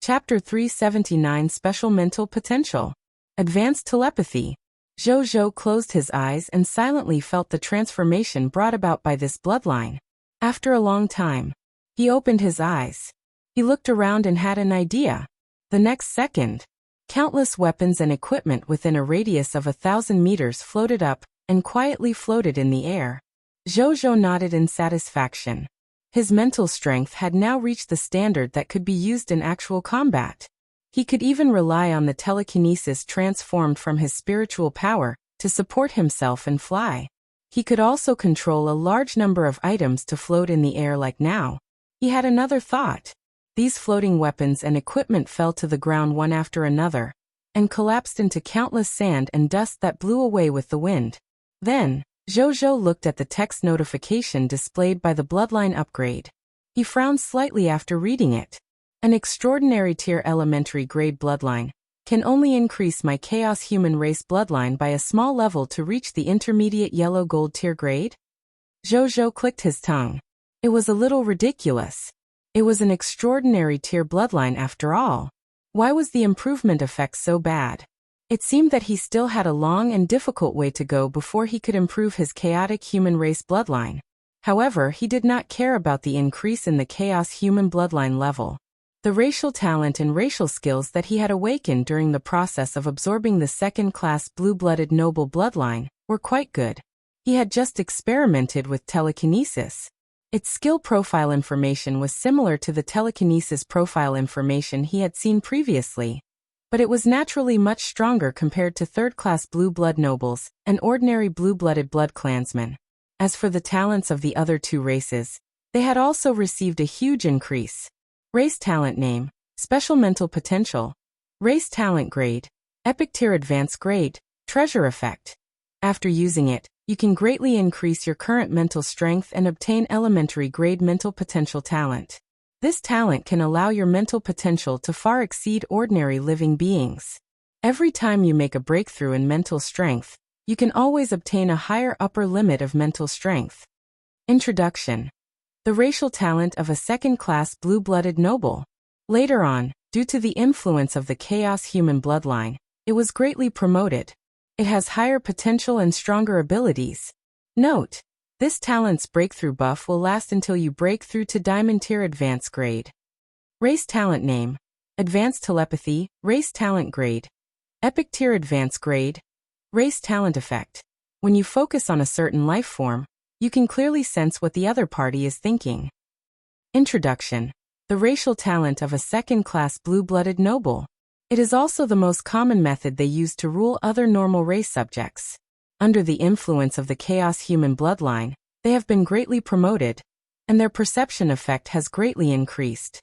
Chapter 379 Special Mental Potential. Advanced Telepathy. Zhou closed his eyes and silently felt the transformation brought about by this bloodline. After a long time, he opened his eyes. He looked around and had an idea. The next second, countless weapons and equipment within a radius of 1,000 meters floated up and quietly floated in the air. Zhou nodded in satisfaction. His mental strength had now reached the standard that could be used in actual combat. He could even rely on the telekinesis transformed from his spiritual power to support himself and fly. He could also control a large number of items to float in the air like now. He had another thought. These floating weapons and equipment fell to the ground one after another, and collapsed into countless sand and dust that blew away with the wind. Then, Zhou looked at the text notification displayed by the bloodline upgrade. He frowned slightly after reading it. An extraordinary tier elementary grade bloodline can only increase my chaos human race bloodline by a small level to reach the intermediate yellow gold tier grade? Zhou clicked his tongue. It was a little ridiculous. It was an extraordinary tier bloodline after all. Why was the improvement effect so bad? It seemed that he still had a long and difficult way to go before he could improve his chaotic human race bloodline. However, he did not care about the increase in the chaos human bloodline level. The racial talent and racial skills that he had awakened during the process of absorbing the second-class blue-blooded noble bloodline were quite good. He had just experimented with telekinesis. Its skill profile information was similar to the telekinesis profile information he had seen previously, but it was naturally much stronger compared to third-class blue-blood nobles and ordinary blue-blooded blood clansmen. As for the talents of the other two races, they had also received a huge increase. Race talent name, Special Mental Potential. Race talent grade, Epic Tier Advanced grade, Treasure effect. After using it, you can greatly increase your current mental strength and obtain elementary grade mental potential talent. This talent can allow your mental potential to far exceed ordinary living beings. Every time you make a breakthrough in mental strength, you can always obtain a higher upper limit of mental strength. Introduction. The racial talent of a second-class blue-blooded noble. Later on, due to the influence of the chaos human bloodline, it was greatly promoted. It has higher potential and stronger abilities. Note: this talent's breakthrough buff will last until you break through to Diamond Tier Advanced grade. Race talent name, Advanced Telepathy, Race talent grade. Epic Tier Advanced grade. Race talent effect. When you focus on a certain life form, you can clearly sense what the other party is thinking. Introduction. The racial talent of a second-class blue-blooded noble. It is also the most common method they use to rule other normal race subjects. Under the influence of the chaos human bloodline, they have been greatly promoted, and their perception effect has greatly increased.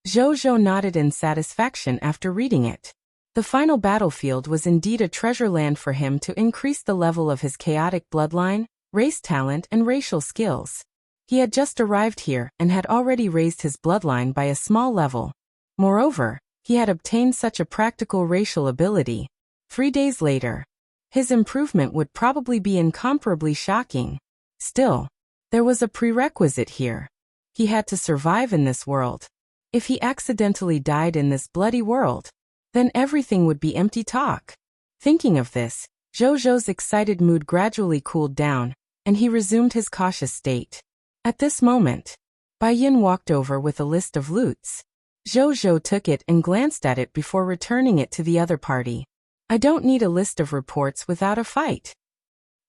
Zhou nodded in satisfaction after reading it. The final battlefield was indeed a treasure land for him to increase the level of his chaotic bloodline, race talent, and racial skills. He had just arrived here and had already raised his bloodline by a small level. Moreover, he had obtained such a practical racial ability. 3 days later, his improvement would probably be incomparably shocking. Still, there was a prerequisite here. He had to survive in this world. If he accidentally died in this bloody world, then everything would be empty talk. Thinking of this, Zhou's excited mood gradually cooled down, and he resumed his cautious state. At this moment, Bai Yin walked over with a list of loots. Zhou took it and glanced at it before returning it to the other party. I don't need a list of reports without a fight.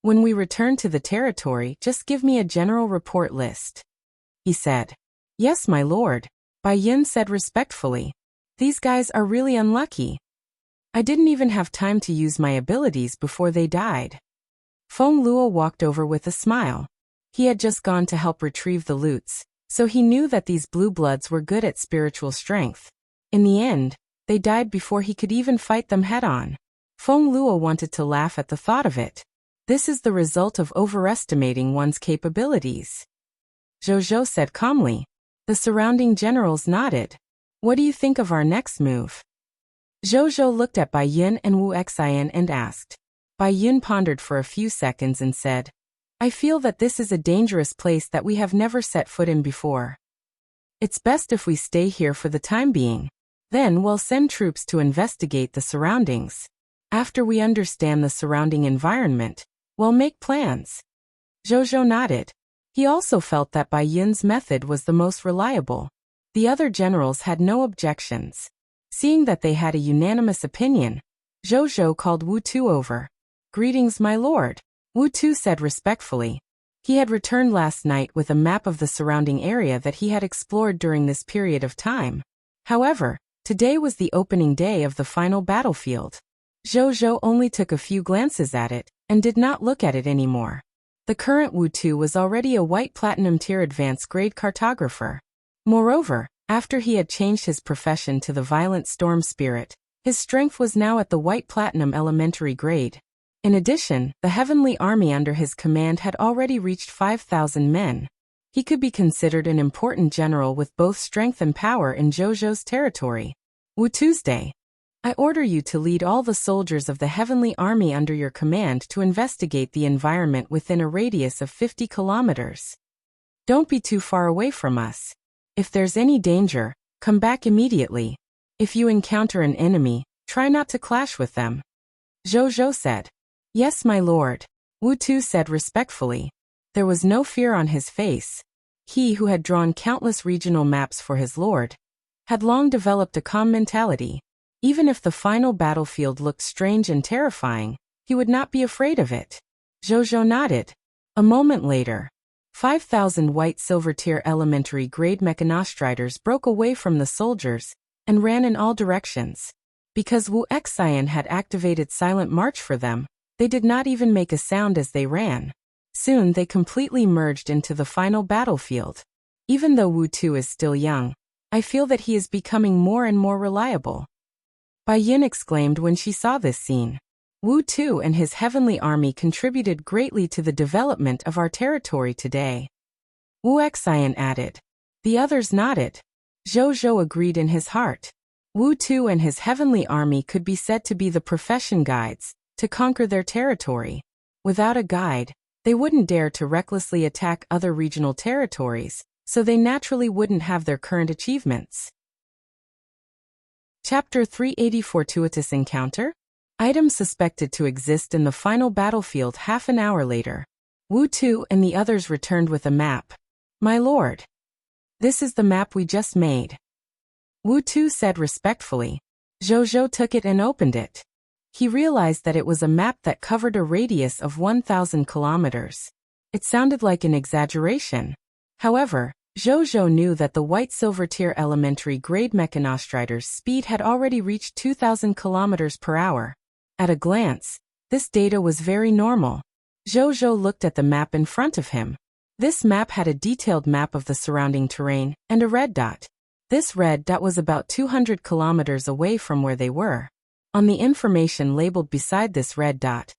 When we return to the territory, just give me a general report list, he said. Yes, my lord, Bai Yin said respectfully. These guys are really unlucky. I didn't even have time to use my abilities before they died. Feng Luo walked over with a smile. He had just gone to help retrieve the loots, so he knew that these blue bloods were good at spiritual strength. In the end, they died before he could even fight them head-on. Feng Luo wanted to laugh at the thought of it. This is the result of overestimating one's capabilities. Zhou said calmly. The surrounding generals nodded. What do you think of our next move? Zhou looked at Bai Yin and Wuxia and asked. Bai Yin pondered for a few seconds and said, I feel that this is a dangerous place that we have never set foot in before. It's best if we stay here for the time being. Then we'll send troops to investigate the surroundings. After we understand the surrounding environment, we'll make plans. Zhou nodded. He also felt that Bai Yun's method was the most reliable. The other generals had no objections. Seeing that they had a unanimous opinion, Zhou called Wu Tu over. "Greetings, my lord," Wu Tu said respectfully. He had returned last night with a map of the surrounding area that he had explored during this period of time. However, today was the opening day of the final battlefield. Zhou only took a few glances at it, and did not look at it anymore. The current Wu Tu was already a white platinum tier advanced grade cartographer. Moreover, after he had changed his profession to the violent storm spirit, his strength was now at the white platinum elementary grade. In addition, the heavenly army under his command had already reached 5,000 men. He could be considered an important general with both strength and power in Zhou's territory. Wu Tuesday. I order you to lead all the soldiers of the heavenly army under your command to investigate the environment within a radius of 50 kilometers. Don't be too far away from us. If there's any danger, come back immediately. If you encounter an enemy, try not to clash with them. Zhou said. Yes, my lord, Wu Tu said respectfully. There was no fear on his face. He who had drawn countless regional maps for his lord had long developed a calm mentality. Even if the final battlefield looked strange and terrifying, he would not be afraid of it. Zhou nodded. A moment later, 5,000 white silver tier elementary grade mechanostriders broke away from the soldiers and ran in all directions. Because Wuxia had activated silent march for them, they did not even make a sound as they ran. Soon they completely merged into the final battlefield. Even though Wu Tu is still young, I feel that he is becoming more and more reliable. Bai Yun exclaimed when she saw this scene. Wu Tu and his heavenly army contributed greatly to the development of our territory today. Wuxia added. The others nodded. Zhou agreed in his heart. Wu Tu and his heavenly army could be said to be the profession guides, to conquer their territory. Without a guide, they wouldn't dare to recklessly attack other regional territories, so they naturally wouldn't have their current achievements. Chapter 380 Fortuitous Encounter? Items suspected to exist in the final battlefield. Half an hour later, Wu Tu and the others returned with a map. My lord, this is the map we just made. Wu Tu said respectfully. Zhou took it and opened it. He realized that it was a map that covered a radius of 1,000 kilometers. It sounded like an exaggeration. However, Zhou knew that the white silver tier elementary grade mechanostriders' speed had already reached 2,000 kilometers per hour. At a glance, this data was very normal. Zhou looked at the map in front of him. This map had a detailed map of the surrounding terrain and a red dot. This red dot was about 200 kilometers away from where they were. On the information labeled beside this red dot,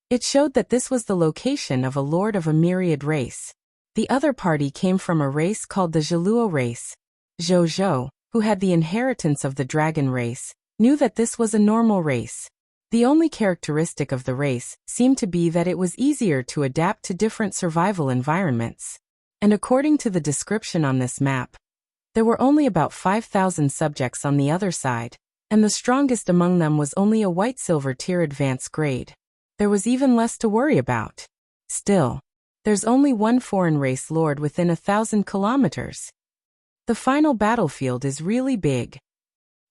it showed that this was the location of a lord of a myriad race. The other party came from a race called the Zhou race. Zhou, who had the inheritance of the dragon race, knew that this was a normal race. The only characteristic of the race seemed to be that it was easier to adapt to different survival environments. And according to the description on this map, there were only about 5,000 subjects on the other side, and the strongest among them was only a white silver tier advanced grade. There was even less to worry about. Still, there's only one foreign race lord within 1,000 kilometers. The final battlefield is really big.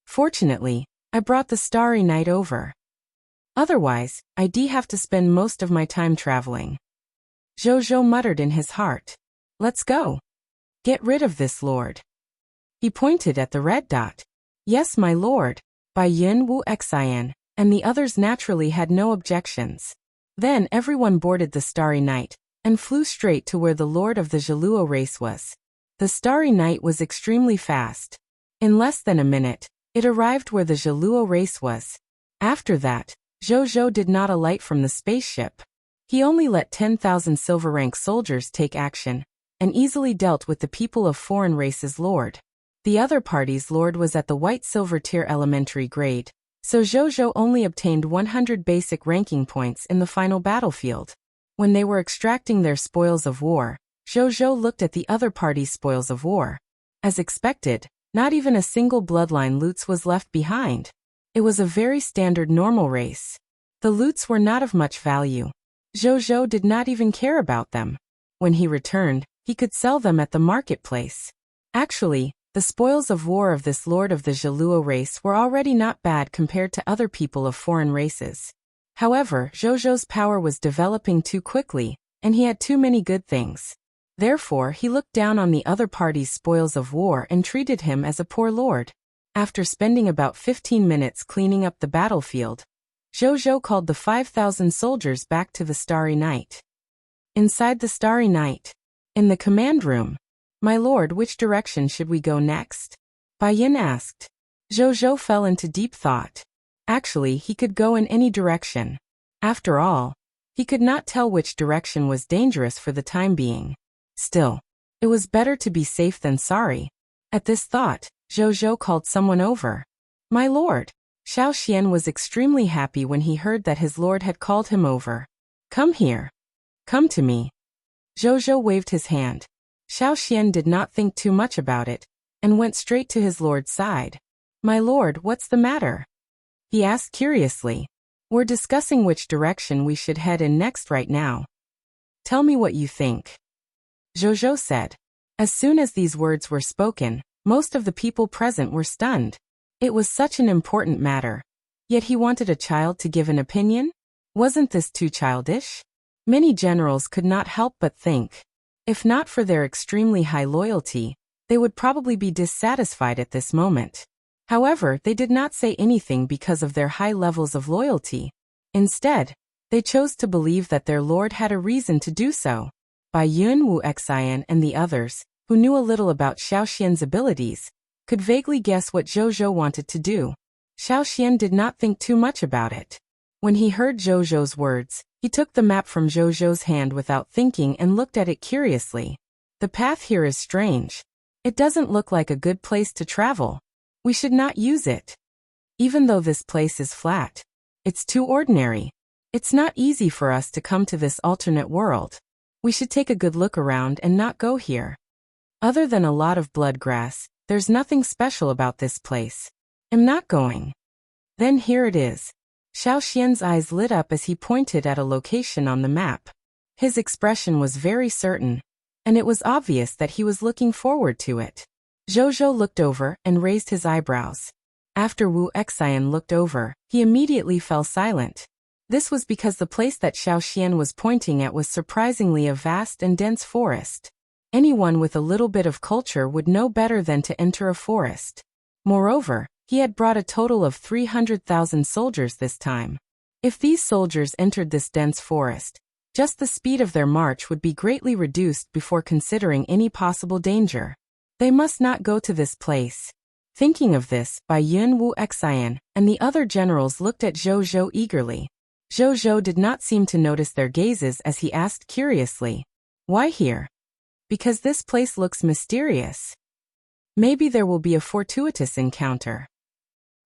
Fortunately, I brought the Starry Night over. Otherwise, I'd have to spend most of my time traveling. Zhou muttered in his heart. Let's go. Get rid of this lord. He pointed at the red dot. Yes, my lord. Bai Yun, Wuxia, and the others naturally had no objections. Then everyone boarded the Starry Night and flew straight to where the lord of the Zhou race was. The Starry Night was extremely fast. In less than a minute, it arrived where the Zhou race was. After that, Zhou did not alight from the spaceship. He only let 10,000 silver rank soldiers take action, and easily dealt with the people of foreign races lord. The other party's lord was at the white silver tier elementary grade, so Zhou only obtained 100 basic ranking points in the final battlefield. When they were extracting their spoils of war, Zhou looked at the other party's spoils of war. As expected, Not even a single bloodline loots was left behind. It was a very standard normal race. The loots were not of much value. Zhou did not even care about them. When he returned, he could sell them at the marketplace. Actually, the spoils of war of this lord of the Zhou race were already not bad compared to other people of foreign races. However, Zhou's power was developing too quickly, and he had too many good things. Therefore, he looked down on the other party's spoils of war and treated him as a poor lord. After spending about 15 minutes cleaning up the battlefield, Zhou called the 5,000 soldiers back to the Starry Night. Inside the Starry Night, in the command room, "My lord, which direction should we go next?" Bai Yin asked. Zhou fell into deep thought. Actually, he could go in any direction. After all, he could not tell which direction was dangerous for the time being. Still, it was better to be safe than sorry. At this thought, Zhou called someone over. "My lord." Xiao Xian was extremely happy when he heard that his lord had called him over. "Come here. Come to me." Zhou waved his hand. Xiao Xian did not think too much about it, and went straight to his lord's side. "My lord, what's the matter?" he asked curiously. "We're discussing which direction we should head in next right now. Tell me what you think," Zhou said. As soon as these words were spoken, most of the people present were stunned. It was such an important matter. Yet he wanted a child to give an opinion? Wasn't this too childish? Many generals could not help but think. If not for their extremely high loyalty, they would probably be dissatisfied at this moment. However, they did not say anything because of their high levels of loyalty. Instead, they chose to believe that their lord had a reason to do so. Bai Yun, Wuxia, and the others, who knew a little about Xiao Xian's abilities, could vaguely guess what Zhou wanted to do. Xiao Xian did not think too much about it. When he heard Zhou's words, he took the map from Zhou's hand without thinking and looked at it curiously. "The path here is strange. It doesn't look like a good place to travel. We should not use it. Even though this place is flat, it's too ordinary. It's not easy for us to come to this alternate world. We should take a good look around and not go here. Other than a lot of blood grass, there's nothing special about this place. I'm not going." Then here it is. Xiao Xian's eyes lit up as he pointed at a location on the map. His expression was very certain, and it was obvious that he was looking forward to it. Zhou looked over and raised his eyebrows. After Wuxia looked over, he immediately fell silent. This was because the place that Xiao Xian was pointing at was surprisingly a vast and dense forest. Anyone with a little bit of culture would know better than to enter a forest. Moreover, he had brought a total of 300,000 soldiers this time. If these soldiers entered this dense forest, just the speed of their march would be greatly reduced before considering any possible danger. They must not go to this place. Thinking of this, Bai Yun, Wuxia, and the other generals looked at Zhou eagerly. Zhou did not seem to notice their gazes as he asked curiously, "Why here?" "Because this place looks mysterious. Maybe there will be a fortuitous encounter,"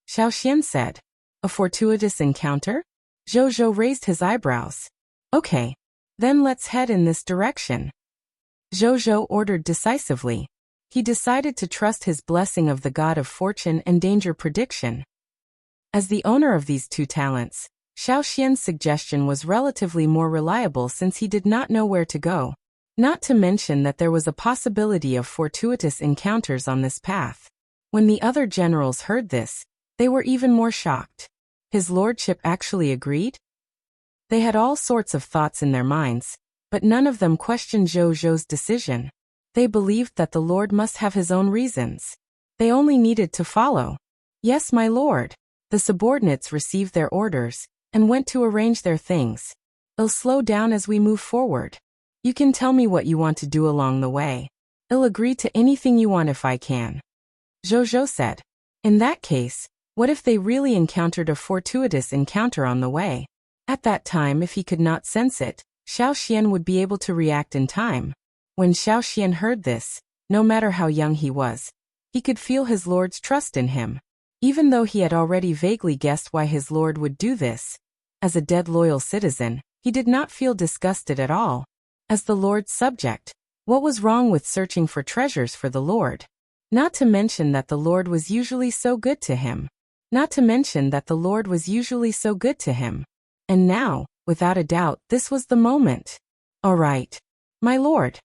Xiao Xian said. "A fortuitous encounter?" Zhou raised his eyebrows. "Okay. Then let's head in this direction," Zhou ordered decisively. He decided to trust his blessing of the god of fortune and danger prediction. As the owner of these two talents, Xiao Xian's suggestion was relatively more reliable since he did not know where to go. Not to mention that there was a possibility of fortuitous encounters on this path. When the other generals heard this, they were even more shocked. His lordship actually agreed? They had all sorts of thoughts in their minds, but none of them questioned Zhou's decision. They believed that the lord must have his own reasons. They only needed to follow. "Yes, my lord." The subordinates received their orders and went to arrange their things. "I'll slow down as we move forward. You can tell me what you want to do along the way. I'll agree to anything you want if I can," Zhou said. In that case, what if they really encountered a fortuitous encounter on the way? At that time, if he could not sense it, Xiao Xian would be able to react in time. When Xiao Xian heard this, no matter how young he was, he could feel his lord's trust in him. Even though he had already vaguely guessed why his lord would do this, as a dead loyal citizen, he did not feel disgusted at all. As the lord's subject, what was wrong with searching for treasures for the lord? Not to mention that the Lord was usually so good to him. Not to mention that the Lord was usually so good to him. And now, without a doubt, this was the moment. All right, my lord.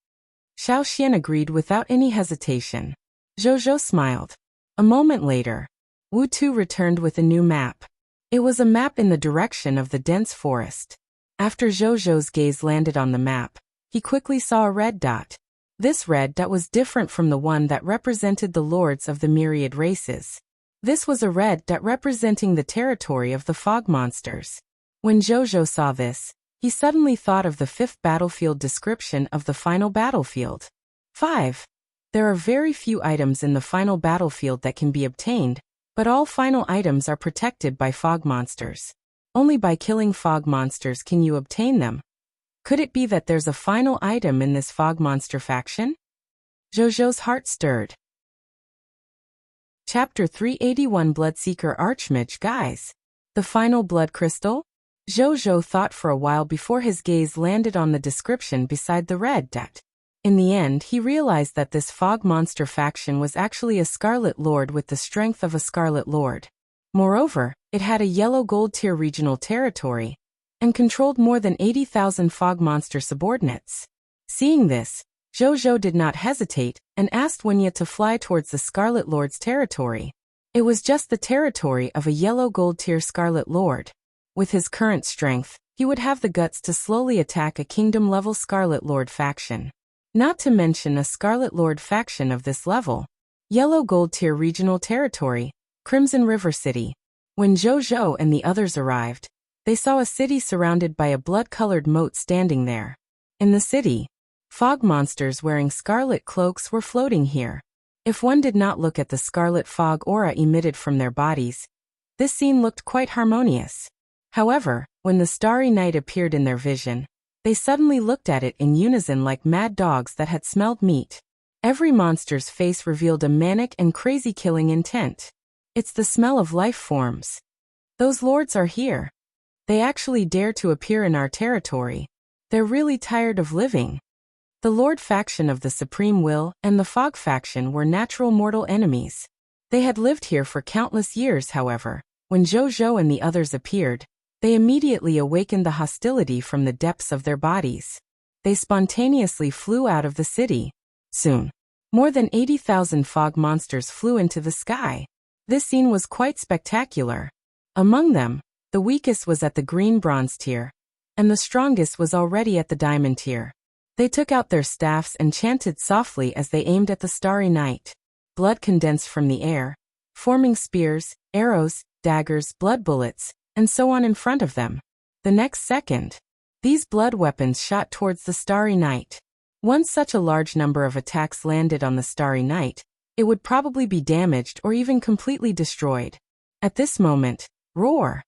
Xiao Xian agreed without any hesitation. Zhou smiled. A moment later, Wu Tu returned with a new map. It was a map in the direction of the dense forest. After Zhou's gaze landed on the map, he quickly saw a red dot. This red dot was different from the one that represented the lords of the myriad races. This was a red dot representing the territory of the fog monsters. When Zhou saw this, he suddenly thought of the 5th battlefield description of the final battlefield. 5. There are very few items in the final battlefield that can be obtained, but all final items are protected by fog monsters. Only by killing fog monsters can you obtain them. Could it be that there's a final item in this fog monster faction? Zhou's heart stirred. Chapter 381 Bloodseeker Archmage Guise. The final blood crystal? Zhou thought for a while before his gaze landed on the description beside the red dot. In the end, he realized that this fog monster faction was actually a Scarlet Lord with the strength of a Scarlet Lord. Moreover, it had a yellow gold tier regional territory and controlled more than 80,000 fog monster subordinates. Seeing this, Zhou did not hesitate and asked Wuxia to fly towards the Scarlet Lord's territory. It was just the territory of a yellow gold tier Scarlet Lord. With his current strength, he would have the guts to slowly attack a kingdom-level Scarlet Lord faction. Not to mention a Scarlet Lord faction of this level. Yellow Gold Tier Regional Territory, Crimson River City. When Zhou and the others arrived, they saw a city surrounded by a blood-colored moat standing there. In the city, fog monsters wearing scarlet cloaks were floating here. If one did not look at the scarlet fog aura emitted from their bodies, this scene looked quite harmonious. However, when the starry night appeared in their vision, they suddenly looked at it in unison like mad dogs that had smelled meat. Every monster's face revealed a manic and crazy killing intent. It's the smell of life forms. Those lords are here. They actually dare to appear in our territory. They're really tired of living. The Lord faction of the Supreme Will and the Fog faction were natural mortal enemies. They had lived here for countless years, however. When Zhou and the others appeared, they immediately awakened the hostility from the depths of their bodies. They spontaneously flew out of the city. Soon, more than 80,000 fog monsters flew into the sky. This scene was quite spectacular. Among them, the weakest was at the green bronze tier, and the strongest was already at the diamond tier. They took out their staffs and chanted softly as they aimed at the starry night. Blood condensed from the air, forming spears, arrows, daggers, blood bullets, and so on in front of them. The next second, these blood weapons shot towards the starry night. Once such a large number of attacks landed on the starry night, it would probably be damaged or even completely destroyed. At this moment, roar!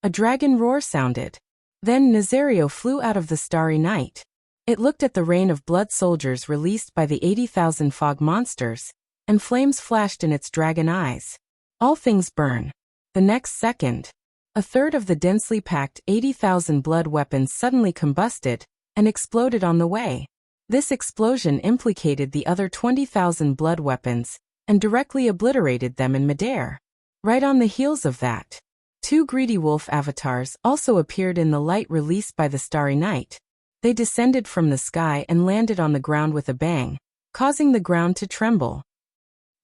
A dragon roar sounded. Then Nazario flew out of the starry night. It looked at the rain of blood soldiers released by the 80,000 fog monsters, and flames flashed in its dragon eyes. All things burn. The next second, a third of the densely packed 80,000 blood weapons suddenly combusted and exploded on the way. This explosion implicated the other 20,000 blood weapons and directly obliterated them in midair. Right on the heels of that, 2 greedy wolf avatars also appeared in the light released by the starry night. They descended from the sky and landed on the ground with a bang, causing the ground to tremble.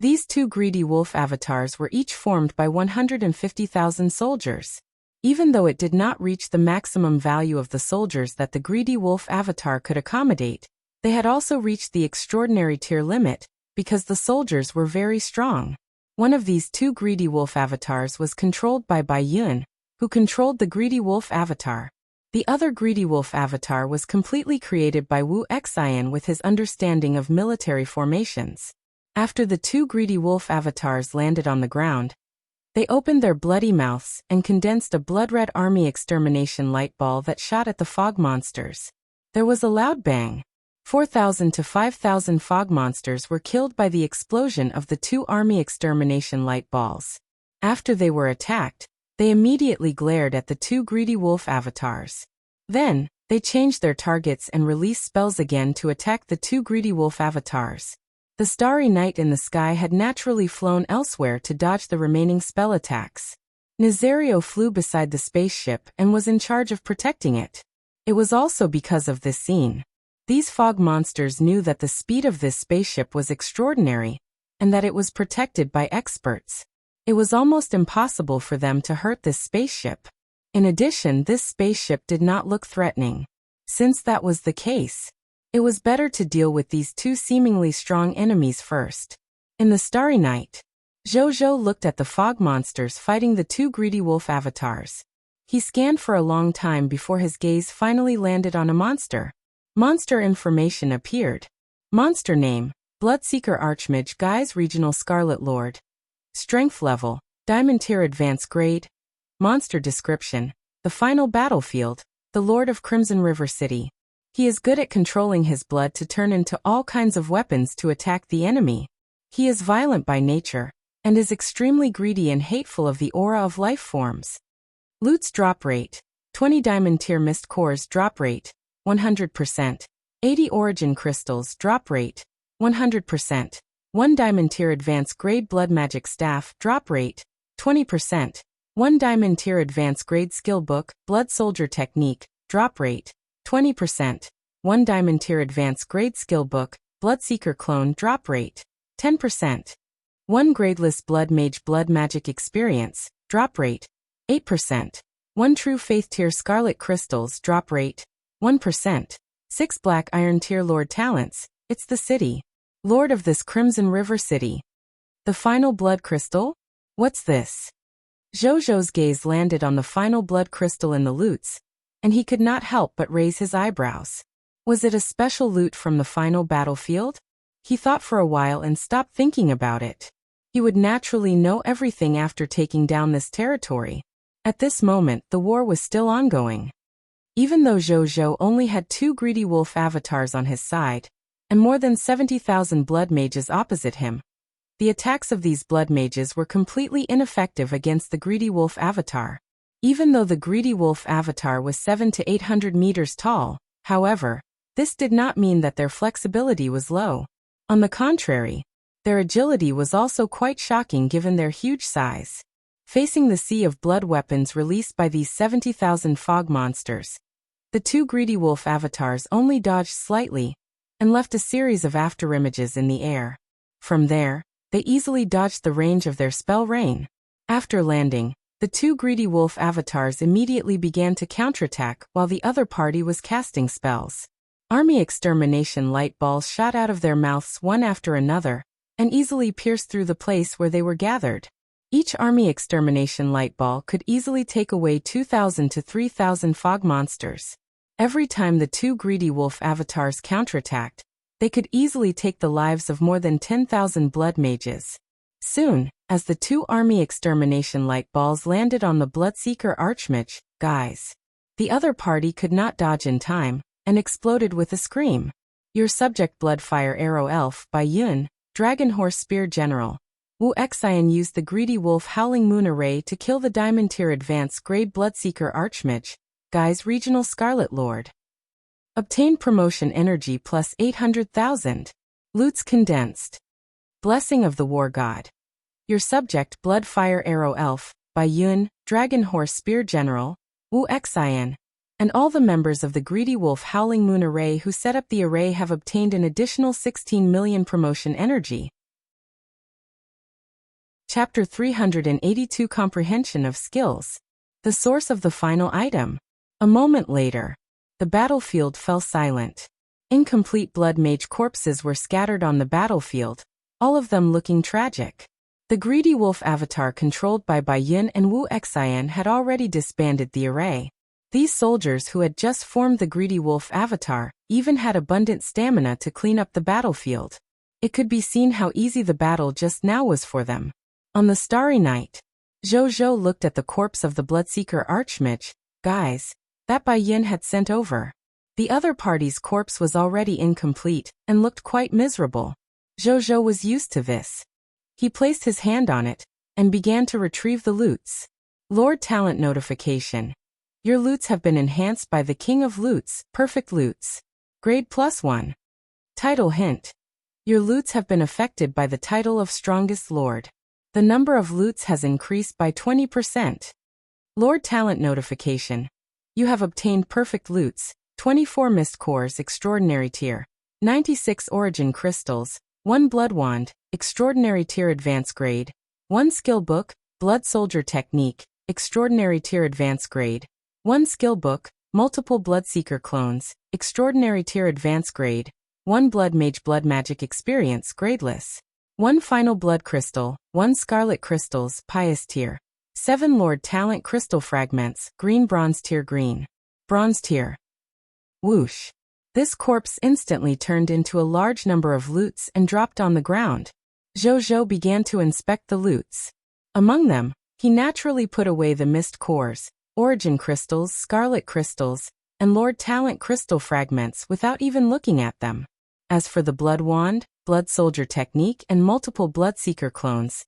These 2 greedy wolf avatars were each formed by 150,000 soldiers. Even though it did not reach the maximum value of the soldiers that the greedy wolf avatar could accommodate, they had also reached the extraordinary tier limit, because the soldiers were very strong. One of these 2 greedy wolf avatars was controlled by Bai Yun, who controlled the greedy wolf avatar. The other greedy wolf avatar was completely created by Wuxia with his understanding of military formations. After the 2 greedy wolf avatars landed on the ground, they opened their bloody mouths and condensed a blood-red army extermination light ball that shot at the fog monsters. There was a loud bang. 4,000 to 5,000 fog monsters were killed by the explosion of the 2 army extermination light balls. After they were attacked, they immediately glared at the 2 greedy wolf avatars. Then, they changed their targets and released spells again to attack the 2 greedy wolf avatars. The starry night in the sky had naturally flown elsewhere to dodge the remaining spell attacks. Nazario flew beside the spaceship and was in charge of protecting it. It was also because of this scene. These fog monsters knew that the speed of this spaceship was extraordinary, and that it was protected by experts. It was almost impossible for them to hurt this spaceship. In addition, this spaceship did not look threatening. Since that was the case, it was better to deal with these two seemingly strong enemies first. In the starry night, Zhou looked at the fog monsters fighting the two greedy wolf avatars. He scanned for a long time before his gaze finally landed on a monster. Monster information appeared. Monster name: Bloodseeker Archmage Guise Regional Scarlet Lord. Strength level: Diamond Tier Advanced Grade. Monster description: the final battlefield, the Lord of Crimson River City. He is good at controlling his blood to turn into all kinds of weapons to attack the enemy. He is violent by nature, and is extremely greedy and hateful of the aura of life forms. Loot's drop rate: 20 Diamond Tier Mist Cores drop rate, 100%. 80 Origin Crystals drop rate, 100%. 1 Diamond Tier Advanced Grade Blood Magic Staff drop rate, 20%. 1 Diamond Tier Advanced Grade Skill Book, Blood Soldier Technique, drop rate, 20%. 1 Diamond Tier Advanced Grade Skill Book, Bloodseeker Clone drop rate, 10%. 1 Gradeless Blood Mage Blood Magic Experience, drop rate, 8%. 1 True Faith Tier Scarlet Crystals drop rate, 1%. 6 Black Iron Tier Lord Talents, it's the city. Lord of this Crimson River City. The final blood crystal? What's this? Zhou's gaze landed on the final blood crystal in the loots, and he could not help but raise his eyebrows. Was it a special loot from the final battlefield? He thought for a while and stopped thinking about it. He would naturally know everything after taking down this territory. At this moment, the war was still ongoing. Even though Zhou only had 2 greedy wolf avatars on his side, and more than 70,000 blood mages opposite him, the attacks of these blood mages were completely ineffective against the greedy wolf avatar. Even though the greedy wolf avatar was 700 to 800 meters tall, however, this did not mean that their flexibility was low. On the contrary, their agility was also quite shocking given their huge size. Facing the sea of blood weapons released by these 70,000 fog monsters, the 2 greedy wolf avatars only dodged slightly and left a series of afterimages in the air. From there, they easily dodged the range of their spell rain. After landing, the 2 greedy wolf avatars immediately began to counterattack while the other party was casting spells. Army extermination light balls shot out of their mouths one after another and easily pierced through the place where they were gathered. Each army extermination light ball could easily take away 2,000 to 3,000 fog monsters. Every time the 2 greedy wolf avatars counterattacked, they could easily take the lives of more than 10,000 blood mages. Soon, as the 2 army extermination light balls landed on the Bloodseeker Archmage, Guise, the other party could not dodge in time, and exploded with a scream. Your subject Bloodfire Arrow Elf by Yun, Dragon Horse Spear General. Wuxia used the greedy wolf Howling Moon Array to kill the Diamond Tier Advanced Grade Bloodseeker Archmage, Guise Regional Scarlet Lord. Obtain promotion energy plus 800,000. Loots condensed. Blessing of the War God. Your subject Bloodfire Arrow Elf by Yun, Dragon Horse Spear General, Wuxia, and all the members of the Greedy Wolf Howling Moon Array who set up the array have obtained an additional 16 million promotion energy. Chapter 382 Comprehension of Skills. The source of the final item. A moment later, the battlefield fell silent. Incomplete blood mage corpses were scattered on the battlefield, all of them looking tragic. The greedy wolf avatar controlled by Baiyun and Wuxia had already disbanded the array. These soldiers who had just formed the greedy wolf avatar even had abundant stamina to clean up the battlefield. It could be seen how easy the battle just now was for them. On the starry night, Zhou looked at the corpse of the Bloodseeker Archmage, Guise, that Baiyun had sent over. The other party's corpse was already incomplete and looked quite miserable. Zhou was used to this. He placed his hand on it and began to retrieve the loots. Lord Talent Notification. Your loots have been enhanced by the King of Loots, Perfect Loots. Grade +1. Title Hint. Your loots have been affected by the title of Strongest Lord. The number of loots has increased by 20%. Lord Talent Notification. You have obtained Perfect Loots, 24 Mist Cores Extraordinary Tier, 96 Origin Crystals, 1 Blood Wand, Extraordinary Tier Advanced Grade, 1 Skill Book, Blood Soldier Technique, Extraordinary Tier Advanced Grade, 1 Skill Book, Multiple Bloodseeker Clones, Extraordinary Tier Advanced Grade, 1 Blood Mage Blood Magic Experience Gradeless, 1 Final Blood Crystal, 1 Scarlet Crystals Pious Tier, 7 Lord Talent Crystal Fragments Green Bronze Tier Green, Bronze Tier. Whoosh. This corpse instantly turned into a large number of loots and dropped on the ground. Zhou began to inspect the loots. Among them, he naturally put away the Mist Cores, Origin Crystals, Scarlet Crystals, and Lord Talent Crystal Fragments without even looking at them. As for the Blood Wand, Blood Soldier Technique, and multiple Bloodseeker clones,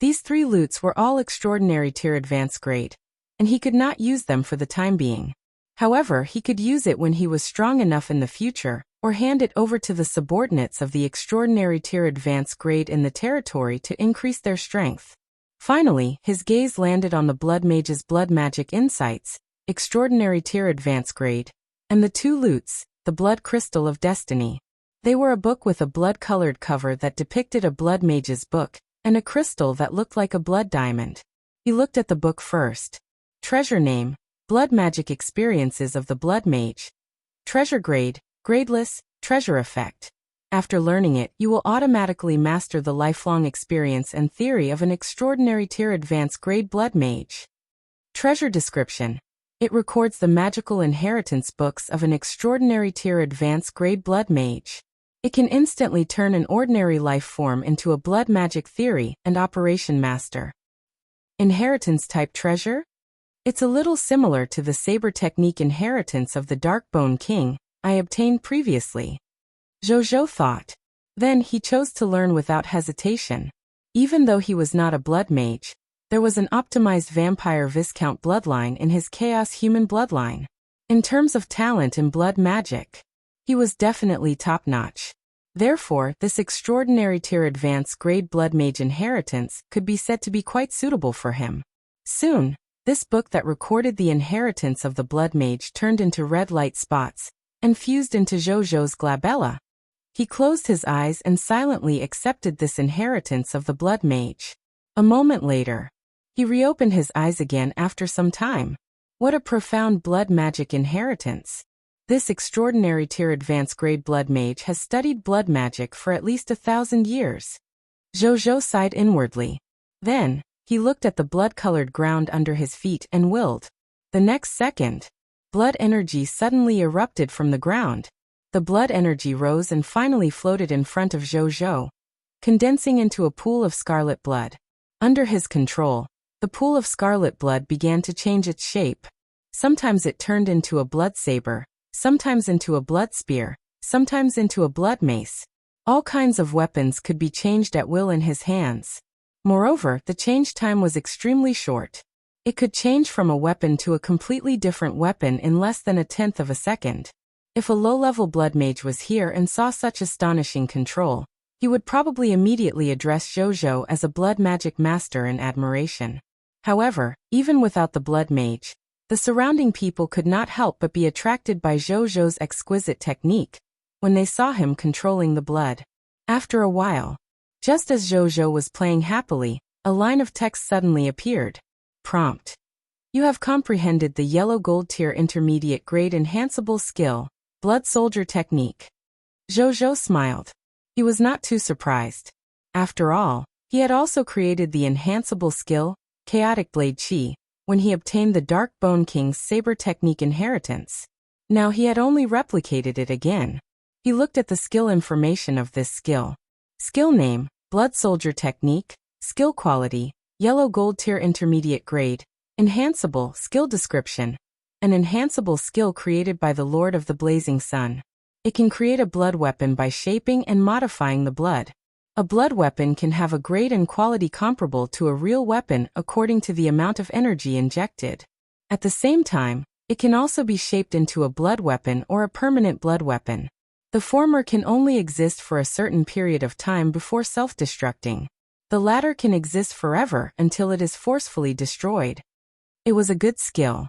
these 3 loots were all Extraordinary Tier Advanced Grade, and he could not use them for the time being. However, he could use it when he was strong enough in the future, or hand it over to the subordinates of the Extraordinary Tier Advanced Grade in the territory to increase their strength. Finally, his gaze landed on the Blood Mage's Blood Magic Insights, Extraordinary Tier Advanced Grade, and the 2 loots, the Blood Crystal of Destiny. They were a book with a blood-colored cover that depicted a Blood Mage's book, and a crystal that looked like a blood diamond. He looked at the book first. Treasure name, Blood Magic Experiences of the Blood Mage. Treasure grade, Gradeless, Treasure effect. After learning it, you will automatically master the lifelong experience and theory of an Extraordinary Tier Advanced Grade Blood Mage. Treasure description. It records the magical inheritance books of an Extraordinary Tier Advanced Grade Blood Mage. It can instantly turn an ordinary life form into a blood magic theory and operation master. Inheritance type treasure? It's a little similar to the Saber Technique inheritance of the Darkbone King I obtained previously. Zhou thought. Then he chose to learn without hesitation. Even though he was not a blood mage, there was an optimized vampire Viscount bloodline in his chaos human bloodline. In terms of talent in blood magic, he was definitely top-notch. Therefore, this Extraordinary Tier Advanced Grade Blood Mage inheritance could be said to be quite suitable for him. Soon, this book that recorded the inheritance of the Blood Mage turned into red light spots and fused into Zhou's glabella. He closed his eyes and silently accepted this inheritance of the Blood Mage. A moment later, he reopened his eyes again after some time. What a profound blood magic inheritance. This Extraordinary Tier Advanced Grade Blood Mage has studied blood magic for at least 1,000 years. Zhou sighed inwardly. Then, he looked at the blood-colored ground under his feet and willed. The next second, blood energy suddenly erupted from the ground. The blood energy rose and finally floated in front of Zhou, condensing into a pool of scarlet blood. Under his control, the pool of scarlet blood began to change its shape. Sometimes it turned into a blood saber, sometimes into a blood spear, sometimes into a blood mace. All kinds of weapons could be changed at will in his hands. Moreover, the change time was extremely short. It could change from a weapon to a completely different weapon in less than 1/10 of a second. If a low-level blood mage was here and saw such astonishing control, he would probably immediately address Zhou as a blood magic master in admiration. However, even without the blood mage, the surrounding people could not help but be attracted by Zhou's exquisite technique when they saw him controlling the blood. After a while, just as Zhou was playing happily, a line of text suddenly appeared. Prompt. You have comprehended the yellow gold tier intermediate grade enhanceable skill, Blood Soldier Technique. Zhou smiled. He was not too surprised. After all, he had also created the enhanceable skill, Chaotic Blade Chi, when he obtained the Darkbone King's Saber Technique inheritance. Now he had only replicated it again. He looked at the skill information of this skill. Skill name, Blood Soldier Technique, Skill Quality, Yellow Gold Tier Intermediate Grade, Enhanceable Skill Description. An enhanceable skill created by the Lord of the Blazing Sun. It can create a blood weapon by shaping and modifying the blood. A blood weapon can have a grade and quality comparable to a real weapon according to the amount of energy injected. At the same time, it can also be shaped into a blood weapon or a permanent blood weapon. The former can only exist for a certain period of time before self-destructing. The latter can exist forever until it is forcefully destroyed. It was a good skill.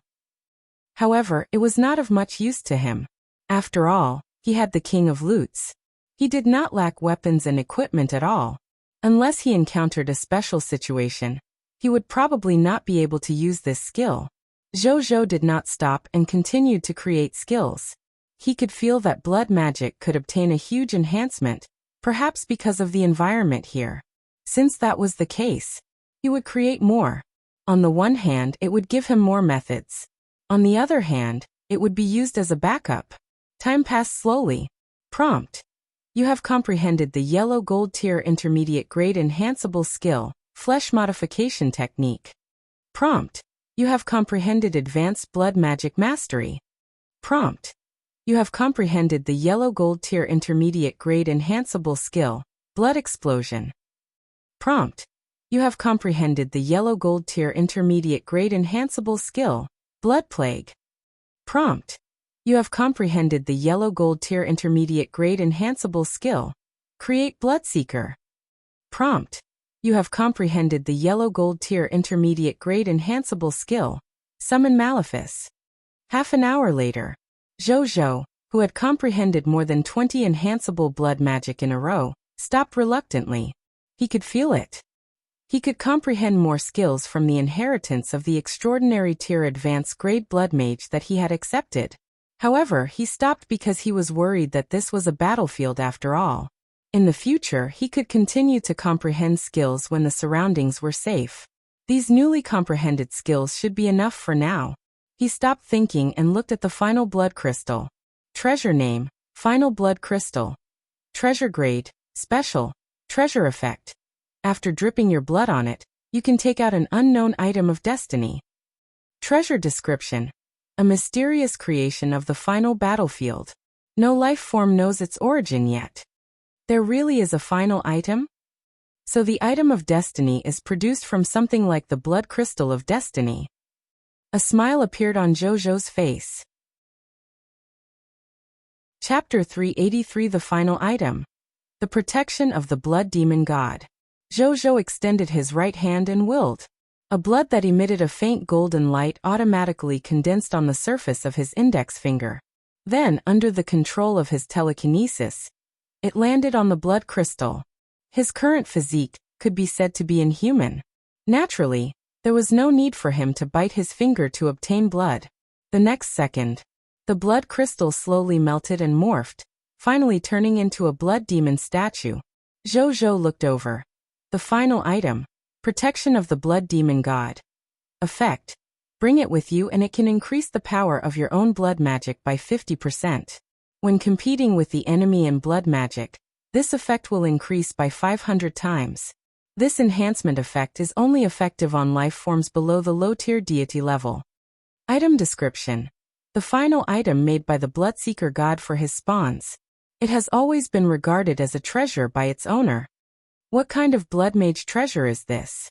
However, it was not of much use to him. After all, he had the King of Loots. He did not lack weapons and equipment at all. Unless he encountered a special situation, he would probably not be able to use this skill. Zhou did not stop and continued to create skills. He could feel that blood magic could obtain a huge enhancement, perhaps because of the environment here. Since that was the case, he would create more. On the one hand, it would give him more methods. On the other hand, it would be used as a backup. Time passed slowly. Prompt. You have comprehended the yellow gold tier intermediate grade enhanceable skill, Flesh Modification Technique. Prompt. You have comprehended advanced blood magic mastery. Prompt. You have comprehended the yellow gold tier intermediate grade enhanceable skill, Blood Explosion. Prompt. You have comprehended the yellow gold tier intermediate grade enhanceable skill, Blood Plague. Prompt. You have comprehended the yellow gold tier intermediate grade enhanceable skill, Create Bloodseeker. Prompt. You have comprehended the yellow gold tier intermediate grade enhanceable skill, Summon Malefice. Half an hour later, Zhou, who had comprehended more than 20 enhanceable blood magic in a row, stopped reluctantly. He could feel it. He could comprehend more skills from the inheritance of the extraordinary tier advanced grade blood mage that he had accepted. However, he stopped because he was worried that this was a battlefield after all. In the future, he could continue to comprehend skills when the surroundings were safe. These newly comprehended skills should be enough for now. He stopped thinking and looked at the final blood crystal. Treasure name, Final Blood Crystal. Treasure grade, Special, Treasure effect. After dripping your blood on it, you can take out an unknown item of destiny. Treasure description. A mysterious creation of the final battlefield. No life form knows its origin yet. There really is a final item? So the item of destiny is produced from something like the blood crystal of destiny. A smile appeared on Zhou's face. Chapter 383 The Final Item. The Protection of the Blood Demon God. Zhou extended his right hand and willed. A blood that emitted a faint golden light automatically condensed on the surface of his index finger. Then, under the control of his telekinesis, it landed on the blood crystal. His current physique could be said to be inhuman. Naturally, there was no need for him to bite his finger to obtain blood. The next second, the blood crystal slowly melted and morphed, finally turning into a blood demon statue. Zhou looked over. The final item. Protection of the Blood Demon God. Effect. Bring it with you and it can increase the power of your own blood magic by 50%. When competing with the enemy in blood magic, this effect will increase by 500 times. This enhancement effect is only effective on life forms below the low-tier deity level. Item description. The final item made by the Bloodseeker god for his spawns. It has always been regarded as a treasure by its owner. What kind of blood mage treasure is this?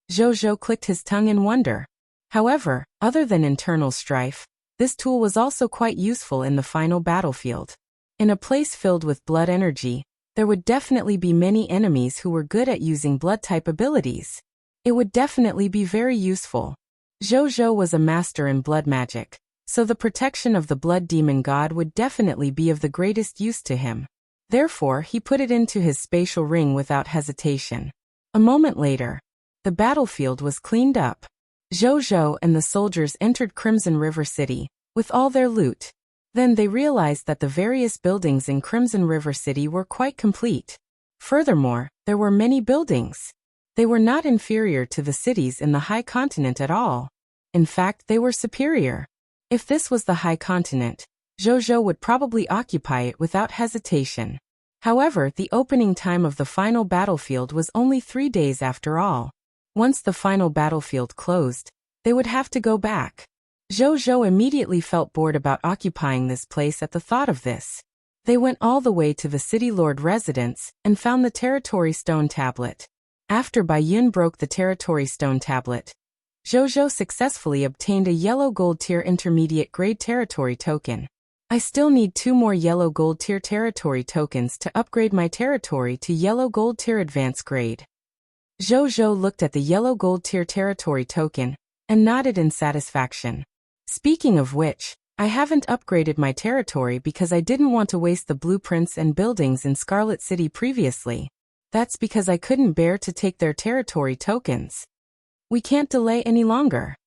Zhou clicked his tongue in wonder. However, other than internal strife, this tool was also quite useful in the final battlefield. In a place filled with blood energy, there would definitely be many enemies who were good at using blood-type abilities. It would definitely be very useful. Zhou was a master in blood magic, so the protection of the blood demon god would definitely be of the greatest use to him. Therefore, he put it into his spatial ring without hesitation. A moment later, the battlefield was cleaned up. Zhou and the soldiers entered Crimson River City, with all their loot. Then they realized that the various buildings in Crimson River City were quite complete. Furthermore, there were many buildings. They were not inferior to the cities in the High Continent at all. In fact, they were superior. If this was the High Continent, Zhou would probably occupy it without hesitation. However, the opening time of the final battlefield was only 3 days after all. Once the final battlefield closed, they would have to go back. Zhou immediately felt bored about occupying this place at the thought of this. They went all the way to the city lord residence and found the territory stone tablet. After Bai Yun broke the territory stone tablet, Zhou successfully obtained a yellow gold tier intermediate grade territory token. I still need 2 more yellow gold tier territory tokens to upgrade my territory to yellow gold tier advanced grade. Zhou looked at the yellow gold tier territory token and nodded in satisfaction. Speaking of which, I haven't upgraded my territory because I didn't want to waste the blueprints and buildings in Scarlet City previously. That's because I couldn't bear to take their territory tokens. We can't delay any longer.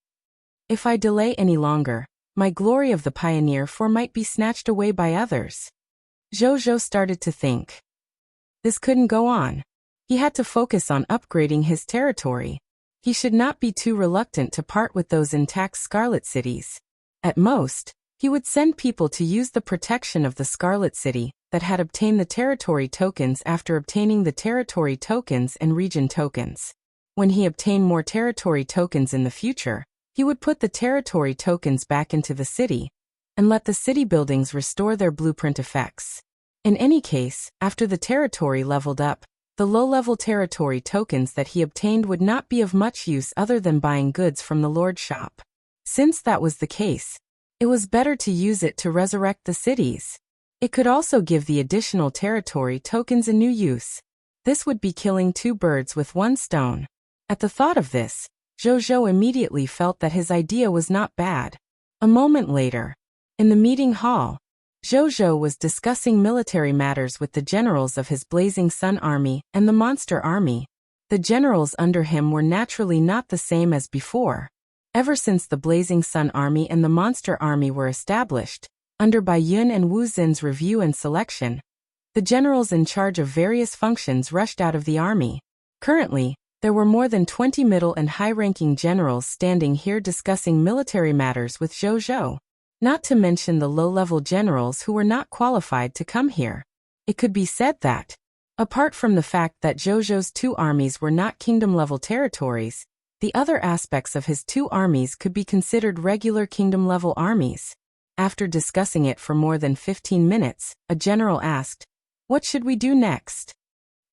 If I delay any longer, my glory of the pioneer form might be snatched away by others. Zhou started to think. This couldn't go on. He had to focus on upgrading his territory. He should not be too reluctant to part with those intact Scarlet Cities. At most, he would send people to use the protection of the Scarlet City that had obtained the territory tokens after obtaining the territory tokens and region tokens. When he obtained more territory tokens in the future, he would put the territory tokens back into the city and let the city buildings restore their blueprint effects. In any case, after the territory leveled up, the low-level territory tokens that he obtained would not be of much use other than buying goods from the Lord's shop. Since that was the case, it was better to use it to resurrect the cities. It could also give the additional territory tokens a new use. This would be killing 2 birds with 1 stone. At the thought of this, Zhou immediately felt that his idea was not bad. A moment later, in the meeting hall, Zhou was discussing military matters with the generals of his Blazing Sun Army and the Monster Army. The generals under him were naturally not the same as before. Ever since the Blazing Sun Army and the Monster Army were established, under Bai Yun and Wu Xin's review and selection, the generals in charge of various functions rushed out of the army. Currently, there were more than 20 middle and high-ranking generals standing here discussing military matters with Zhou, not to mention the low-level generals who were not qualified to come here. It could be said that, apart from the fact that Zhou's 2 armies were not kingdom-level territories, the other aspects of his 2 armies could be considered regular kingdom-level armies. After discussing it for more than 15 minutes, a general asked, "What should we do next?"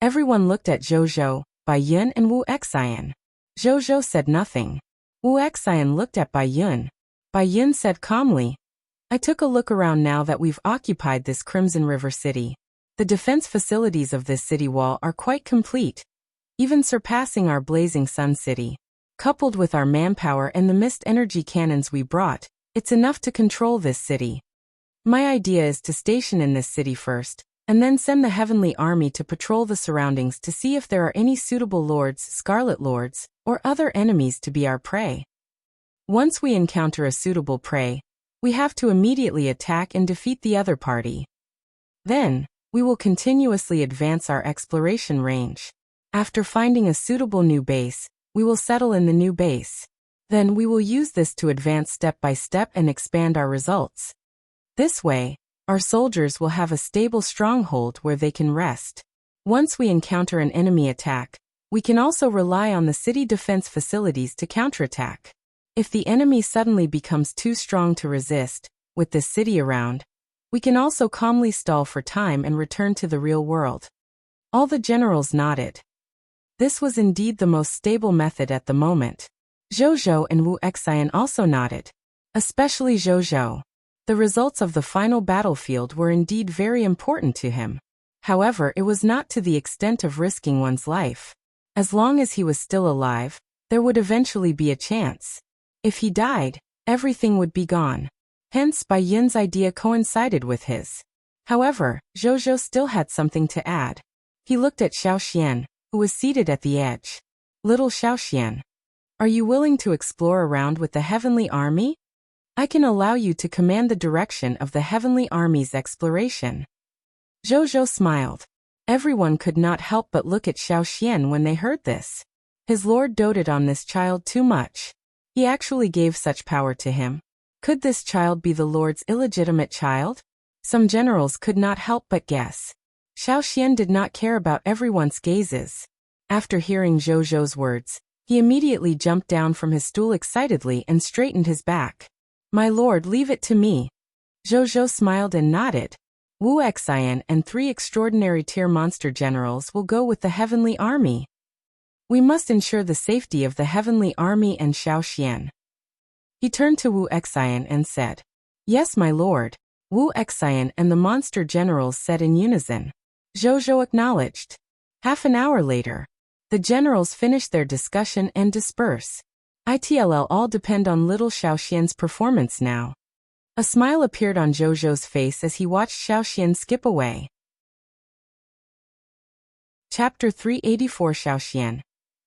Everyone looked at Zhou, Bai Yun and Wu Xian. Zhou said nothing. Wu Xian looked at Bai Yun. Bai Yun said calmly, "I took a look around now that we've occupied this Crimson River City. The defense facilities of this city wall are quite complete, even surpassing our Blazing Sun City. Coupled with our manpower and the mist energy cannons we brought, it's enough to control this city. My idea is to station in this city first, and then send the Heavenly Army to patrol the surroundings to see if there are any suitable lords, Scarlet Lords, or other enemies to be our prey. Once we encounter a suitable prey, we have to immediately attack and defeat the other party. Then, we will continuously advance our exploration range. After finding a suitable new base, we will settle in the new base. Then we will use this to advance step by step and expand our results. This way, our soldiers will have a stable stronghold where they can rest. Once we encounter an enemy attack, we can also rely on the city defense facilities to counterattack. If the enemy suddenly becomes too strong to resist, with this city around, we can also calmly stall for time and return to the real world." All the generals nodded. This was indeed the most stable method at the moment. Zhou and Wu Xian also nodded. Especially Zhou. The results of the final battlefield were indeed very important to him. However, it was not to the extent of risking one's life. As long as he was still alive, there would eventually be a chance. If he died, everything would be gone. Hence, Bai Yun's idea coincided with his. However, Zhou still had something to add. He looked at Xiaoxian, who was seated at the edge. "Little Xiaoxian, are you willing to explore around with the Heavenly Army? I can allow you to command the direction of the Heavenly Army's exploration." Zhou smiled. Everyone could not help but look at Xiaoxian when they heard this. His lord doted on this child too much. He actually gave such power to him. Could this child be the lord's illegitimate child? Some generals could not help but guess. Xiaoxian did not care about everyone's gazes. After hearing Zhou's words, he immediately jumped down from his stool excitedly and straightened his back. "My lord, leave it to me." Zhou smiled and nodded. Wu Xian and 3 extraordinary tier monster generals will go with the Heavenly Army. We must ensure the safety of the Heavenly Army and Xiaoxian. He turned to Wu Xian and said, "Yes, my lord. Wuxia and the monster generals said in unison. Zhou acknowledged. Half an hour later, the generals finished their discussion and disperse. It'll all depend on little Xiaoxian's performance now. A smile appeared on Zhou's face as he watched Xiaoxian skip away. Chapter 384 Xiaoxian.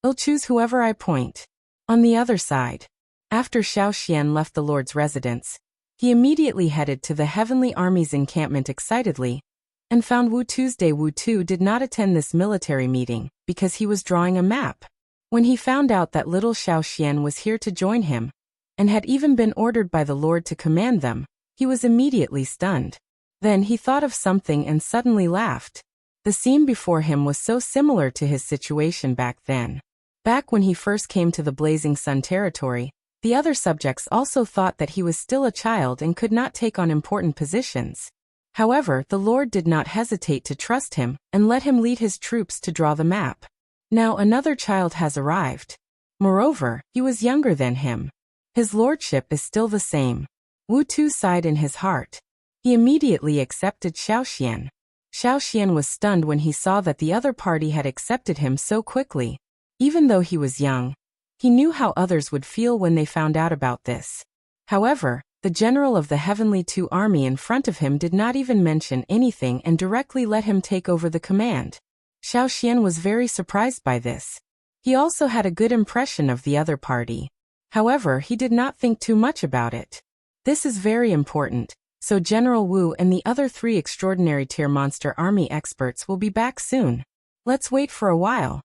I'll choose whoever I point. On the other side. After Xiaoxian left the Lord's residence, he immediately headed to the Heavenly Army's encampment excitedly, and found Wu Tu did not attend this military meeting because he was drawing a map. When he found out that little Xiaoxian was here to join him, and had even been ordered by the Lord to command them, he was immediately stunned. Then he thought of something and suddenly laughed. The scene before him was so similar to his situation back then. Back when he first came to the Blazing Sun territory, the other subjects also thought that he was still a child and could not take on important positions. However, the Lord did not hesitate to trust him and let him lead his troops to draw the map. Now another child has arrived. Moreover, he was younger than him. His lordship is still the same. Wu Tu sighed in his heart. He immediately accepted Xiaoxian. Xiaoxian was stunned when he saw that the other party had accepted him so quickly. Even though he was young, he knew how others would feel when they found out about this. However, the general of the Heavenly Two army in front of him did not even mention anything and directly let him take over the command. Xiaoxian was very surprised by this. He also had a good impression of the other party. However, he did not think too much about it. This is very important, so General Wu and the other 3 extraordinary tier monster army experts will be back soon. Let's wait for a while.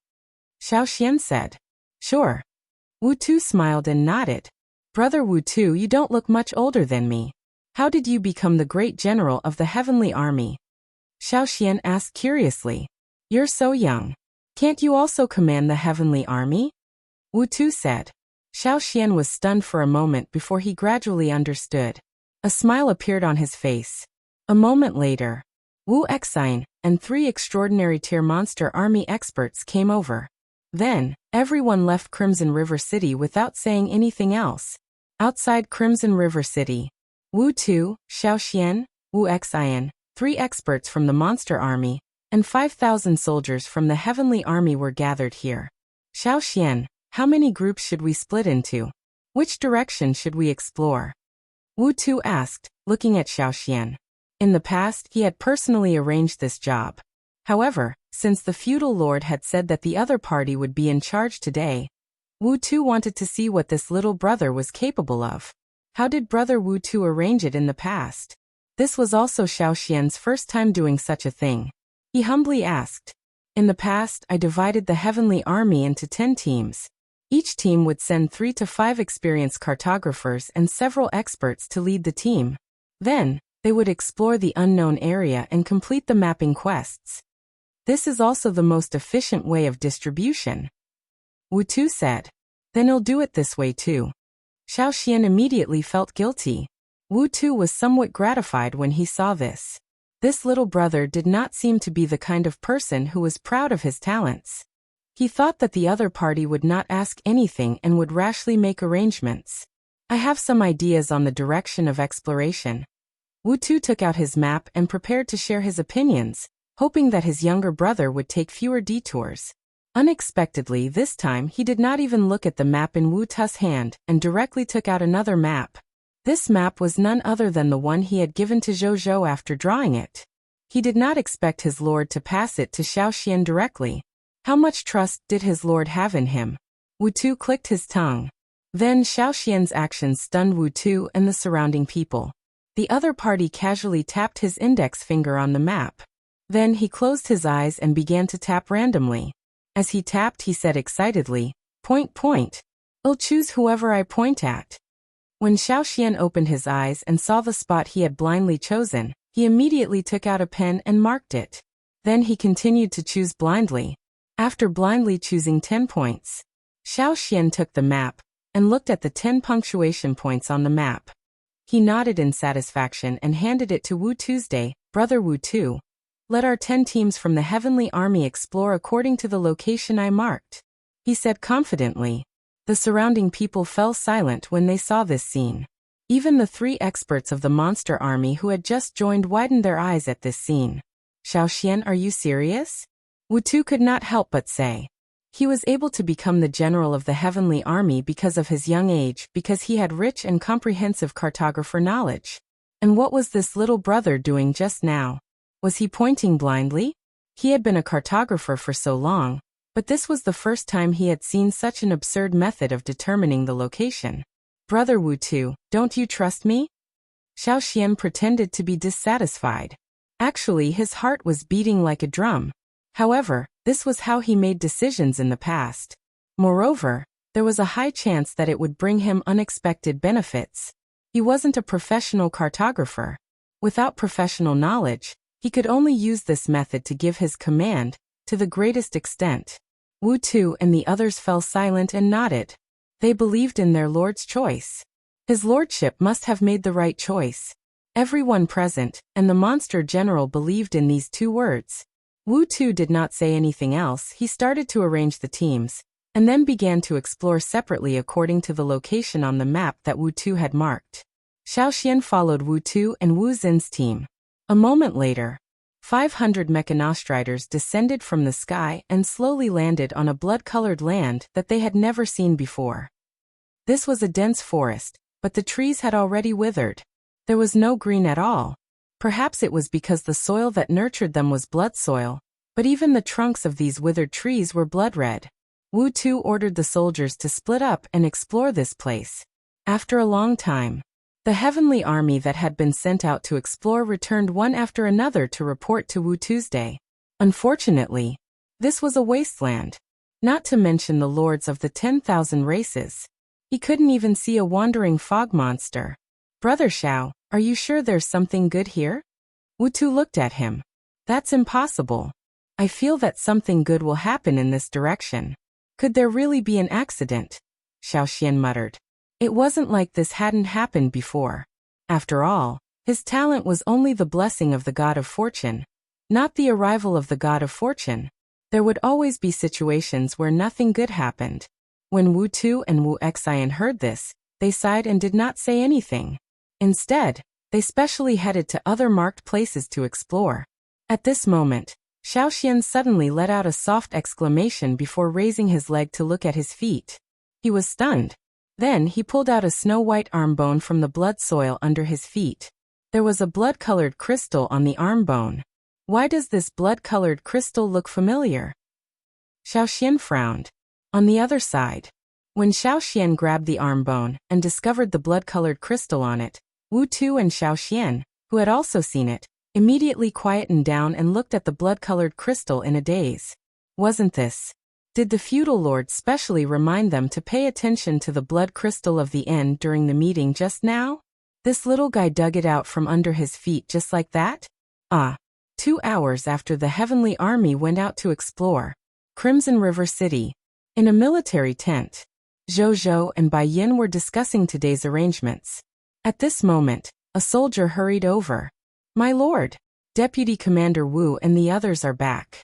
Xiaoxian said. Sure. Wu Tu smiled and nodded. Brother Wu Tu, you don't look much older than me. How did you become the great general of the Heavenly Army? Xiaoxian asked curiously. You're so young. Can't you also command the Heavenly Army? Wu Tu said. Xiaoxian was stunned for a moment before he gradually understood. A smile appeared on his face. A moment later, Wuxia and 3 extraordinary tier monster army experts came over. Then, everyone left Crimson River City without saying anything else. Outside Crimson River City, Wu Tu, Xiaoxian, Wuxia, 3 experts from the monster army, and 5,000 soldiers from the Heavenly Army were gathered here. Xiaoxian, how many groups should we split into? Which direction should we explore? Wu Tu asked, looking at Xiaoxian. In the past, he had personally arranged this job. However, since the feudal lord had said that the other party would be in charge today, Wu Tu wanted to see what this little brother was capable of. How did brother Wu Tu arrange it in the past? This was also Xiaoxian's first time doing such a thing. He humbly asked. In the past, I divided the Heavenly Army into 10 teams. Each team would send 3 to 5 experienced cartographers and several experts to lead the team. Then, they would explore the unknown area and complete the mapping quests. This is also the most efficient way of distribution. Wu Tu said. Then I'll do it this way too. Xiaoxian immediately felt guilty. Wu Tu was somewhat gratified when he saw this. This little brother did not seem to be the kind of person who was proud of his talents. He thought that the other party would not ask anything and would rashly make arrangements. I have some ideas on the direction of exploration. Wu Tu took out his map and prepared to share his opinions, hoping that his younger brother would take fewer detours. Unexpectedly this time he did not even look at the map in Wu Tu's hand and directly took out another map. This map was none other than the one he had given to Zhou after drawing it. He did not expect his lord to pass it to Xiaoxian directly. How much trust did his lord have in him? Wu Tu clicked his tongue. Then Xiaoxian's actions stunned Wu Tu and the surrounding people. The other party casually tapped his index finger on the map. Then he closed his eyes and began to tap randomly. As he tapped, he said excitedly, "Point, point. I'll choose whoever I point at." When Xiaoxian opened his eyes and saw the spot he had blindly chosen, he immediately took out a pen and marked it. Then he continued to choose blindly. After blindly choosing 10 points, Xiaoxian took the map and looked at the 10 punctuation points on the map. He nodded in satisfaction and handed it to Wu Tuesday. "Brother Wu Tu, let our 10 teams from the Heavenly Army explore according to the location I marked," he said confidently. The surrounding people fell silent when they saw this scene. Even the 3 experts of the monster army who had just joined widened their eyes at this scene. Xiaoxian, are you serious? Wu Tu could not help but say. He was able to become the general of the heavenly army because of his young age, because he had rich and comprehensive cartographer knowledge. And what was this little brother doing just now? Was he pointing blindly? He had been a cartographer for so long, but this was the first time he had seen such an absurd method of determining the location. Brother Wu Tu, don't you trust me? Xiaoxian pretended to be dissatisfied. Actually, his heart was beating like a drum. However, this was how he made decisions in the past. Moreover, there was a high chance that it would bring him unexpected benefits. He wasn't a professional cartographer. Without professional knowledge, he could only use this method to give his command to the greatest extent. Wu Tu and the others fell silent and nodded. They believed in their lord's choice. His lordship must have made the right choice. Everyone present, and the monster general believed in these 2 words. Wu Tu did not say anything else. He started to arrange the teams, and then began to explore separately according to the location on the map that Wu Tu had marked. Xiaoxian followed Wu Tu and Wu Xin's team. A moment later, 500 mechanostriders descended from the sky and slowly landed on a blood-colored land that they had never seen before. This was a dense forest, but the trees had already withered. There was no green at all. Perhaps it was because the soil that nurtured them was blood soil, but even the trunks of these withered trees were blood red. Wu Tu ordered the soldiers to split up and explore this place. After a long time, the heavenly army that had been sent out to explore returned one after another to report to Wu Tuesday. Unfortunately, this was a wasteland. Not to mention the lords of the 10,000 races. He couldn't even see a wandering fog monster. Brother Xiao, are you sure there's something good here? Wu Tu looked at him. That's impossible. I feel that something good will happen in this direction. Could there really be an accident? Xiaoxian muttered. It wasn't like this hadn't happened before. After all, his talent was only the blessing of the god of fortune, not the arrival of the god of fortune. There would always be situations where nothing good happened. When Wu Tu and Wu Xian heard this, they sighed and did not say anything. Instead, they specially headed to other marked places to explore. At this moment, Xiaoxian suddenly let out a soft exclamation before raising his leg to look at his feet. He was stunned. Then he pulled out a snow-white arm bone from the blood soil under his feet. There was a blood-colored crystal on the arm bone. Why does this blood-colored crystal look familiar? Xiaoxian frowned. On the other side, when Xiaoxian grabbed the arm bone and discovered the blood-colored crystal on it, Wu Tu and Xiaoxian, who had also seen it, immediately quietened down and looked at the blood-colored crystal in a daze. Wasn't this? Did the feudal lord specially remind them to pay attention to the blood crystal of the end during the meeting just now? This little guy dug it out from under his feet just like that? 2 hours after the heavenly army went out to explore Crimson River City. In a military tent, Zhou and Bai Yin were discussing today's arrangements. At this moment, a soldier hurried over. My lord, Deputy Commander Wu and the others are back.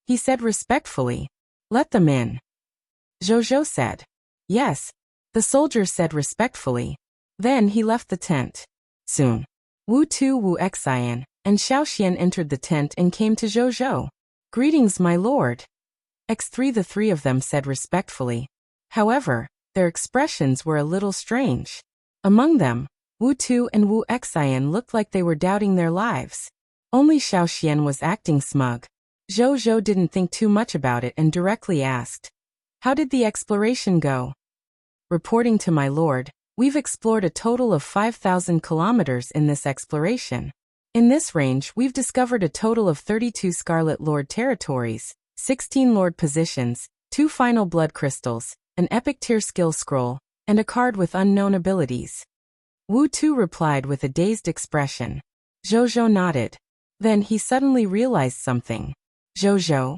He said respectfully. Let them in. Zhou said. Yes, the soldier said respectfully. Then he left the tent. Soon, Wu Tu, Wu Xian, and Xiaoxian entered the tent and came to Zhou. Greetings, my lord. X3 The 3 of them said respectfully. However, their expressions were a little strange. Among them, Wu Tu and Wu Xian looked like they were doubting their lives. Only Xiaoxian was acting smug. Zhou didn't think too much about it and directly asked, how did the exploration go? Reporting to my lord, we've explored a total of 5,000 kilometers in this exploration. In this range, we've discovered a total of 32 Scarlet Lord territories, 16 Lord positions, 2 final blood crystals, an epic tier skill scroll, and a card with unknown abilities. Wu Tu replied with a dazed expression. Zhou nodded. Then he suddenly realized something. Zhou.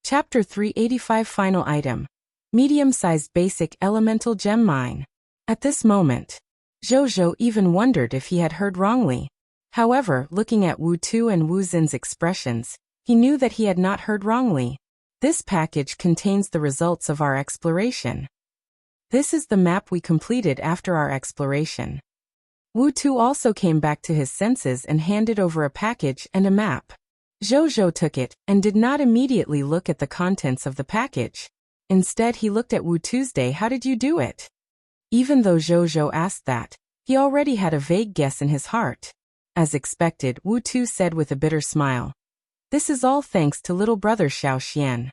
Chapter 385 Final Item. Medium-sized basic elemental gem mine. At this moment, Zhou even wondered if he had heard wrongly. However, looking at Wu Tu and Wu Xin's expressions, he knew that he had not heard wrongly. This package contains the results of our exploration. This is the map we completed after our exploration. Wu Tu also came back to his senses and handed over a package and a map. Zhou took it and did not immediately look at the contents of the package. Instead, he looked at Wu Tuesday. How did you do it? Even though Zhou asked that, he already had a vague guess in his heart. As expected, Wu Tu said with a bitter smile. This is all thanks to little brother Xiaoxian.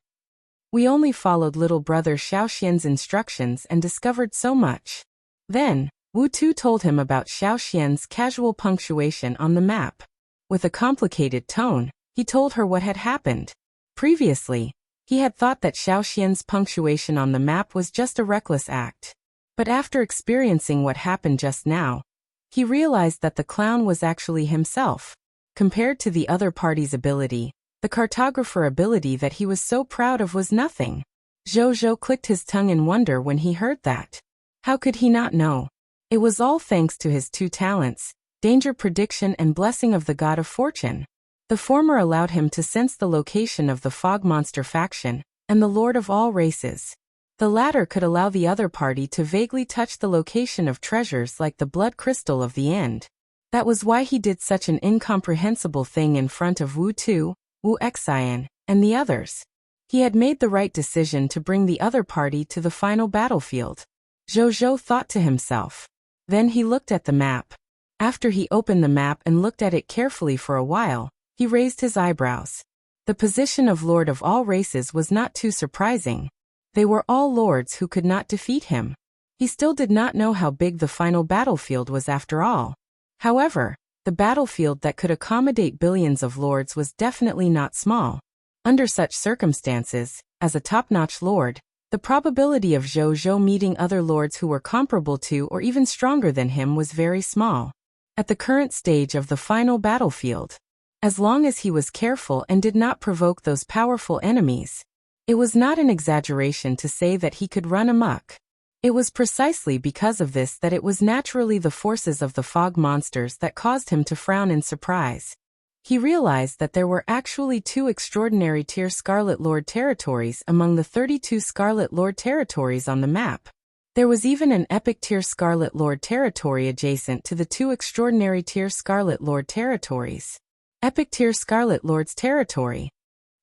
We only followed little brother Xiaoxian's instructions and discovered so much. Then, Wu Tu told him about Xiaoxian's casual punctuation on the map. With a complicated tone, he told her what had happened. Previously, he had thought that Xiaoxian's punctuation on the map was just a reckless act. But after experiencing what happened just now, he realized that the clown was actually himself. Compared to the other party's ability, the cartographer ability that he was so proud of was nothing. Zhou clicked his tongue in wonder when he heard that. How could he not know? It was all thanks to his two talents, danger prediction and blessing of the god of fortune. The former allowed him to sense the location of the fog monster faction and the lord of all races. The latter could allow the other party to vaguely touch the location of treasures like the blood crystal of the end. That was why he did such an incomprehensible thing in front of Wu Tu, Wuxia, and the others. He had made the right decision to bring the other party to the final battlefield. Zhou thought to himself. Then he looked at the map. After he opened the map and looked at it carefully for a while, he raised his eyebrows. The position of Lord of all races was not too surprising. They were all lords who could not defeat him. He still did not know how big the final battlefield was after all. However, the battlefield that could accommodate billions of lords was definitely not small. Under such circumstances, as a top-notch lord, the probability of Zhou meeting other lords who were comparable to or even stronger than him was very small. At the current stage of the final battlefield, as long as he was careful and did not provoke those powerful enemies, it was not an exaggeration to say that he could run amok. It was precisely because of this that it was naturally the forces of the fog monsters that caused him to frown in surprise. He realized that there were actually 2 extraordinary tier Scarlet Lord territories among the 32 Scarlet Lord territories on the map. There was even an epic tier Scarlet Lord territory adjacent to the 2 extraordinary tier Scarlet Lord territories. Epic tier Scarlet Lord's territory.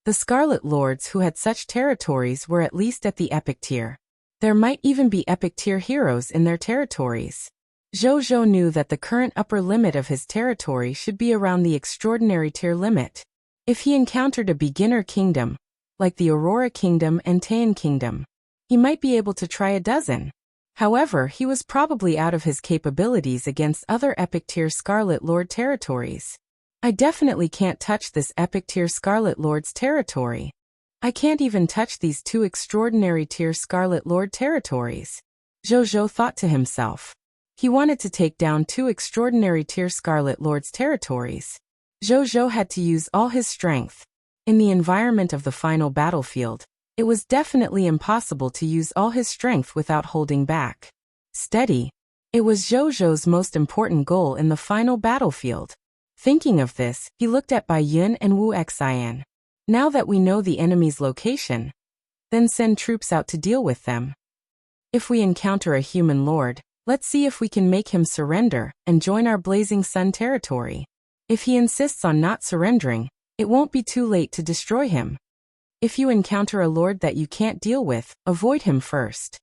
The Scarlet Lords who had such territories were at least at the epic tier. There might even be epic tier heroes in their territories. Zhou knew that the current upper limit of his territory should be around the extraordinary tier limit. If he encountered a beginner kingdom, like the Aurora Kingdom and Taiyan Kingdom, he might be able to try a dozen. However, he was probably out of his capabilities against other epic tier Scarlet Lord territories. I definitely can't touch this epic tier Scarlet Lord's territory. I can't even touch these 2 extraordinary tier Scarlet Lord territories. Zhou thought to himself. He wanted to take down 2 extraordinary tier Scarlet Lord's territories. Zhou had to use all his strength. In the environment of the final battlefield, it was definitely impossible to use all his strength without holding back. Steady. It was Zhou's most important goal in the final battlefield. Thinking of this, he looked at Bai Yun and Wuxia. Now that we know the enemy's location, then send troops out to deal with them. If we encounter a human lord, let's see if we can make him surrender and join our Blazing Sun territory. If he insists on not surrendering, it won't be too late to destroy him. If you encounter a lord that you can't deal with, avoid him first.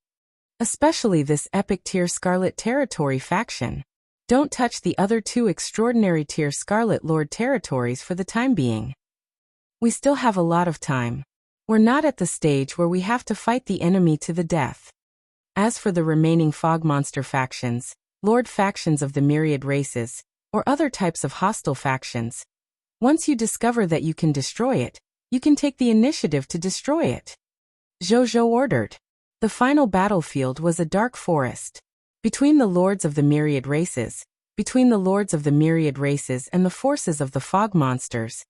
Especially this epic tier Scarlet Territory faction. Don't touch the other 2 extraordinary tier Scarlet Lord territories for the time being. We still have a lot of time. We're not at the stage where we have to fight the enemy to the death. As for the remaining fog monster factions, lord factions of the myriad races, or other types of hostile factions, once you discover that you can destroy it, you can take the initiative to destroy it. Zhou ordered. The final battlefield was a dark forest. Between the lords of the myriad races, and the forces of the fog monsters,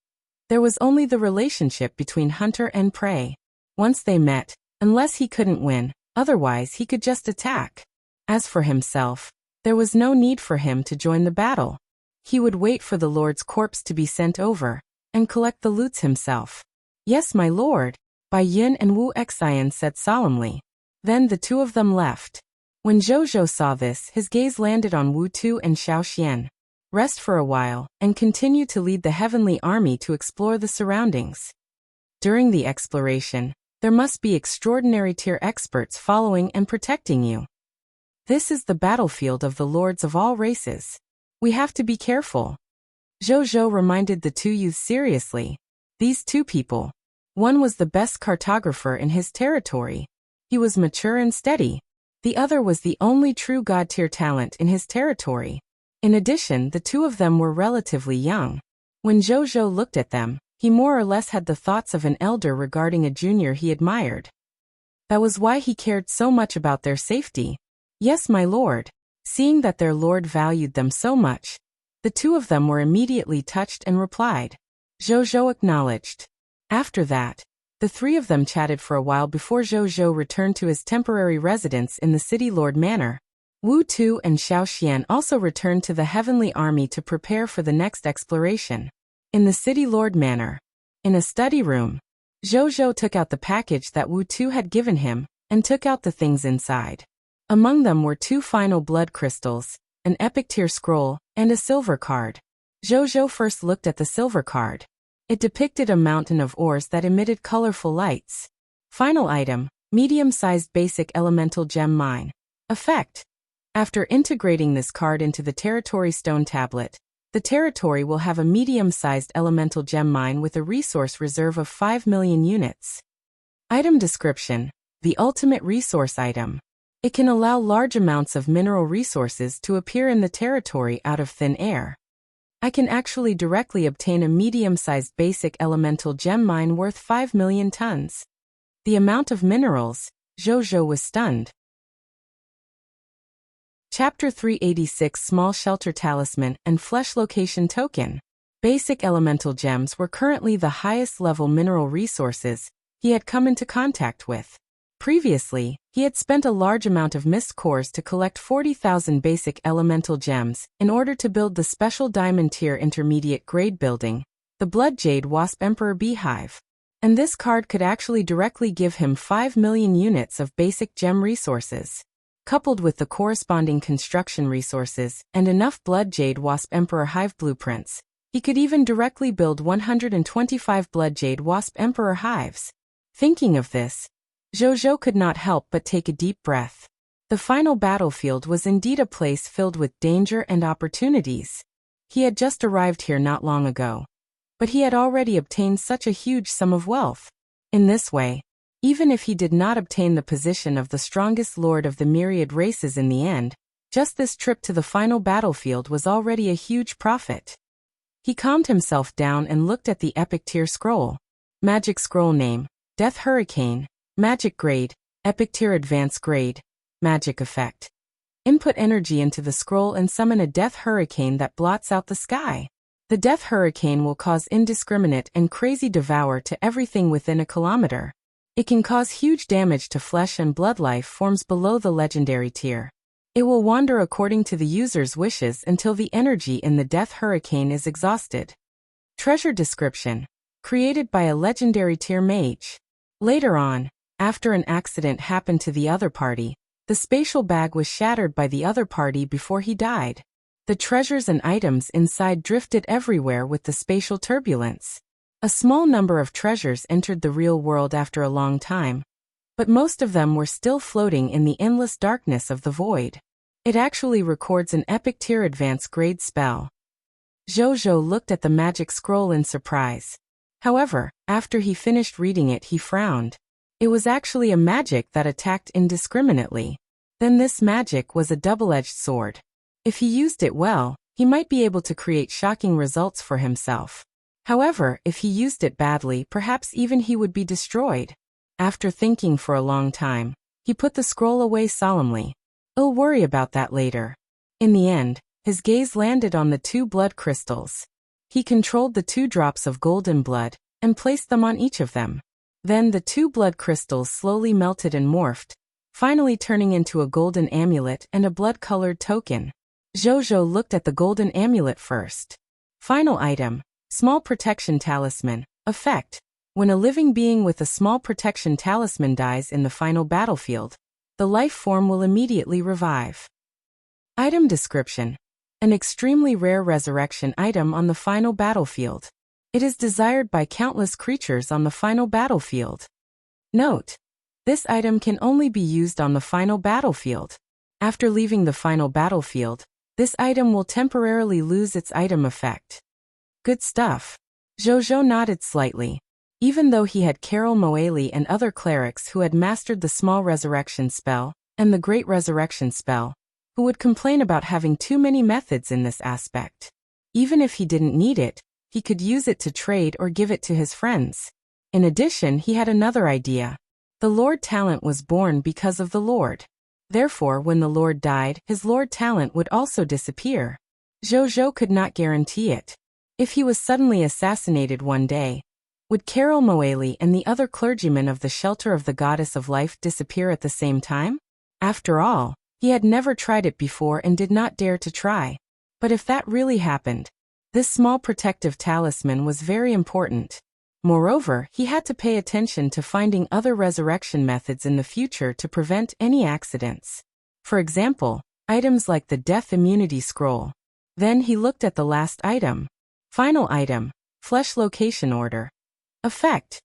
there was only the relationship between hunter and prey. Once they met, unless he couldn't win, otherwise he could just attack. As for himself, there was no need for him to join the battle. He would wait for the lord's corpse to be sent over, and collect the loots himself. Yes, my lord, Bai Yun and Wuxia said solemnly. Then the 2 of them left. When Zhou saw this, his gaze landed on Wu Tu and Xiaoxian. Rest for a while, and continue to lead the heavenly army to explore the surroundings. During the exploration, there must be extraordinary tier experts following and protecting you. This is the battlefield of the lords of all races. We have to be careful. Zhou reminded the two youths seriously. These two people. One was the best cartographer in his territory. He was mature and steady. The other was the only true god-tier talent in his territory. In addition, the two of them were relatively young. When Zhou looked at them, he more or less had the thoughts of an elder regarding a junior he admired. That was why he cared so much about their safety. Yes, my lord. Seeing that their lord valued them so much, the two of them were immediately touched and replied. Zhou acknowledged. After that, the three of them chatted for a while before Zhou returned to his temporary residence in the City Lord Manor. Wu Tu and Xiaoxian also returned to the Heavenly Army to prepare for the next exploration. In the City Lord Manor, in a study room, Zhou took out the package that Wu Tu had given him, and took out the things inside. Among them were 2 final blood crystals, an epic tier scroll, and a silver card. Zhou first looked at the silver card. It depicted a mountain of ores that emitted colorful lights. Final item, medium-sized basic elemental gem mine. Effect. After integrating this card into the territory stone tablet, the territory will have a medium-sized elemental gem mine with a resource reserve of 5 million units. Item description. The ultimate resource item. It can allow large amounts of mineral resources to appear in the territory out of thin air. I can actually directly obtain a medium-sized basic elemental gem mine worth 5 million tons. The amount of minerals, Zhou was stunned. Chapter 386 Small Shelter Talisman and Flesh Location Token. Basic elemental gems were currently the highest level mineral resources he had come into contact with. Previously, he had spent a large amount of mist cores to collect 40,000 basic elemental gems in order to build the special diamond tier intermediate grade building, the Blood Jade Wasp Emperor Beehive. And this card could actually directly give him 5 million units of basic gem resources. Coupled with the corresponding construction resources and enough Blood Jade Wasp Emperor Hive blueprints, he could even directly build 125 Blood Jade Wasp Emperor Hives. Thinking of this, Zhou could not help but take a deep breath. The final battlefield was indeed a place filled with danger and opportunities. He had just arrived here not long ago, but he had already obtained such a huge sum of wealth. In this way, even if he did not obtain the position of the strongest lord of the myriad races in the end, just this trip to the final battlefield was already a huge profit. He calmed himself down and looked at the epic tier scroll. Magic scroll name, Death Hurricane. Magic grade, epic tier advanced grade, magic effect. Input energy into the scroll and summon a death hurricane that blots out the sky. The death hurricane will cause indiscriminate and crazy devour to everything within a kilometer. It can cause huge damage to flesh and blood life forms below the legendary tier. It will wander according to the user's wishes until the energy in the death hurricane is exhausted. Treasure description. Created by a legendary tier mage. Later on, after an accident happened to the other party, the spatial bag was shattered by the other party before he died. The treasures and items inside drifted everywhere with the spatial turbulence. A small number of treasures entered the real world after a long time, but most of them were still floating in the endless darkness of the void. It actually records an epic tier advanced grade spell. Zhou looked at the magic scroll in surprise. However, after he finished reading it, he frowned. It was actually a magic that attacked indiscriminately. Then this magic was a double-edged sword. If he used it well, he might be able to create shocking results for himself. However, if he used it badly, perhaps even he would be destroyed. After thinking for a long time, he put the scroll away solemnly. I'll worry about that later. In the end, his gaze landed on the 2 blood crystals. He controlled the 2 drops of golden blood, and placed them on each of them. Then the 2 blood crystals slowly melted and morphed, finally turning into a golden amulet and a blood-colored token. Zhou looked at the golden amulet first. Final item, Small Protection Talisman. Effect. When a living being with a small protection talisman dies in the final battlefield, the life form will immediately revive. Item description: an extremely rare resurrection item on the final battlefield. It is desired by countless creatures on the final battlefield. Note: this item can only be used on the final battlefield. After leaving the final battlefield, this item will temporarily lose its item effect. Good stuff. Zhou nodded slightly. Even though he had Carol Moali and other clerics who had mastered the small resurrection spell and the great resurrection spell, who would complain about having too many methods in this aspect. Even if he didn't need it, he could use it to trade or give it to his friends. In addition, he had another idea. The Lord talent was born because of the Lord. Therefore, when the Lord died, his Lord talent would also disappear. Zhou could not guarantee it. If he was suddenly assassinated one day, would Carol Moali and the other clergymen of the Shelter of the Goddess of Life disappear at the same time? After all, he had never tried it before and did not dare to try. But if that really happened, this small protective talisman was very important. Moreover, he had to pay attention to finding other resurrection methods in the future to prevent any accidents. For example, items like the Death Immunity Scroll. Then he looked at the last item. Final item, Flesh Location Order. Effect: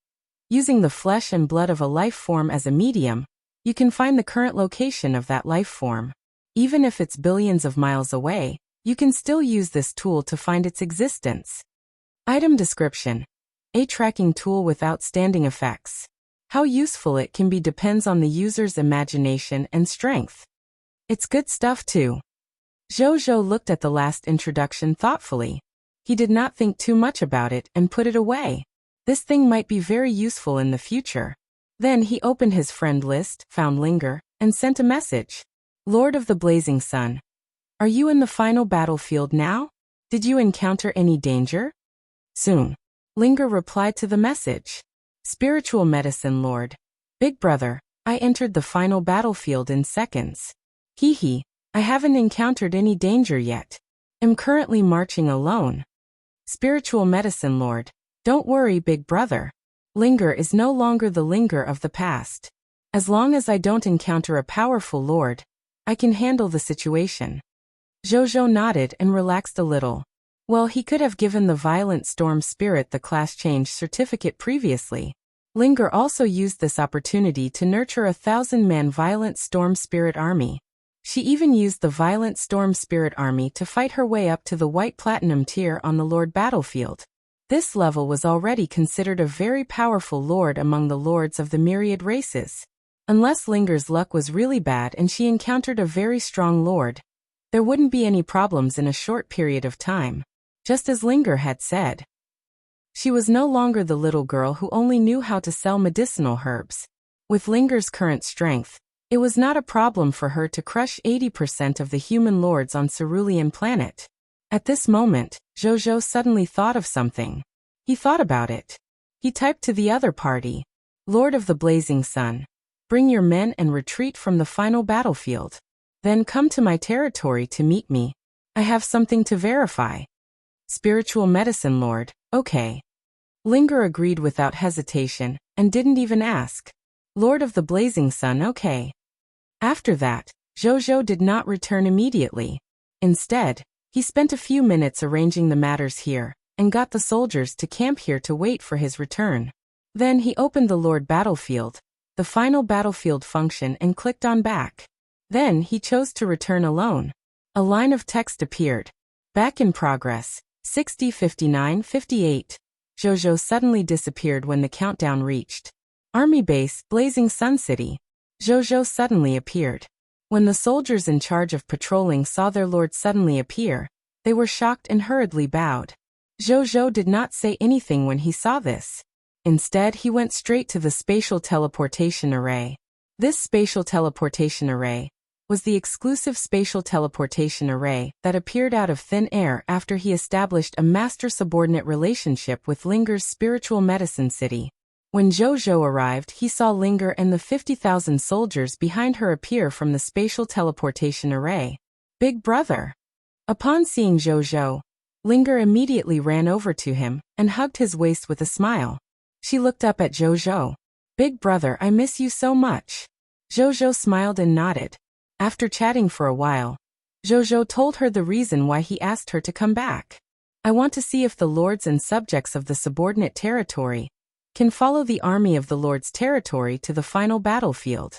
using the flesh and blood of a life form as a medium, you can find the current location of that life form. Even if it's billions of miles away, you can still use this tool to find its existence. Item description: a tracking tool with outstanding effects. How useful it can be depends on the user's imagination and strength. It's good stuff too. Zhou looked at the last introduction thoughtfully. He did not think too much about it and put it away. This thing might be very useful in the future. Then he opened his friend list, found Linger, and sent a message. Lord of the Blazing Sun. Are you in the final battlefield now? Did you encounter any danger? Soon. Linger replied to the message. Spiritual Medicine Lord. Big brother, I entered the final battlefield in seconds. Hee, I haven't encountered any danger yet. Am currently marching alone. Spiritual Medicine Lord. Don't worry, big brother. Linger is no longer the Linger of the past. As long as I don't encounter a powerful lord, I can handle the situation. Zhou nodded and relaxed a little. Well, he could have given the Violent Storm Spirit the class change certificate previously. Linger also used this opportunity to nurture a 1,000-man Violent Storm Spirit army. She even used the Violent Storm Spirit army to fight her way up to the White Platinum tier on the Lord battlefield. This level was already considered a very powerful lord among the lords of the myriad races. Unless Linger's luck was really bad and she encountered a very strong lord, there wouldn't be any problems in a short period of time. Just as Linger had said. She was no longer the little girl who only knew how to sell medicinal herbs. With Linger's current strength, it was not a problem for her to crush 80% of the human lords on Cerulean planet. At this moment, Zhou suddenly thought of something. He thought about it. He typed to the other party. Lord of the Blazing Sun. Bring your men and retreat from the final battlefield. Then come to my territory to meet me. I have something to verify. Spiritual Medicine Lord, okay. Linger agreed without hesitation, and didn't even ask. Lord of the Blazing Sun, okay. After that, Zhou did not return immediately. Instead, he spent a few minutes arranging the matters here, and got the soldiers to camp here to wait for his return. Then he opened the Lord battlefield, the final battlefield function, and clicked on back. Then he chose to return alone. A line of text appeared. Back in progress, 60 59 58. Zhou suddenly disappeared when the countdown reached. Army base, Blazing Sun City. Zhou suddenly appeared. When the soldiers in charge of patrolling saw their lord suddenly appear, they were shocked and hurriedly bowed. Zhou did not say anything when he saw this. Instead, he went straight to the spatial teleportation array. This spatial teleportation array was the exclusive spatial teleportation array that appeared out of thin air after he established a master-subordinate relationship with Linger's spiritual medicine city. When Zhou arrived, he saw Linger and the 50,000 soldiers behind her appear from the spatial teleportation array. Big brother. Upon seeing Zhou, Linger immediately ran over to him and hugged his waist with a smile. She looked up at Zhou. Big brother, I miss you so much. Zhou smiled and nodded. After chatting for a while, Zhou told her the reason why he asked her to come back. I want to see if the lords and subjects of the subordinate territory can follow the army of the lord's territory to the final battlefield.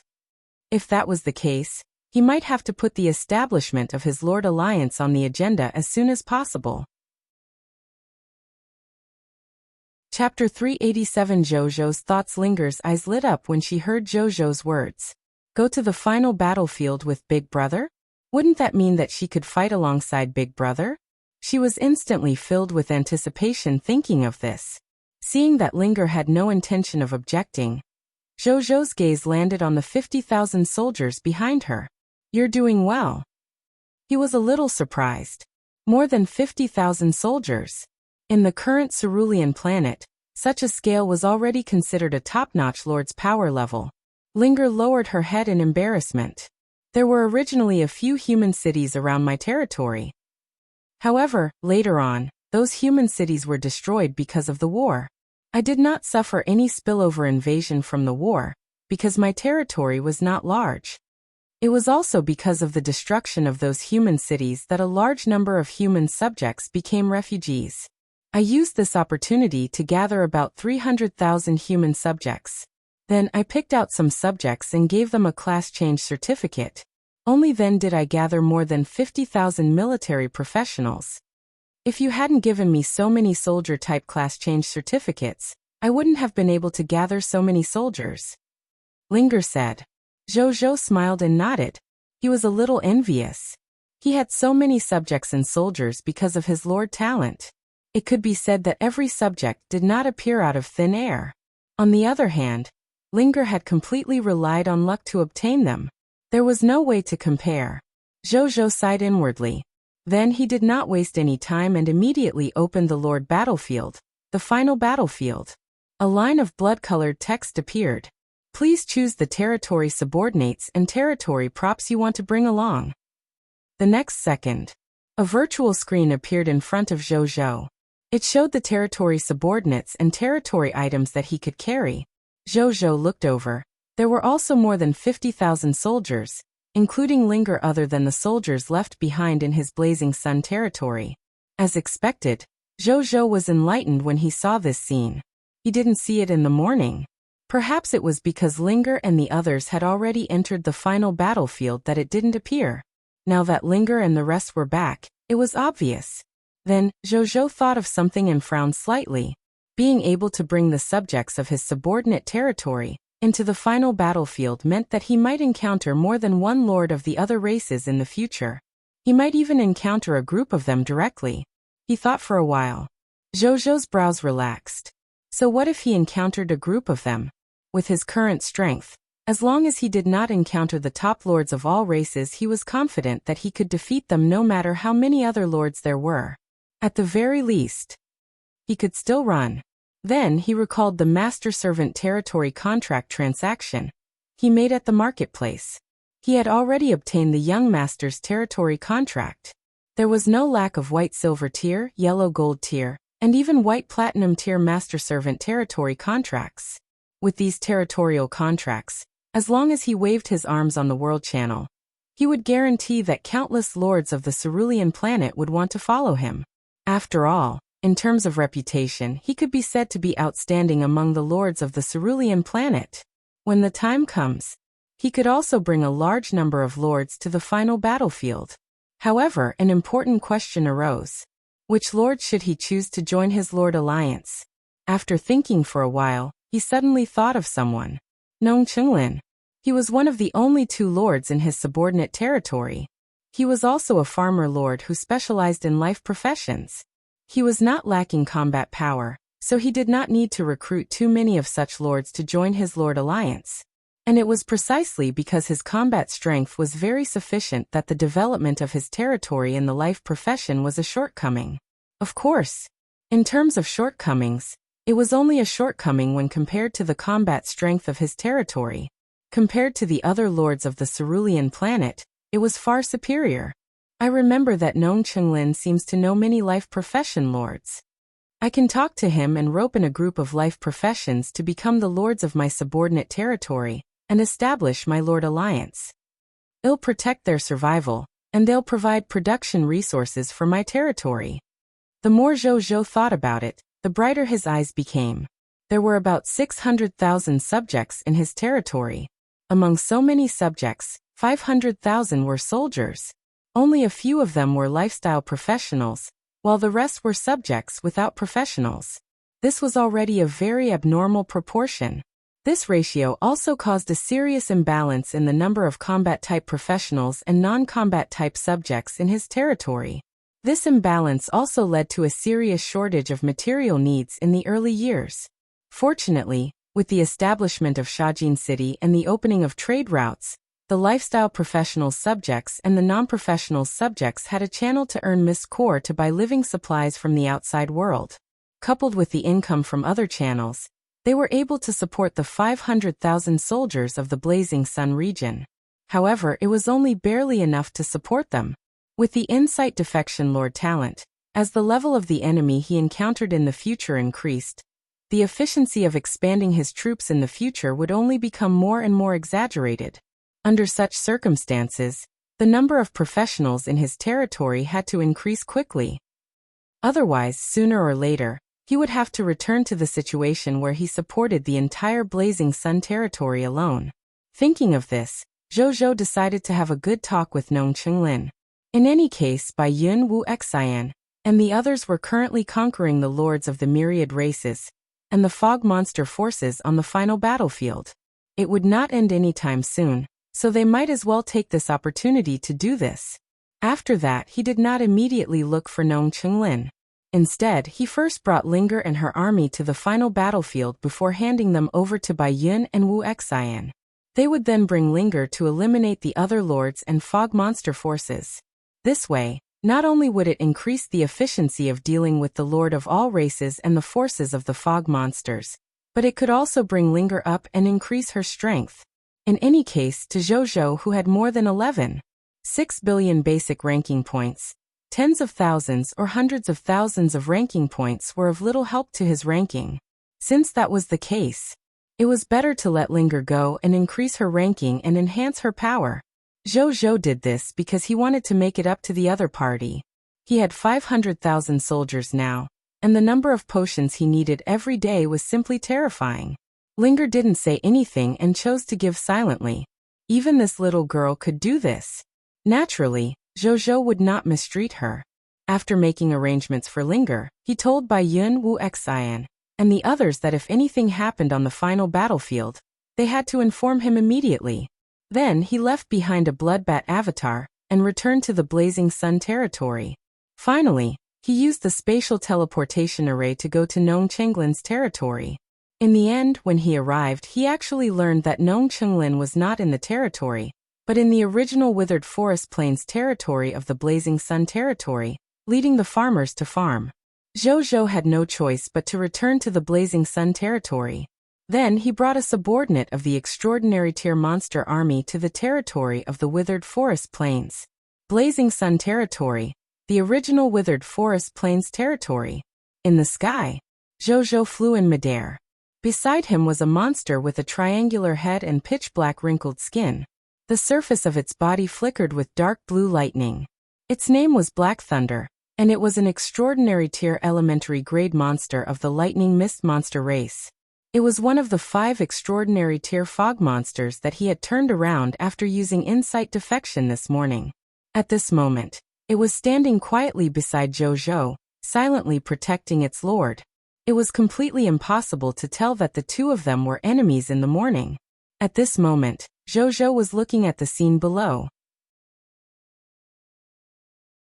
If that was the case, he might have to put the establishment of his lord alliance on the agenda as soon as possible. Chapter 387. Zhou's thoughts lingers. Eyes lit up when she heard Zhou's words. Go to the final battlefield with Big Brother? Wouldn't that mean that she could fight alongside Big Brother? She was instantly filled with anticipation thinking of this. Seeing that Linger had no intention of objecting, Zhou's gaze landed on the 50,000 soldiers behind her. You're doing well. He was a little surprised. More than 50,000 soldiers. In the current cerulean planet, such a scale was already considered a top-notch lord's power level. Linger lowered her head in embarrassment. There were originally a few human cities around my territory. However, later on, those human cities were destroyed because of the war. I did not suffer any spillover invasion from the war, because my territory was not large. It was also because of the destruction of those human cities that a large number of human subjects became refugees. I used this opportunity to gather about 300,000 human subjects. Then I picked out some subjects and gave them a class change certificate. Only then did I gather more than 50,000 military professionals. If you hadn't given me so many soldier-type class change certificates, I wouldn't have been able to gather so many soldiers. Linger said. Zhou smiled and nodded. He was a little envious. He had so many subjects and soldiers because of his lord talent. It could be said that every subject did not appear out of thin air. On the other hand, Linger had completely relied on luck to obtain them. There was no way to compare. Zhou sighed inwardly. Then he did not waste any time and immediately opened the Lord Battlefield, the final battlefield. A line of blood-colored text appeared. Please choose the territory subordinates and territory props you want to bring along. The next second, a virtual screen appeared in front of Zhou. It showed the territory subordinates and territory items that he could carry. Zhou looked over. There were also more than 50,000 soldiers, including Linger other than the soldiers left behind in his Blazing Sun territory. As expected, Zhou was enlightened when he saw this scene. He didn't see it in the morning. Perhaps it was because Linger and the others had already entered the final battlefield that it didn't appear. Now that Linger and the rest were back, it was obvious. Then, Zhou thought of something and frowned slightly. Being able to bring the subjects of his subordinate territory into the final battlefield meant that he might encounter more than one lord of the other races in the future. He might even encounter a group of them directly. He thought for a while. Zhou's brows relaxed. So what if he encountered a group of them? With his current strength, as long as he did not encounter the top lords of all races, he was confident that he could defeat them no matter how many other lords there were. At the very least, he could still run. Then he recalled the master-servant territory contract transaction he made at the marketplace. He had already obtained the young master's territory contract. There was no lack of white silver tier, yellow gold tier, and even white platinum tier master-servant territory contracts. With these territorial contracts, as long as he waved his arms on the world channel, he would guarantee that countless lords of the cerulean planet would want to follow him. After all, in terms of reputation, he could be said to be outstanding among the lords of the cerulean planet. When the time comes, he could also bring a large number of lords to the final battlefield. However, an important question arose. Which lord should he choose to join his lord alliance? After thinking for a while, he suddenly thought of someone. Nong Chenglin. He was one of the only two lords in his subordinate territory. He was also a farmer lord who specialized in life professions. He was not lacking combat power, so he did not need to recruit too many of such lords to join his lord alliance. And it was precisely because his combat strength was very sufficient that the development of his territory in the life profession was a shortcoming. Of course, in terms of shortcomings, it was only a shortcoming when compared to the combat strength of his territory. Compared to the other lords of the cerulean planet, it was far superior. I remember that Nong Chenglin seems to know many life profession lords. I can talk to him and rope in a group of life professions to become the lords of my subordinate territory, and establish my lord alliance. It'll protect their survival, and they'll provide production resources for my territory. The more Zhou thought about it, the brighter his eyes became. There were about 600,000 subjects in his territory. Among so many subjects, 500,000 were soldiers. Only a few of them were lifestyle professionals, while the rest were subjects without professionals. This was already a very abnormal proportion. This ratio also caused a serious imbalance in the number of combat-type professionals and non-combat-type subjects in his territory. This imbalance also led to a serious shortage of material needs in the early years. Fortunately, with the establishment of Shajin City and the opening of trade routes, the lifestyle professional subjects and the non-professional subjects had a channel to earn miscore to buy living supplies from the outside world. Coupled with the income from other channels, they were able to support the 500,000 soldiers of the Blazing Sun region. However, it was only barely enough to support them. With the Incite Defection Lord talent, as the level of the enemy he encountered in the future increased, the efficiency of expanding his troops in the future would only become more and more exaggerated. Under such circumstances, the number of professionals in his territory had to increase quickly. Otherwise, sooner or later, he would have to return to the situation where he supported the entire Blazing Sun territory alone. Thinking of this, Zhou decided to have a good talk with Nong Chenglin. In any case, Bai Yun, Wuxia, and the others were currently conquering the lords of the myriad races and the fog monster forces on the final battlefield. It would not end anytime soon, so they might as well take this opportunity to do this. After that, he did not immediately look for Nong Chenglin. Instead, he first brought Linger and her army to the final battlefield before handing them over to Bai Yun and Wuxia. They would then bring Linger to eliminate the other lords and fog monster forces. This way, not only would it increase the efficiency of dealing with the Lord of all races and the forces of the fog monsters, but it could also bring Linger up and increase her strength. In any case, to Zhou, who had more than 11.6 billion basic ranking points, tens of thousands or hundreds of thousands of ranking points were of little help to his ranking. Since that was the case, it was better to let Linger go and increase her ranking and enhance her power. Zhou did this because he wanted to make it up to the other party. He had 500,000 soldiers now, and the number of potions he needed every day was simply terrifying. Linger didn't say anything and chose to give silently. Even this little girl could do this. Naturally, Zhou would not mistreat her. After making arrangements for Linger, he told Bai Yun, Wuxia, and the others that if anything happened on the final battlefield, they had to inform him immediately. Then he left behind a bloodbat avatar and returned to the Blazing Sun territory. Finally, he used the spatial teleportation array to go to Nong Chenglin's territory. In the end, when he arrived, he actually learned that Nong Chenglin was not in the territory, but in the original Withered Forest Plains territory of the Blazing Sun territory, leading the farmers to farm. Zhou had no choice but to return to the Blazing Sun territory. Then he brought a subordinate of the extraordinary tier monster army to the territory of the Withered Forest Plains. Blazing Sun territory, the original Withered Forest Plains territory. In the sky, Zhou flew in midair. Beside him was a monster with a triangular head and pitch-black wrinkled skin. The surface of its body flickered with dark blue lightning. Its name was Black Thunder, and it was an extraordinary tier elementary grade monster of the lightning mist monster race. It was one of the 5 extraordinary tier fog monsters that he had turned around after using Incite Defection this morning. At this moment, it was standing quietly beside Zhou, silently protecting its lord. It was completely impossible to tell that the two of them were enemies in the morning. At this moment, Zhou was looking at the scene below.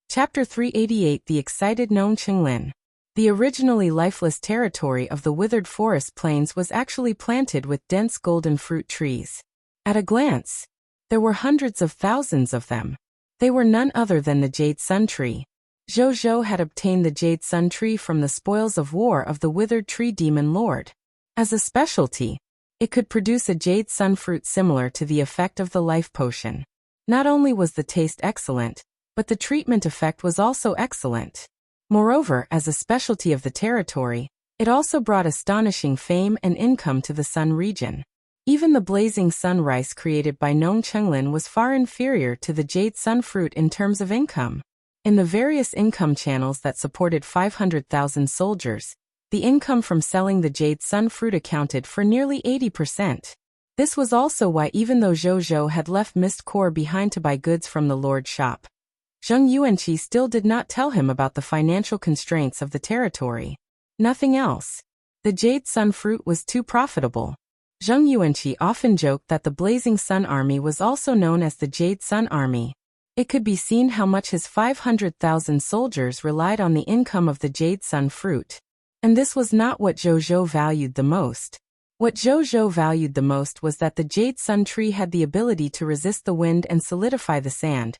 Chapter 388 The Excited Nong Chenglin. The originally lifeless territory of the Withered Forest Plains was actually planted with dense golden fruit trees. At a glance, there were hundreds of thousands of them. They were none other than the Jade Sun Tree. Zhou had obtained the Jade Sun Tree from the spoils of war of the Withered Tree Demon Lord. As a specialty, it could produce a Jade Sun fruit similar to the effect of the life potion. Not only was the taste excellent, but the treatment effect was also excellent. Moreover, as a specialty of the territory, it also brought astonishing fame and income to the Sun region. Even the blazing sun rice created by Nong Chenglin was far inferior to the jade sun fruit in terms of income. In the various income channels that supported 500,000 soldiers, the income from selling the jade sun fruit accounted for nearly 80%. This was also why, even though Zhou had left Mist Core behind to buy goods from the Lord's shop, Zheng Yuanqi still did not tell him about the financial constraints of the territory. Nothing else. The jade sun fruit was too profitable. Zheng Yuanqi often joked that the Blazing Sun Army was also known as the Jade Sun Army. It could be seen how much his 500,000 soldiers relied on the income of the jade sun fruit. And this was not what Zhou valued the most. What Zhou valued the most was that the jade sun tree had the ability to resist the wind and solidify the sand,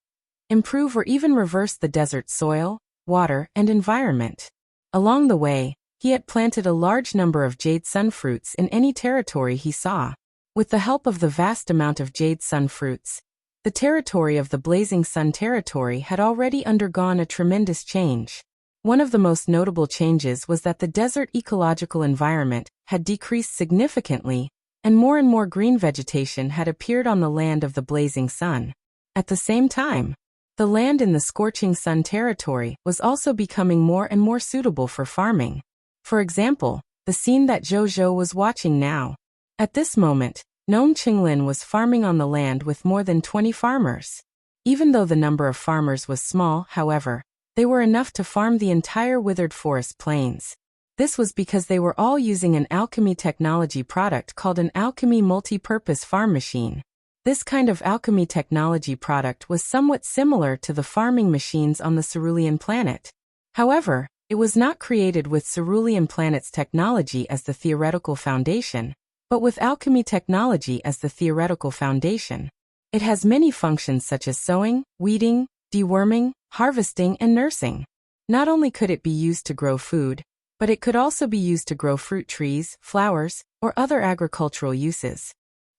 improve or even reverse the desert soil, water, and environment. Along the way, he had planted a large number of jade sun fruits in any territory he saw. With the help of the vast amount of jade sun fruits, the territory of the Blazing Sun Territory had already undergone a tremendous change. One of the most notable changes was that the desert ecological environment had decreased significantly, and more green vegetation had appeared on the land of the Blazing Sun. At the same time, the land in the Scorching Sun Territory was also becoming more and more suitable for farming. For example, the scene that Zhou was watching now. At this moment, Nong Chenglin was farming on the land with more than 20 farmers. Even though the number of farmers was small, however, they were enough to farm the entire withered forest plains. This was because they were all using an alchemy technology product called an alchemy multi-purpose farm machine. This kind of alchemy technology product was somewhat similar to the farming machines on the Cerulean planet. However, it was not created with Cerulean planet's technology as the theoretical foundation, but with alchemy technology as the theoretical foundation. It has many functions such as sowing, weeding, deworming, harvesting, and nursing. Not only could it be used to grow food, but it could also be used to grow fruit trees, flowers, or other agricultural uses.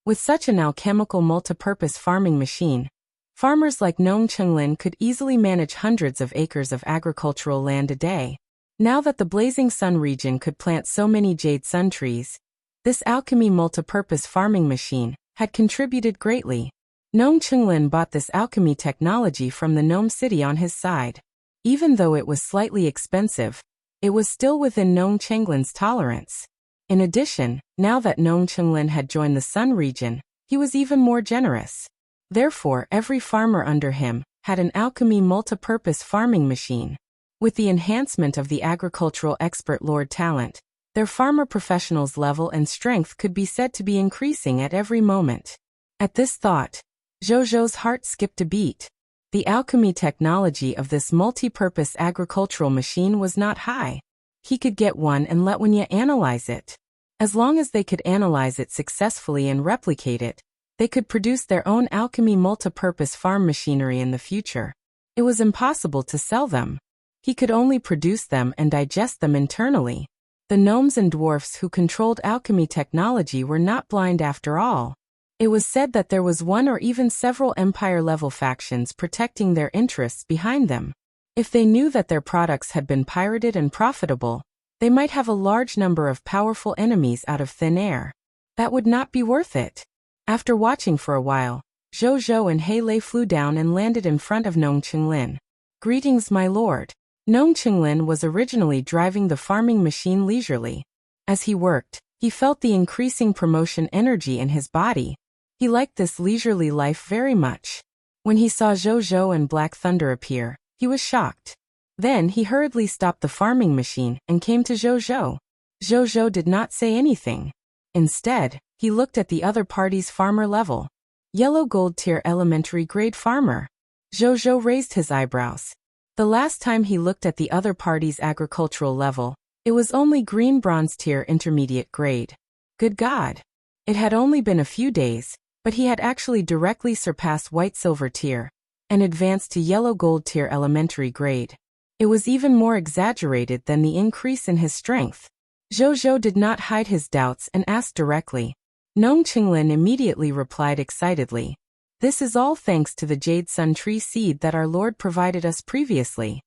With such an alchemical multipurpose farming machine, farmers like Nong Chenglin could easily manage hundreds of acres of agricultural land a day. Now that the Blazing Sun region could plant so many jade sun trees, this alchemy multipurpose farming machine had contributed greatly. Nong Chenglin bought this alchemy technology from the Gnome City on his side. Even though it was slightly expensive, it was still within Nong Chenglin's tolerance. In addition, now that Nong Chenglin had joined the Sun region, he was even more generous. Therefore, every farmer under him had an alchemy multipurpose farming machine. With the enhancement of the agricultural expert lord talent, their farmer professionals' level and strength could be said to be increasing at every moment. At this thought, Zhou's heart skipped a beat. The alchemy technology of this multi-purpose agricultural machine was not high. He could get one and let Wuxia analyze it. As long as they could analyze it successfully and replicate it, they could produce their own alchemy multi-purpose farm machinery in the future. It was impossible to sell them. He could only produce them and digest them internally. The gnomes and dwarfs who controlled alchemy technology were not blind after all. It was said that there was one or even several empire-level factions protecting their interests behind them. If they knew that their products had been pirated and profitable, they might have a large number of powerful enemies out of thin air. That would not be worth it. After watching for a while, Zhou and He Lei flew down and landed in front of Nong Chenglin. "Greetings, my lord." Nong Chenglin was originally driving the farming machine leisurely. As he worked, he felt the increasing promotion energy in his body. He liked this leisurely life very much. When he saw Zhou and Black Thunder appear, he was shocked. Then he hurriedly stopped the farming machine and came to Zhou. Zhou did not say anything. Instead, he looked at the other party's farmer level. Yellow gold tier elementary grade farmer. Zhou raised his eyebrows. The last time he looked at the other party's agricultural level, it was only green bronze tier intermediate grade. Good God! It had only been a few days, but he had actually directly surpassed white silver tier and advanced to yellow gold tier elementary grade. It was even more exaggerated than the increase in his strength. Zhou did not hide his doubts and asked directly. Nong Chenglin immediately replied excitedly. "This is all thanks to the Jade Sun Tree seed that our Lord provided us previously.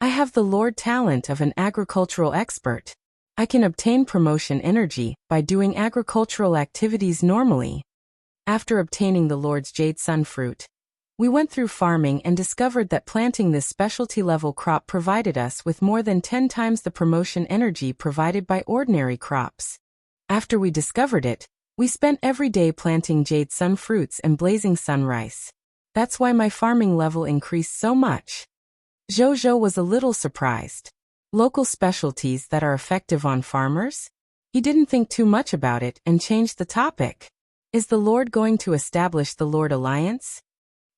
I have the Lord talent of an agricultural expert. I can obtain promotion energy by doing agricultural activities normally. After obtaining the Lord's Jade Sun fruit, we went through farming and discovered that planting this specialty level crop provided us with more than 10 times the promotion energy provided by ordinary crops. After we discovered it, we spent every day planting Jade Sun fruits and blazing sun rice. That's why my farming level increased so much. Zhou was a little surprised. Local specialties that are effective on farmers? He didn't think too much about it and changed the topic. Is the Lord going to establish the Lord Alliance?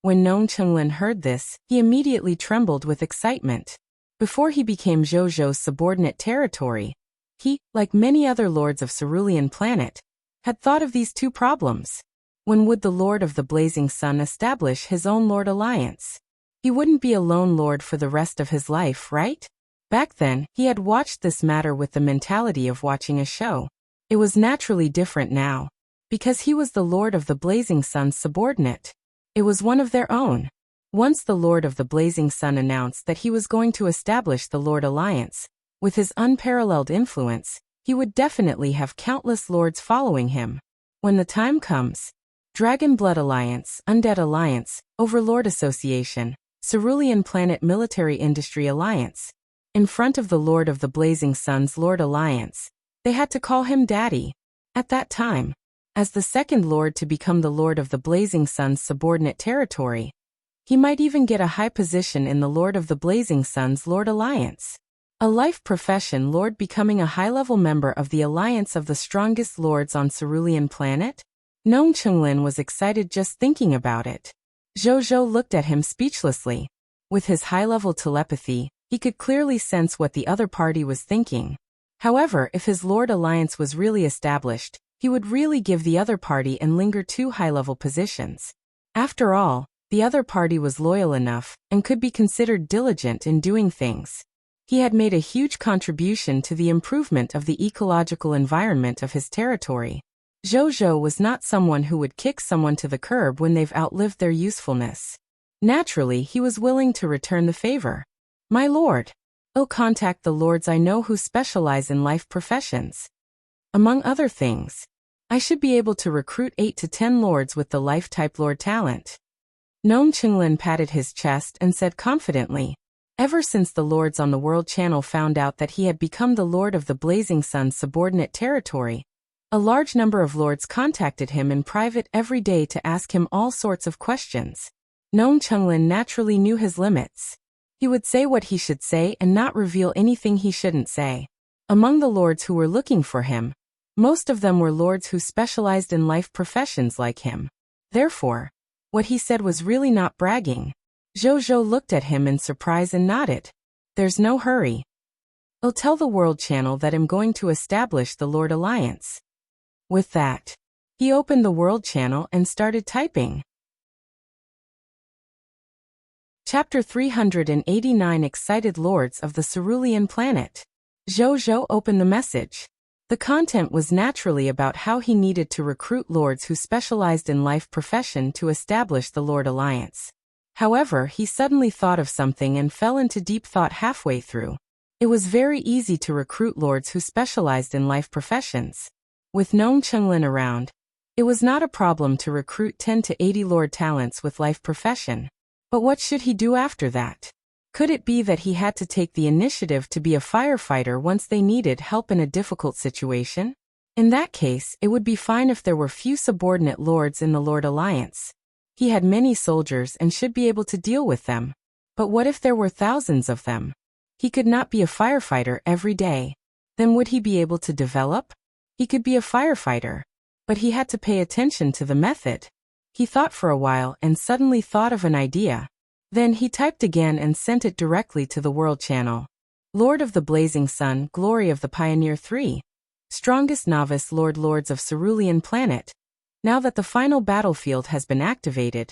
When Nong Chenglin heard this, he immediately trembled with excitement. Before he became Zhou's subordinate territory, he, like many other lords of Cerulean Planet, had thought of these two problems. When would the Lord of the Blazing Sun establish his own Lord Alliance? He wouldn't be a lone lord for the rest of his life, right? Back then, he had watched this matter with the mentality of watching a show. It was naturally different now, because he was the Lord of the Blazing Sun's subordinate. It was one of their own. Once the Lord of the Blazing Sun announced that he was going to establish the Lord Alliance, with his unparalleled influence, he would definitely have countless lords following him. When the time comes, Dragon Blood Alliance, Undead Alliance, Overlord Association, Cerulean Planet Military Industry Alliance, in front of the Lord of the Blazing Sun's Lord Alliance, they had to call him Daddy. At that time, as the second lord to become the Lord of the Blazing Sun's subordinate territory, he might even get a high position in the Lord of the Blazing Sun's Lord Alliance. A life profession lord becoming a high-level member of the Alliance of the strongest lords on Cerulean Planet? Nong Chenglin was excited just thinking about it. Zhou looked at him speechlessly. With his high-level telepathy, he could clearly sense what the other party was thinking. However, if his Lord Alliance was really established, he would really give the other party and linger two high-level positions. After all, the other party was loyal enough and could be considered diligent in doing things. He had made a huge contribution to the improvement of the ecological environment of his territory. Zhou was not someone who would kick someone to the curb when they've outlived their usefulness. Naturally, he was willing to return the favor. My lord, I'll contact the lords I know who specialize in life professions. Among other things, I should be able to recruit 8 to 10 lords with the life-type lord talent. Nong Chenglin patted his chest and said confidently, ever since the lords on the World Channel found out that he had become the Lord of the Blazing Sun's subordinate territory, a large number of lords contacted him in private every day to ask him all sorts of questions. Nong Chenglin naturally knew his limits. He would say what he should say and not reveal anything he shouldn't say. Among the lords who were looking for him, most of them were lords who specialized in life professions like him. Therefore, what he said was really not bragging. Zhou looked at him in surprise and nodded. There's no hurry. I'll tell the World Channel that I'm going to establish the Lord Alliance. With that, he opened the World Channel and started typing. Chapter 389 Excited Lords of the Cerulean Planet. Zhou opened the message. The content was naturally about how he needed to recruit lords who specialized in life profession to establish the Lord Alliance. However, he suddenly thought of something and fell into deep thought halfway through. It was very easy to recruit lords who specialized in life professions. With Nong Chenglin around, it was not a problem to recruit 10 to 80 lord talents with life profession. But what should he do after that? Could it be that he had to take the initiative to be a firefighter once they needed help in a difficult situation? In that case, it would be fine if there were few subordinate lords in the Lord Alliance. He had many soldiers and should be able to deal with them. But what if there were thousands of them? He could not be a firefighter every day. Then would he be able to develop? He could be a firefighter, but he had to pay attention to the method. He thought for a while and suddenly thought of an idea. Then he typed again and sent it directly to the World Channel. Lord of the Blazing Sun, Glory of the Pioneer 3. Strongest novice lords of Cerulean Planet. Now that the final battlefield has been activated,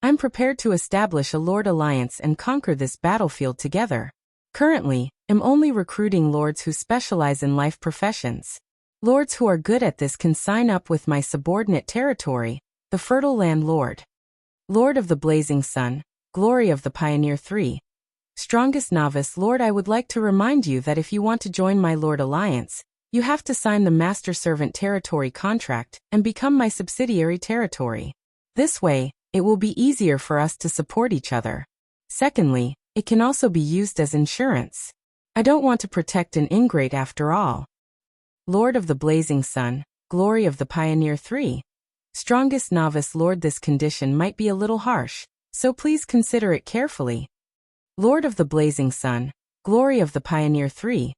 I'm prepared to establish a Lord Alliance and conquer this battlefield together. Currently, I'm only recruiting lords who specialize in life professions. Lords who are good at this can sign up with my subordinate territory, the Fertile Land Lord. Lord of the Blazing Sun, Glory of the Pioneer 3. Strongest Novice Lord, I would like to remind you that if you want to join my Lord Alliance, you have to sign the Master Servant Territory contract and become my subsidiary territory. This way, it will be easier for us to support each other. Secondly, it can also be used as insurance. I don't want to protect an ingrate after all. Lord of the Blazing Sun, Glory of the Pioneer 3. Strongest Novice Lord, this condition might be a little harsh, so please consider it carefully. Lord of the Blazing Sun, Glory of the Pioneer 3.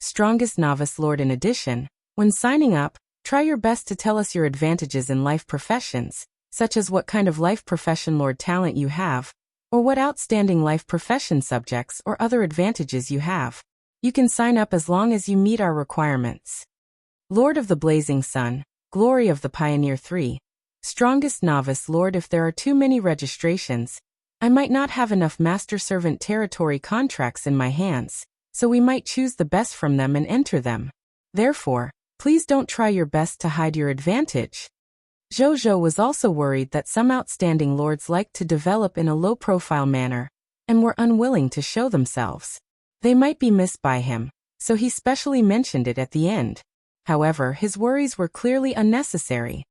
Strongest Novice Lord, in addition, when signing up, try your best to tell us your advantages in life professions, such as what kind of life profession Lord talent you have, or what outstanding life profession subjects or other advantages you have. You can sign up as long as you meet our requirements. Lord of the Blazing Sun, Glory of the Pioneer 3. Strongest Novice Lord, if there are too many registrations, I might not have enough Master Servant Territory contracts in my hands, so we might choose the best from them and enter them. Therefore, please don't try your best to hide your advantage. Zhou was also worried that some outstanding lords liked to develop in a low-profile manner, and were unwilling to show themselves. They might be missed by him, so he specially mentioned it at the end. However, his worries were clearly unnecessary.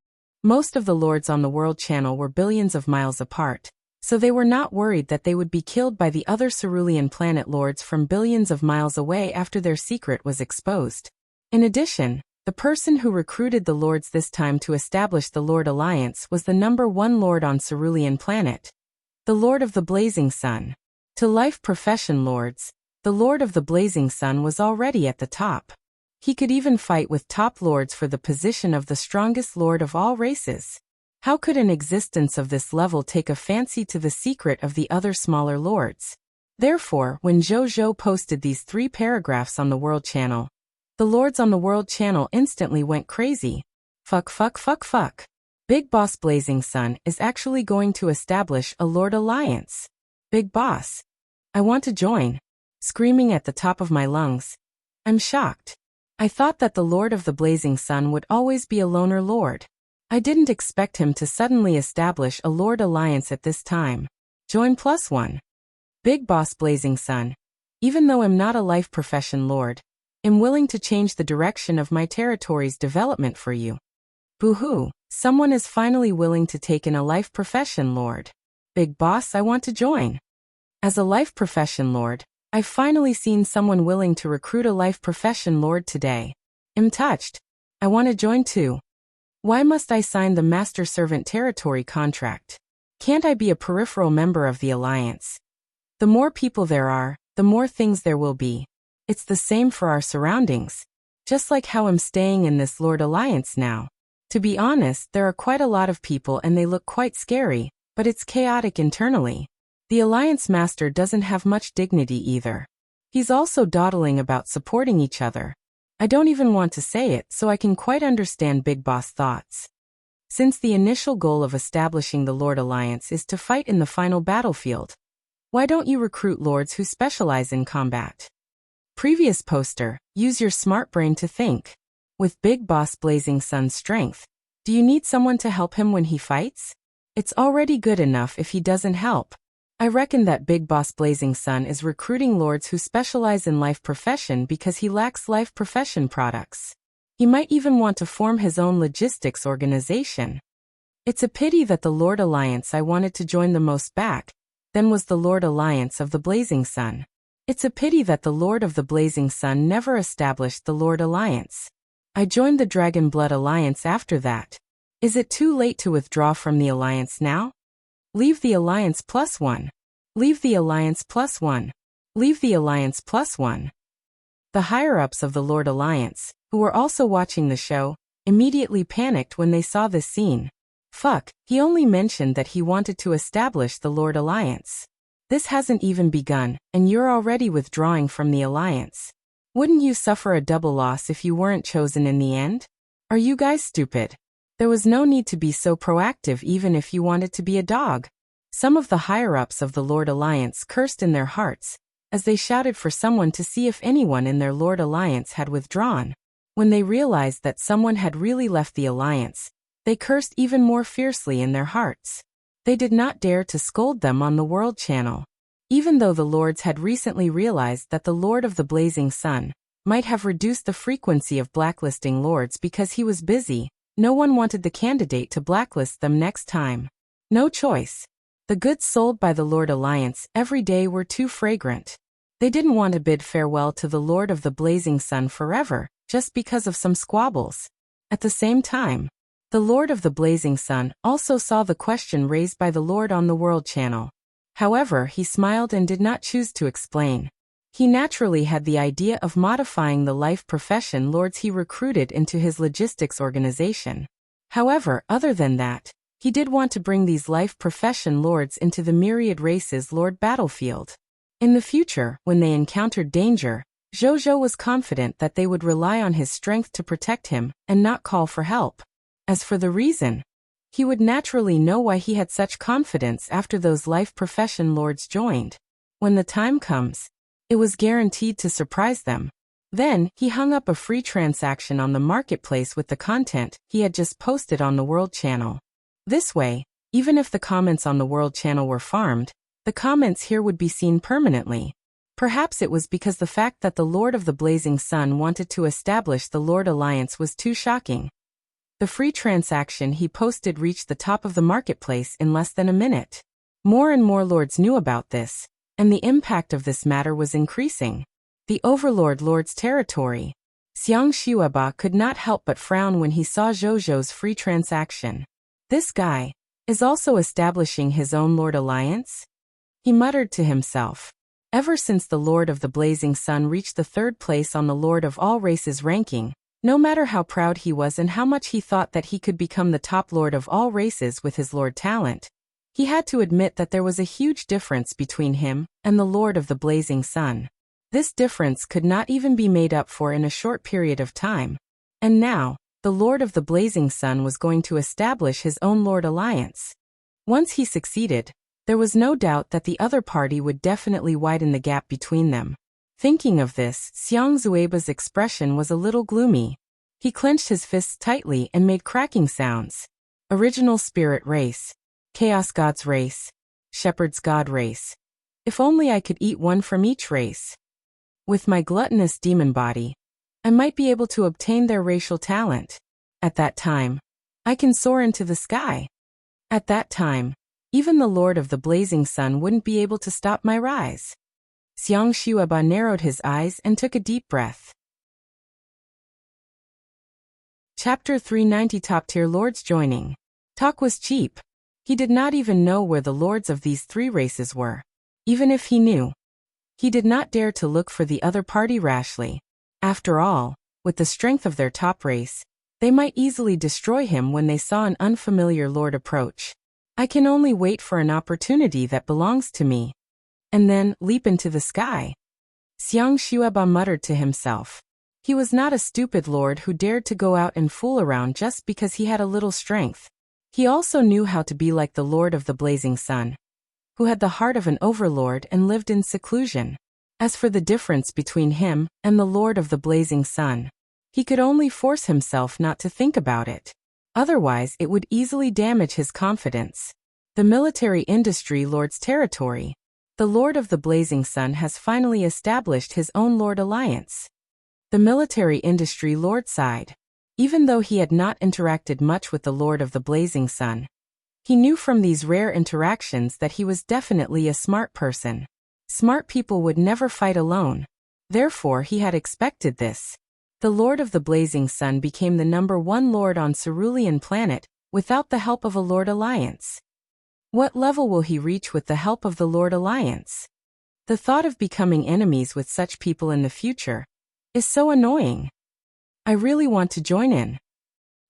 Most of the lords on the World Channel were billions of miles apart, so they were not worried that they would be killed by the other Cerulean planet lords from billions of miles away after their secret was exposed. In addition, the person who recruited the lords this time to establish the Lord Alliance was the #1 lord on Cerulean planet, the Lord of the Blazing Sun. To life profession lords, the Lord of the Blazing Sun was already at the top. He could even fight with top lords for the position of the strongest lord of all races. How could an existence of this level take a fancy to the secret of the other smaller lords? Therefore, when Zhou posted these 3 paragraphs on the World Channel, the lords on the World Channel instantly went crazy. Fuck. Big Boss Blazing Sun is actually going to establish a Lord Alliance. Big Boss. I want to join. Screaming at the top of my lungs. I'm shocked. I thought that the Lord of the Blazing Sun would always be a loner lord. I didn't expect him to suddenly establish a Lord Alliance at this time. Join +1. Big Boss Blazing Sun. Even though I'm not a life profession lord, I'm willing to change the direction of my territory's development for you. Boo-hoo, someone is finally willing to take in a life profession lord. Big Boss, I want to join. As a life profession lord, I've finally seen someone willing to recruit a life profession lord today. I'm touched. I want to join too. Why must I sign the Master Servant Territory contract? Can't I be a peripheral member of the Alliance? The more people there are, the more things there will be. It's the same for our surroundings. Just like how I'm staying in this Lord Alliance now. To be honest, there are quite a lot of people and they look quite scary, but it's chaotic internally. The Alliance Master doesn't have much dignity either. He's also dawdling about supporting each other. I don't even want to say it, so I can quite understand Big Boss thoughts. Since the initial goal of establishing the Lord Alliance is to fight in the final battlefield, why don't you recruit lords who specialize in combat? Previous poster, use your smart brain to think. With Big Boss Blazing Sun's strength, do you need someone to help him when he fights? It's already good enough if he doesn't help. I reckon that Big Boss Blazing Sun is recruiting lords who specialize in life profession because he lacks life profession products. He might even want to form his own logistics organization. It's a pity that the Lord Alliance I wanted to join the most back then was the Lord Alliance of the Blazing Sun. It's a pity that the Lord of the Blazing Sun never established the Lord Alliance. I joined the Dragon Blood Alliance after that. Is it too late to withdraw from the Alliance now? Leave the Alliance +1. Leave the Alliance +1. Leave the Alliance +1. The higher-ups of the Lord Alliance, who were also watching the show, immediately panicked when they saw this scene. Fuck, he only mentioned that he wanted to establish the Lord Alliance. This hasn't even begun, and you're already withdrawing from the Alliance. Wouldn't you suffer a double loss if you weren't chosen in the end? Are you guys stupid? There was no need to be so proactive even if you wanted to be a dog. Some of the higher-ups of the Lord Alliance cursed in their hearts, as they shouted for someone to see if anyone in their Lord Alliance had withdrawn. When they realized that someone had really left the Alliance, they cursed even more fiercely in their hearts. They did not dare to scold them on the World Channel. Even though the lords had recently realized that the Lord of the Blazing Sun might have reduced the frequency of blacklisting lords because he was busy, no one wanted the candidate to blacklist them next time. No choice. The goods sold by the Lord Alliance every day were too fragrant. They didn't want to bid farewell to the Lord of the Blazing Sun forever, just because of some squabbles. At the same time, the Lord of the Blazing Sun also saw the question raised by the Lord on the World Channel. However, he smiled and did not choose to explain. He naturally had the idea of modifying the life profession lords he recruited into his logistics organization. However, other than that, he did want to bring these life profession lords into the myriad races lord battlefield. In the future, when they encountered danger, Zhou was confident that they would rely on his strength to protect him and not call for help. As for the reason, he would naturally know why he had such confidence after those life profession lords joined. When the time comes, it was guaranteed to surprise them. Then, he hung up a free transaction on the marketplace with the content he had just posted on the World Channel. This way, even if the comments on the World Channel were farmed, the comments here would be seen permanently. Perhaps it was because the fact that the Lord of the Blazing Sun wanted to establish the Lord Alliance was too shocking. The free transaction he posted reached the top of the marketplace in less than a minute. More and more lords knew about this, and the impact of this matter was increasing. The Overlord Lord's territory. Xiang Xueba could not help but frown when he saw Zhou's free transaction. This guy is also establishing his own Lord Alliance? He muttered to himself. Ever since the Lord of the Blazing Sun reached the third place on the Lord of all races ranking, no matter how proud he was and how much he thought that he could become the top Lord of all races with his Lord talent, he had to admit that there was a huge difference between him and the Lord of the Blazing Sun. This difference could not even be made up for in a short period of time. And now, the Lord of the Blazing Sun was going to establish his own Lord Alliance. Once he succeeded, there was no doubt that the other party would definitely widen the gap between them. Thinking of this, Xiang Xueba's expression was a little gloomy. He clenched his fists tightly and made cracking sounds. Original Spirit Race. Chaos God's Race. Shepherd's God Race. If only I could eat one from each race. With my gluttonous demon body, I might be able to obtain their racial talent. At that time, I can soar into the sky. At that time, even the Lord of the Blazing Sun wouldn't be able to stop my rise. Xiang Xueba narrowed his eyes and took a deep breath. Chapter 390 Top-tier Lords Joining. Talk was cheap. He did not even know where the lords of these three races were. Even if he knew, he did not dare to look for the other party rashly. After all, with the strength of their top race, they might easily destroy him when they saw an unfamiliar lord approach. I can only wait for an opportunity that belongs to me. And then, leap into the sky. Xiang Xueba muttered to himself. He was not a stupid lord who dared to go out and fool around just because he had a little strength. He also knew how to be like the Lord of the Blazing Sun, who had the heart of an overlord and lived in seclusion. As for the difference between him and the Lord of the Blazing Sun, he could only force himself not to think about it. Otherwise, it would easily damage his confidence. The military industry lord's territory. The Lord of the Blazing Sun has finally established his own Lord Alliance. The military industry lord side. Even though he had not interacted much with the Lord of the Blazing Sun, he knew from these rare interactions that he was definitely a smart person. Smart people would never fight alone. Therefore, he had expected this. The Lord of the Blazing Sun became the #1 Lord on Cerulean Planet, without the help of a Lord Alliance. What level will he reach with the help of the Lord Alliance? The thought of becoming enemies with such people in the future is so annoying. I really want to join in.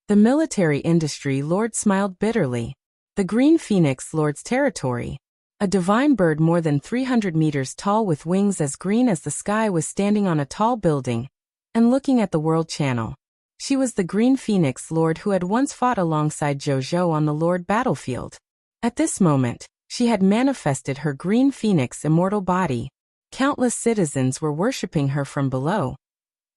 The military industry lord smiled bitterly. The Green Phoenix Lord's territory. A divine bird more than 300 meters tall with wings as green as the sky was standing on a tall building and looking at the World Channel. She was the Green Phoenix Lord who had once fought alongside Zhou on the Lord battlefield. At this moment, she had manifested her Green Phoenix immortal body. Countless citizens were worshipping her from below,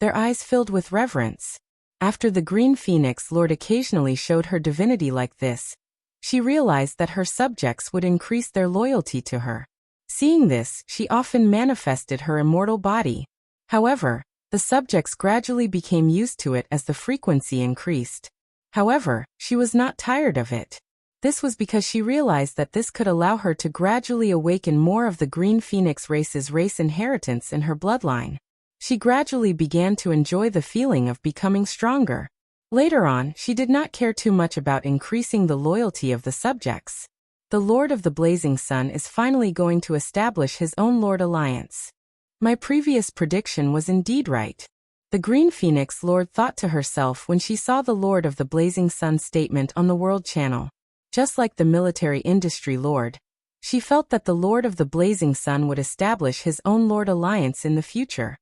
their eyes filled with reverence. After the Green Phoenix Lord occasionally showed her divinity like this, she realized that her subjects would increase their loyalty to her. Seeing this, she often manifested her immortal body. However, the subjects gradually became used to it as the frequency increased. However, she was not tired of it. This was because she realized that this could allow her to gradually awaken more of the Green Phoenix race's race inheritance in her bloodline. She gradually began to enjoy the feeling of becoming stronger. Later on, she did not care too much about increasing the loyalty of the subjects. The Lord of the Blazing Sun is finally going to establish his own Lord Alliance. My previous prediction was indeed right. The Green Phoenix Lord thought to herself when she saw the Lord of the Blazing Sun statement on the World Channel. Just like the military industry Lord, she felt that the Lord of the Blazing Sun would establish his own Lord Alliance in the future.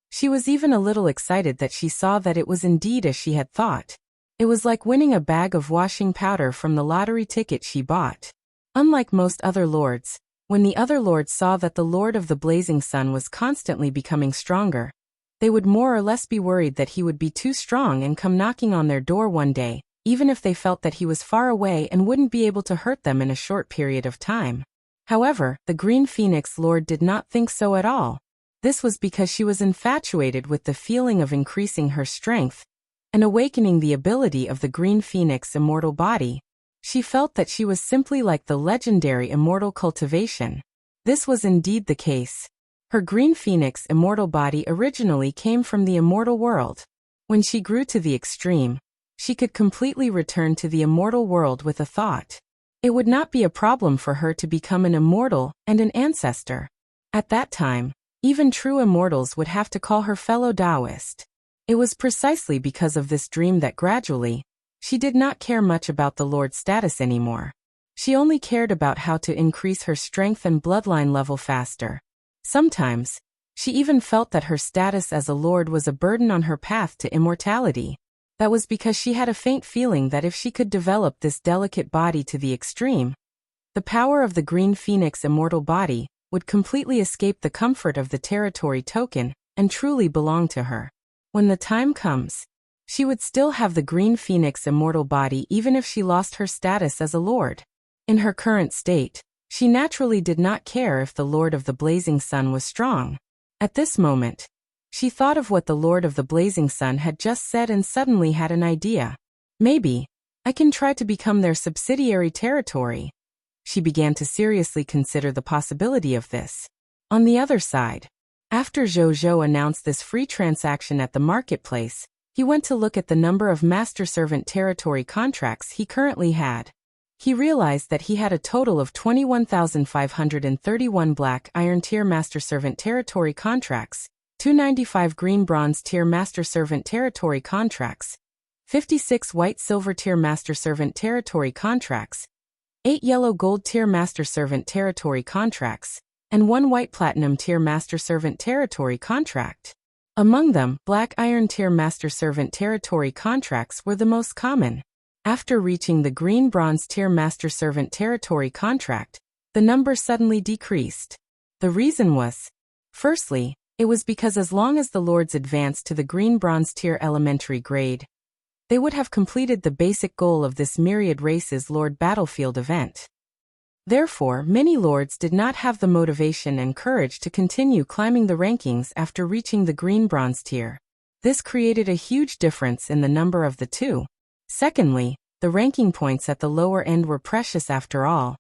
She was even a little excited that she saw that it was indeed as she had thought. It was like winning a bag of washing powder from the lottery ticket she bought. Unlike most other lords, when the other lords saw that the Lord of the Blazing Sun was constantly becoming stronger, they would more or less be worried that he would be too strong and come knocking on their door one day, even if they felt that he was far away and wouldn't be able to hurt them in a short period of time. However, the Green Phoenix Lord did not think so at all. This was because she was infatuated with the feeling of increasing her strength and awakening the ability of the Green Phoenix immortal body. She felt that she was simply like the legendary immortal cultivation. This was indeed the case. Her Green Phoenix immortal body originally came from the immortal world. When she grew to the extreme, she could completely return to the immortal world with a thought. It would not be a problem for her to become an immortal and an ancestor. At that time, even true immortals would have to call her fellow Taoist. It was precisely because of this dream that gradually, she did not care much about the Lord's status anymore. She only cared about how to increase her strength and bloodline level faster. Sometimes, she even felt that her status as a Lord was a burden on her path to immortality. That was because she had a faint feeling that if she could develop this delicate body to the extreme, the power of the Green Phoenix immortal body would completely escape the comfort of the territory token and truly belong to her. When the time comes, she would still have the Green Phoenix immortal body even if she lost her status as a lord. In her current state, she naturally did not care if the Lord of the Blazing Sun was strong. At this moment, she thought of what the Lord of the Blazing Sun had just said and suddenly had an idea. Maybe, I can try to become their subsidiary territory. She began to seriously consider the possibility of this. On the other side, after Zhou announced this free transaction at the marketplace, he went to look at the number of Master Servant territory contracts he currently had. He realized that he had a total of 21,531 Black Iron Tier Master Servant territory contracts, 295 Green Bronze Tier Master Servant territory contracts, 56 White Silver Tier Master Servant territory contracts, 8 Yellow Gold Tier Master Servant territory contracts, and 1 White Platinum Tier Master Servant territory contract. Among them, Black Iron Tier Master Servant territory contracts were the most common. After reaching the Green Bronze Tier Master Servant territory contract, the number suddenly decreased. The reason was, firstly, it was because as long as the lords advanced to the Green Bronze Tier elementary grade, they would have completed the basic goal of this Myriad Races Lord Battlefield event. Therefore, many lords did not have the motivation and courage to continue climbing the rankings after reaching the Green Bronze Tier. This created a huge difference in the number of the two. Secondly, the ranking points at the lower end were precious after all,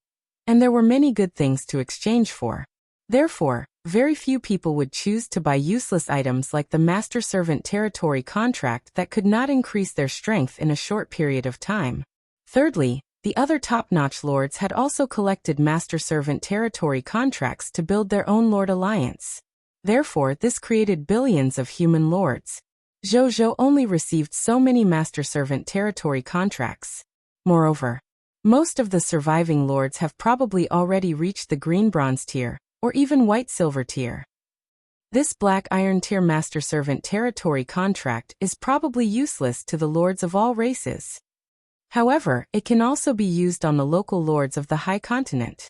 and there were many good things to exchange for. Therefore, very few people would choose to buy useless items like the Master Servant territory contract that could not increase their strength in a short period of time. Thirdly, the other top-notch lords had also collected Master Servant territory contracts to build their own Lord Alliance. Therefore, this created billions of human lords. Zhou only received so many Master Servant territory contracts. Moreover, most of the surviving lords have probably already reached the Green Bronze Tier, or even White Silver Tier. This Black Iron Tier Master Servant territory contract is probably useless to the lords of all races. However, it can also be used on the local lords of the High Continent.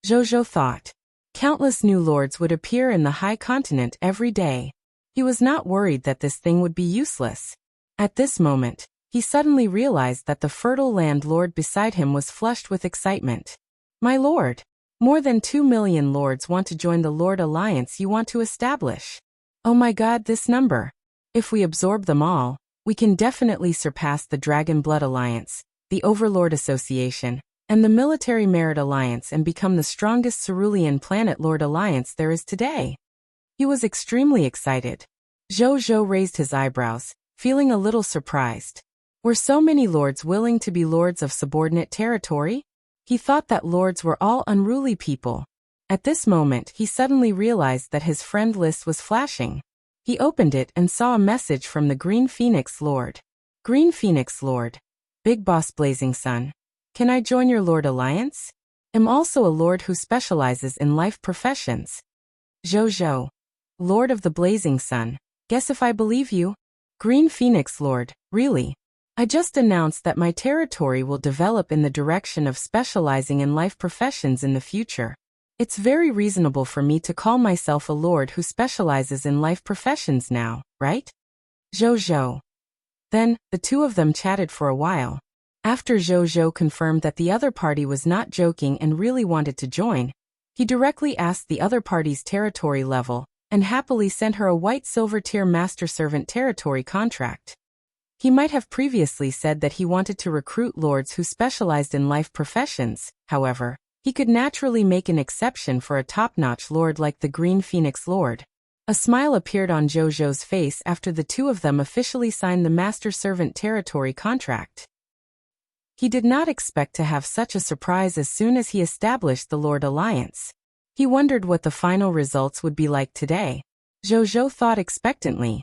Zhou thought. Countless new lords would appear in the High Continent every day. He was not worried that this thing would be useless. At this moment, he suddenly realized that the fertile land lord beside him was flushed with excitement. "My lord, More than 2 million lords want to join the Lord Alliance you want to establish. Oh my god, this number. If we absorb them all, we can definitely surpass the Dragon Blood Alliance, the Overlord Association, and the Military Merit Alliance and become the strongest Cerulean Planet Lord Alliance there is today. He was extremely excited. Zhou raised his eyebrows, feeling a little surprised. Were so many lords willing to be lords of subordinate territory? He thought that lords were all unruly people. At this moment, he suddenly realized that his friend list was flashing. He opened it and saw a message from the Green Phoenix Lord. Green Phoenix Lord. Big Boss Blazing Sun. Can I join your Lord Alliance? I'm also a lord who specializes in life professions. Zhou. Lord of the Blazing Sun. Guess if I believe you? Green Phoenix Lord, really? I just announced that my territory will develop in the direction of specializing in life professions in the future. It's very reasonable for me to call myself a lord who specializes in life professions now, right? Zhou. Then, the two of them chatted for a while. After Zhou confirmed that the other party was not joking and really wanted to join, he directly asked the other party's territory level, and happily sent her a white silver tier master servant territory contract. He might have previously said that he wanted to recruit lords who specialized in life professions, however, he could naturally make an exception for a top-notch lord like the Green Phoenix Lord. A smile appeared on Zhou's face after the two of them officially signed the master servant territory contract. He did not expect to have such a surprise as soon as he established the Lord Alliance. He wondered what the final results would be like today. Zhou thought expectantly.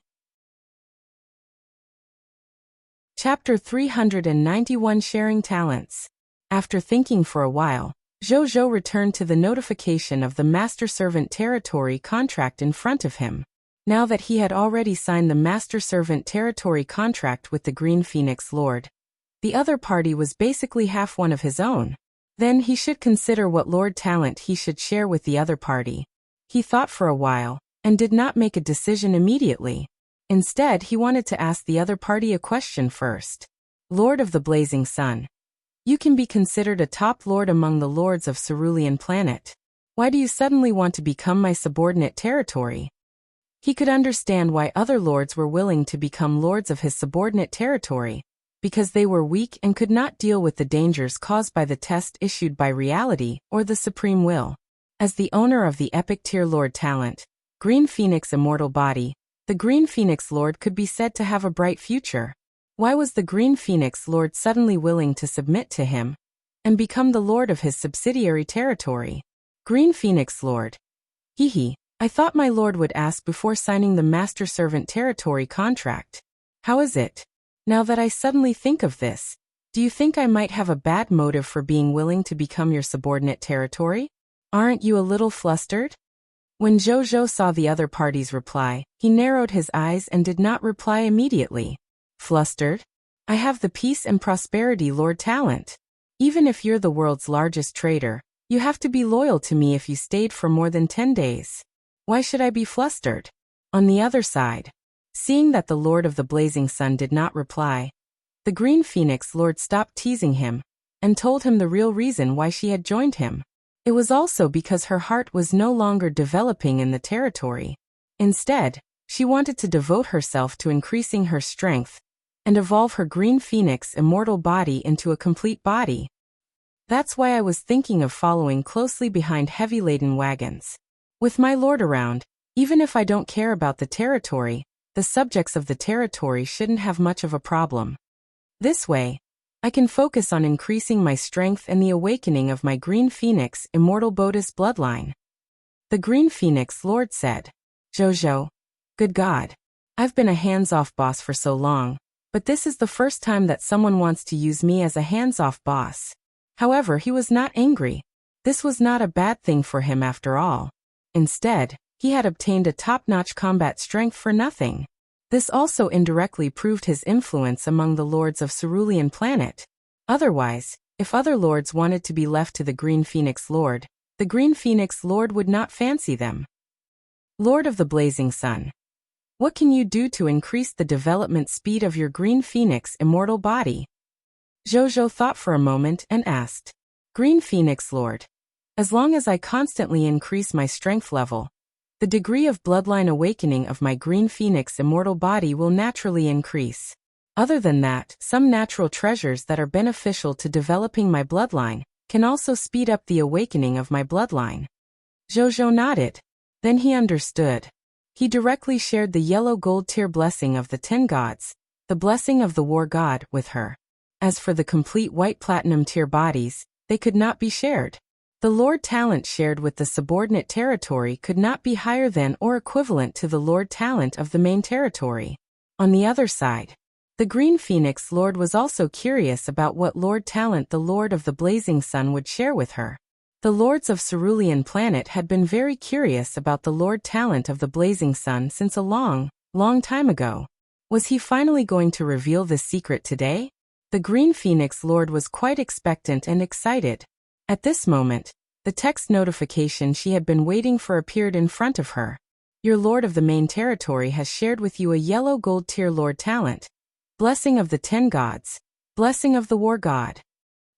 Chapter 391 Sharing Talents. After thinking for a while, Zhou returned to the notification of the Master Servant Territory contract in front of him. Now that he had already signed the Master Servant Territory contract with the Green Phoenix Lord, the other party was basically half one of his own. Then he should consider what Lord talent he should share with the other party. He thought for a while, and did not make a decision immediately. Instead, he wanted to ask the other party a question first. Lord of the Blazing Sun. You can be considered a top lord among the lords of Cerulean Planet. Why do you suddenly want to become my subordinate territory? He could understand why other lords were willing to become lords of his subordinate territory, because they were weak and could not deal with the dangers caused by the test issued by reality or the supreme will. As the owner of the epic tier lord talent, Green Phoenix Immortal Body, the Green Phoenix Lord could be said to have a bright future. Why was the Green Phoenix Lord suddenly willing to submit to him and become the lord of his subsidiary territory? Green Phoenix Lord. I thought my lord would ask before signing the Master Servant Territory contract. How is it? Now that I suddenly think of this, do you think I might have a bad motive for being willing to become your subordinate territory? Aren't you a little flustered? When Zhou saw the other party's reply, he narrowed his eyes and did not reply immediately. Flustered? I have the peace and prosperity lord talent. Even if you're the world's largest trader, you have to be loyal to me if you stayed for more than 10 days. Why should I be flustered? On the other side, seeing that the Lord of the Blazing Sun did not reply, the Green Phoenix Lord stopped teasing him and told him the real reason why she had joined him. It was also because her heart was no longer developing in the territory. Instead, she wanted to devote herself to increasing her strength and evolve her Green Phoenix Immortal Body into a complete body. That's why I was thinking of following closely behind heavy-laden wagons. With my lord around, even if I don't care about the territory, the subjects of the territory shouldn't have much of a problem. This way, I can focus on increasing my strength and the awakening of my Green Phoenix Immortal Bodis bloodline. The Green Phoenix Lord said. Zhou. Good God. I've been a hands-off boss for so long, but this is the first time that someone wants to use me as a hands-off boss. However, he was not angry. This was not a bad thing for him after all. Instead, he had obtained a top-notch combat strength for nothing. This also indirectly proved his influence among the lords of Cerulean Planet. Otherwise, if other lords wanted to be left to the Green Phoenix Lord, the Green Phoenix Lord would not fancy them. Lord of the Blazing Sun. What can you do to increase the development speed of your Green Phoenix Immortal Body? Zhou thought for a moment and asked. Green Phoenix Lord. As long as I constantly increase my strength level, the degree of bloodline awakening of my green phoenix immortal body will naturally increase. Other than that, some natural treasures that are beneficial to developing my bloodline can also speed up the awakening of my bloodline. Zhou nodded. Then he understood. He directly shared the yellow gold tier blessing of the 10 gods, the blessing of the war god, with her. As for the complete white platinum tier bodies, they could not be shared. The Lord talent shared with the subordinate territory could not be higher than or equivalent to the Lord talent of the main territory. On the other side, the Green Phoenix Lord was also curious about what Lord talent the Lord of the Blazing Sun would share with her. The Lords of Cerulean Planet had been very curious about the Lord talent of the Blazing Sun since a long, long time ago. Was he finally going to reveal this secret today? The Green Phoenix Lord was quite expectant and excited. At this moment, the text notification she had been waiting for appeared in front of her. Your Lord of the main territory has shared with you a yellow gold tier Lord talent. Blessing of the 10 gods. Blessing of the war god.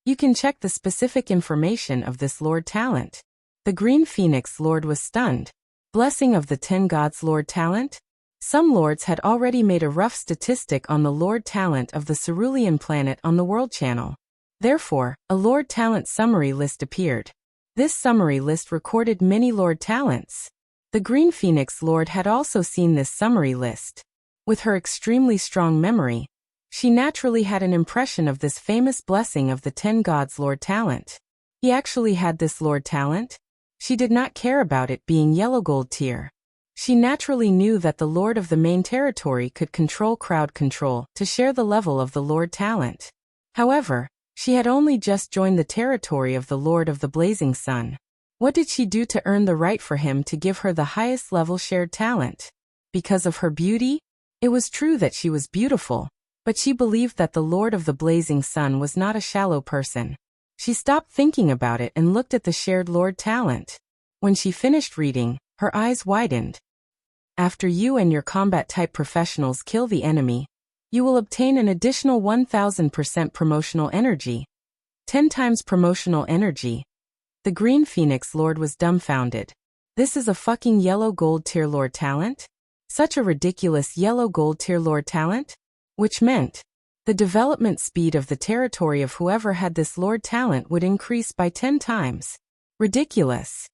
You can check the specific information of this Lord talent. The Green Phoenix Lord was stunned. Blessing of the 10 gods Lord talent? Some lords had already made a rough statistic on the Lord talent of the Cerulean Planet on the World Channel. Therefore, a Lord talent summary list appeared. This summary list recorded many Lord talents. The Green Phoenix Lord had also seen this summary list. With her extremely strong memory, she naturally had an impression of this famous blessing of the 10 gods Lord talent. He actually had this Lord talent? She did not care about it being yellow gold tier. She naturally knew that the Lord of the main territory could control crowd control to share the level of the Lord talent. However, she had only just joined the territory of the Lord of the Blazing Sun. What did she do to earn the right for him to give her the highest level shared talent? Because of her beauty? It was true that she was beautiful, but she believed that the Lord of the Blazing Sun was not a shallow person. She stopped thinking about it and looked at the shared Lord talent. When she finished reading, her eyes widened. After you and your combat-type professionals kill the enemy, you will obtain an additional 1000% promotional energy. 10 times promotional energy. The Green Phoenix Lord was dumbfounded. This is a fucking yellow gold tier Lord talent? Such a ridiculous yellow gold tier Lord talent? Which meant the development speed of the territory of whoever had this Lord talent would increase by 10 times. Ridiculous.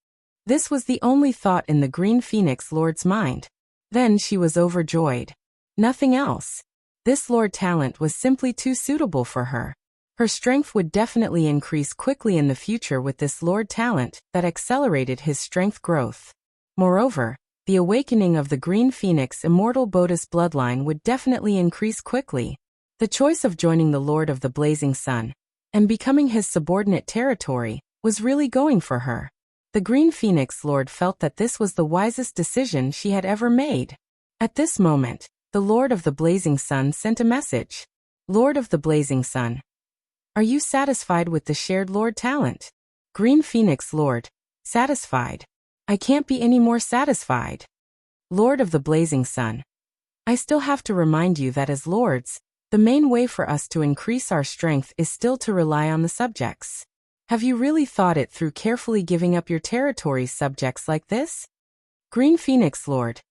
This was the only thought in the Green Phoenix Lord's mind. Then she was overjoyed. Nothing else. This Lord talent was simply too suitable for her. Her strength would definitely increase quickly in the future with this Lord talent that accelerated his strength growth. Moreover, the awakening of the Green Phoenix Immortal Bodis bloodline would definitely increase quickly. The choice of joining the Lord of the Blazing Sun and becoming his subordinate territory was really going for her. The Green Phoenix Lord felt that this was the wisest decision she had ever made. At this moment, the Lord of the Blazing Sun sent a message. Lord of the Blazing Sun. Are you satisfied with the shared Lord talent? Green Phoenix Lord. Satisfied. I can't be any more satisfied. Lord of the Blazing Sun. I still have to remind you that as lords, the main way for us to increase our strength is still to rely on the subjects. Have you really thought it through carefully giving up your territory's subjects like this? Green Phoenix Lord.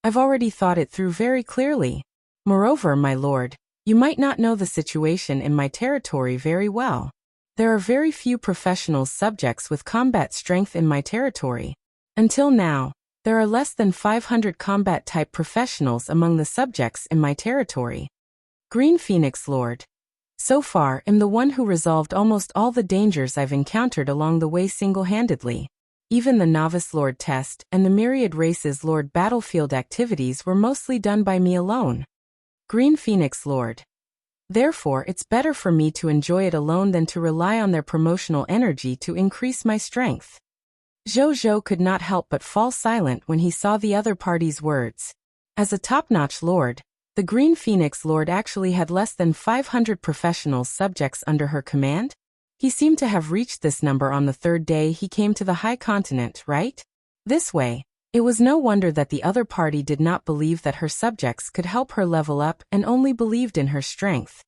I've already thought it through very clearly. Moreover, my lord, you might not know the situation in my territory very well. There are very few professional subjects with combat strength in my territory. Until now, there are less than 500 combat-type professionals among the subjects in my territory. Green Phoenix Lord. So far, I'm the one who resolved almost all the dangers I've encountered along the way single-handedly. Even the Novice Lord test and the Myriad Races Lord battlefield activities were mostly done by me alone. Green Phoenix Lord. Therefore, it's better for me to enjoy it alone than to rely on their promotional energy to increase my strength. Zhou could not help but fall silent when he saw the other party's words. As a top-notch lord, the Green Phoenix Lord actually had less than 500 professional subjects under her command? He seemed to have reached this number on the third day he came to the High Continent, right? This way, it was no wonder that the other party did not believe that her subjects could help her level up and only believed in her strength.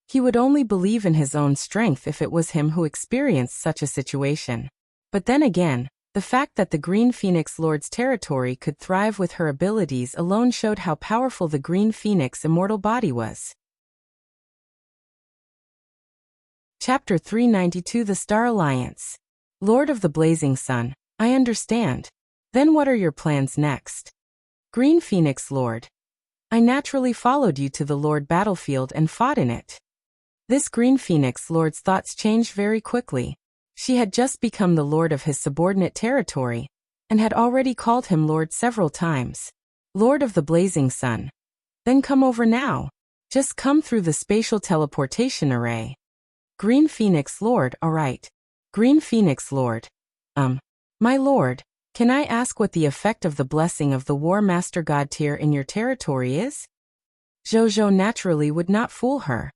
He would only believe in his own strength if it was him who experienced such a situation. But then again, the fact that the Green Phoenix Lord's territory could thrive with her abilities alone showed how powerful the Green Phoenix immortal body was. Chapter 392 The Star Alliance. Lord of the Blazing Sun, I understand. Then what are your plans next? Green Phoenix Lord. I naturally followed you to the Lord battlefield and fought in it. This Green Phoenix Lord's thoughts changed very quickly. She had just become the lord of his subordinate territory, and had already called him lord several times. Lord of the Blazing Sun. Then come over now. Just come through the spatial teleportation array. Green Phoenix Lord, alright. Green Phoenix Lord. My lord, can I ask what the effect of the blessing of the War Master God tier in your territory is? Zhou naturally would not fool her.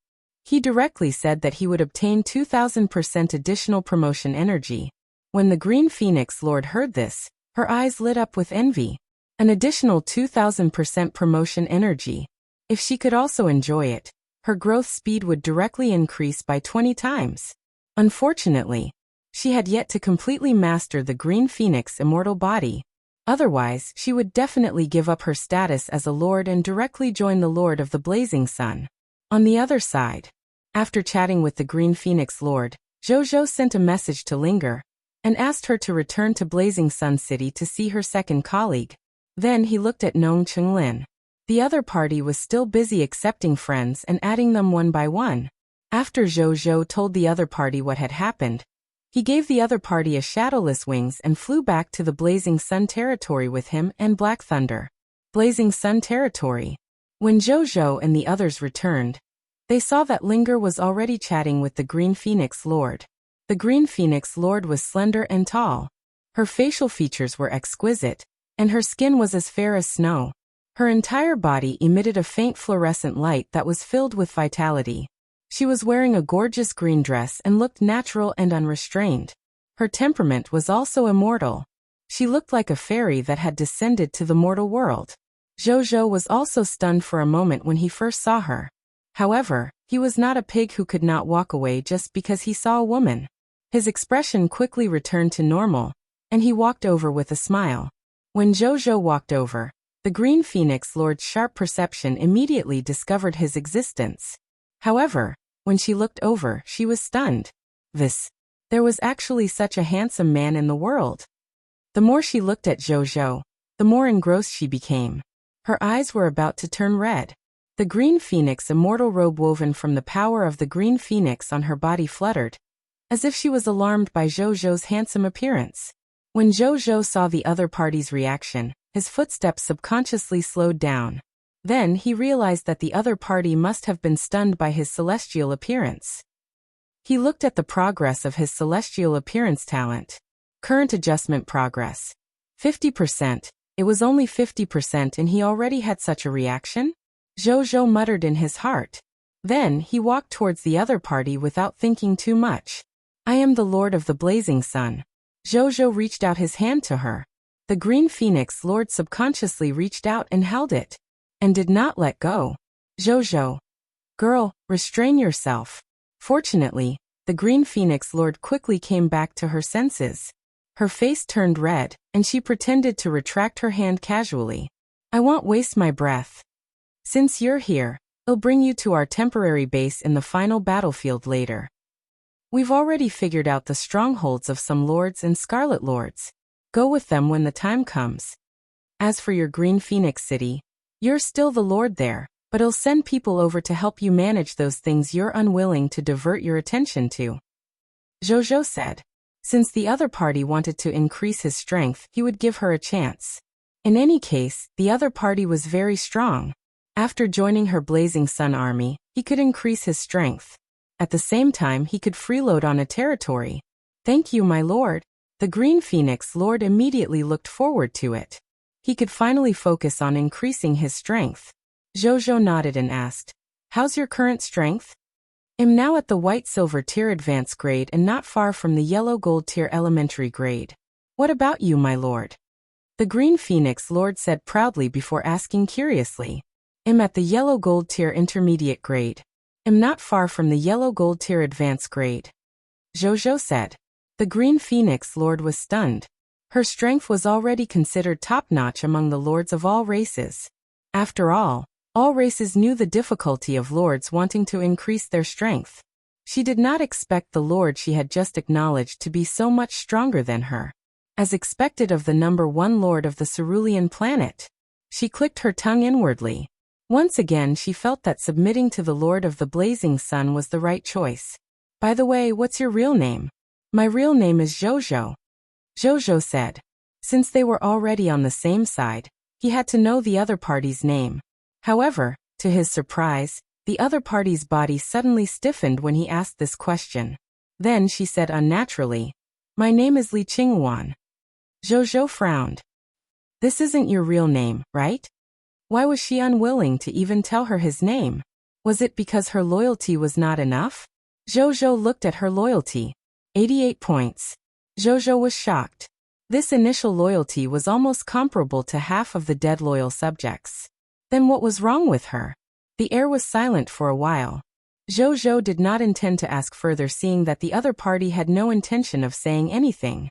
He directly said that he would obtain 2000% additional promotion energy. When the Green Phoenix Lord heard this, her eyes lit up with envy. An additional 2000% promotion energy. If she could also enjoy it, her growth speed would directly increase by 20 times. Unfortunately, she had yet to completely master the Green Phoenix immortal body. Otherwise, she would definitely give up her status as a lord and directly join the Lord of the Blazing Sun. On the other side, after chatting with the Green Phoenix Lord, Zhou sent a message to Linger, and asked her to return to Blazing Sun City to see her second colleague. Then he looked at Nong Chenglin. The other party was still busy accepting friends and adding them one by one. After Zhou told the other party what had happened, he gave the other party a shadowless wings and flew back to the Blazing Sun territory with him and Black Thunder. Blazing Sun territory. When Zhou and the others returned, they saw that Linger was already chatting with the Green Phoenix Lord. The Green Phoenix Lord was slender and tall. Her facial features were exquisite, and her skin was as fair as snow. Her entire body emitted a faint fluorescent light that was filled with vitality. She was wearing a gorgeous green dress and looked natural and unrestrained. Her temperament was also immortal. She looked like a fairy that had descended to the mortal world. Zhou was also stunned for a moment when he first saw her. However, he was not a pig who could not walk away just because he saw a woman. His expression quickly returned to normal, and he walked over with a smile. When Zhou walked over, the Green Phoenix Lord's sharp perception immediately discovered his existence. However, when she looked over, she was stunned. There was actually such a handsome man in the world. The more she looked at Zhou, the more engrossed she became. Her eyes were about to turn red. The Green Phoenix immortal robe woven from the power of the Green Phoenix on her body fluttered, as if she was alarmed by Zhou's handsome appearance. When Zhou saw the other party's reaction, his footsteps subconsciously slowed down. Then he realized that the other party must have been stunned by his celestial appearance. He looked at the progress of his celestial appearance talent. Current adjustment progress. 50%. It was only 50% and he already had such a reaction? Zhou muttered in his heart. Then he walked towards the other party without thinking too much. I am the Lord of the Blazing Sun. Zhou reached out his hand to her. The Green Phoenix Lord subconsciously reached out and held it, and did not let go. Zhou. Girl, restrain yourself. Fortunately, the Green Phoenix Lord quickly came back to her senses. Her face turned red, and she pretended to retract her hand casually. I won't waste my breath. Since you're here, I'll bring you to our temporary base in the final battlefield later. We've already figured out the strongholds of some lords and Scarlet Lords. Go with them when the time comes. As for your Green Phoenix City, you're still the lord there, but I'll send people over to help you manage those things you're unwilling to divert your attention to. Zhou said. Since the other party wanted to increase his strength, he would give her a chance. In any case, the other party was very strong. After joining her Blazing Sun army, he could increase his strength. At the same time, he could freeload on a territory. Thank you, my lord. The Green Phoenix Lord immediately looked forward to it. He could finally focus on increasing his strength. Zhou nodded and asked, how's your current strength? I'm now at the White-Silver tier advanced grade and not far from the Yellow-Gold tier elementary grade. What about you, my lord? The Green Phoenix Lord said proudly before asking curiously. I'm at the Yellow-Gold tier intermediate grade. I'm not far from the Yellow-Gold tier advanced grade. Zhou said. The Green Phoenix Lord was stunned. Her strength was already considered top-notch among the lords of all races. After all races knew the difficulty of lords wanting to increase their strength. She did not expect the lord she had just acknowledged to be so much stronger than her. As expected of the number 1 lord of the cerulean planet. She clicked her tongue inwardly. Once again she felt that submitting to the Lord of the Blazing Sun was the right choice. By the way, what's your real name? My real name is Zhou. Zhou said. Since they were already on the same side, he had to know the other party's name. However, to his surprise, the other party's body suddenly stiffened when he asked this question. Then she said unnaturally, "My name is Li Qingwan." Zhou frowned. This isn't your real name, right? Why was she unwilling to even tell her his name? Was it because her loyalty was not enough? Zhou looked at her loyalty. 88 points. Zhou was shocked. This initial loyalty was almost comparable to half of the dead loyal subjects. Then what was wrong with her? The air was silent for a while. Zhou did not intend to ask further, seeing that the other party had no intention of saying anything.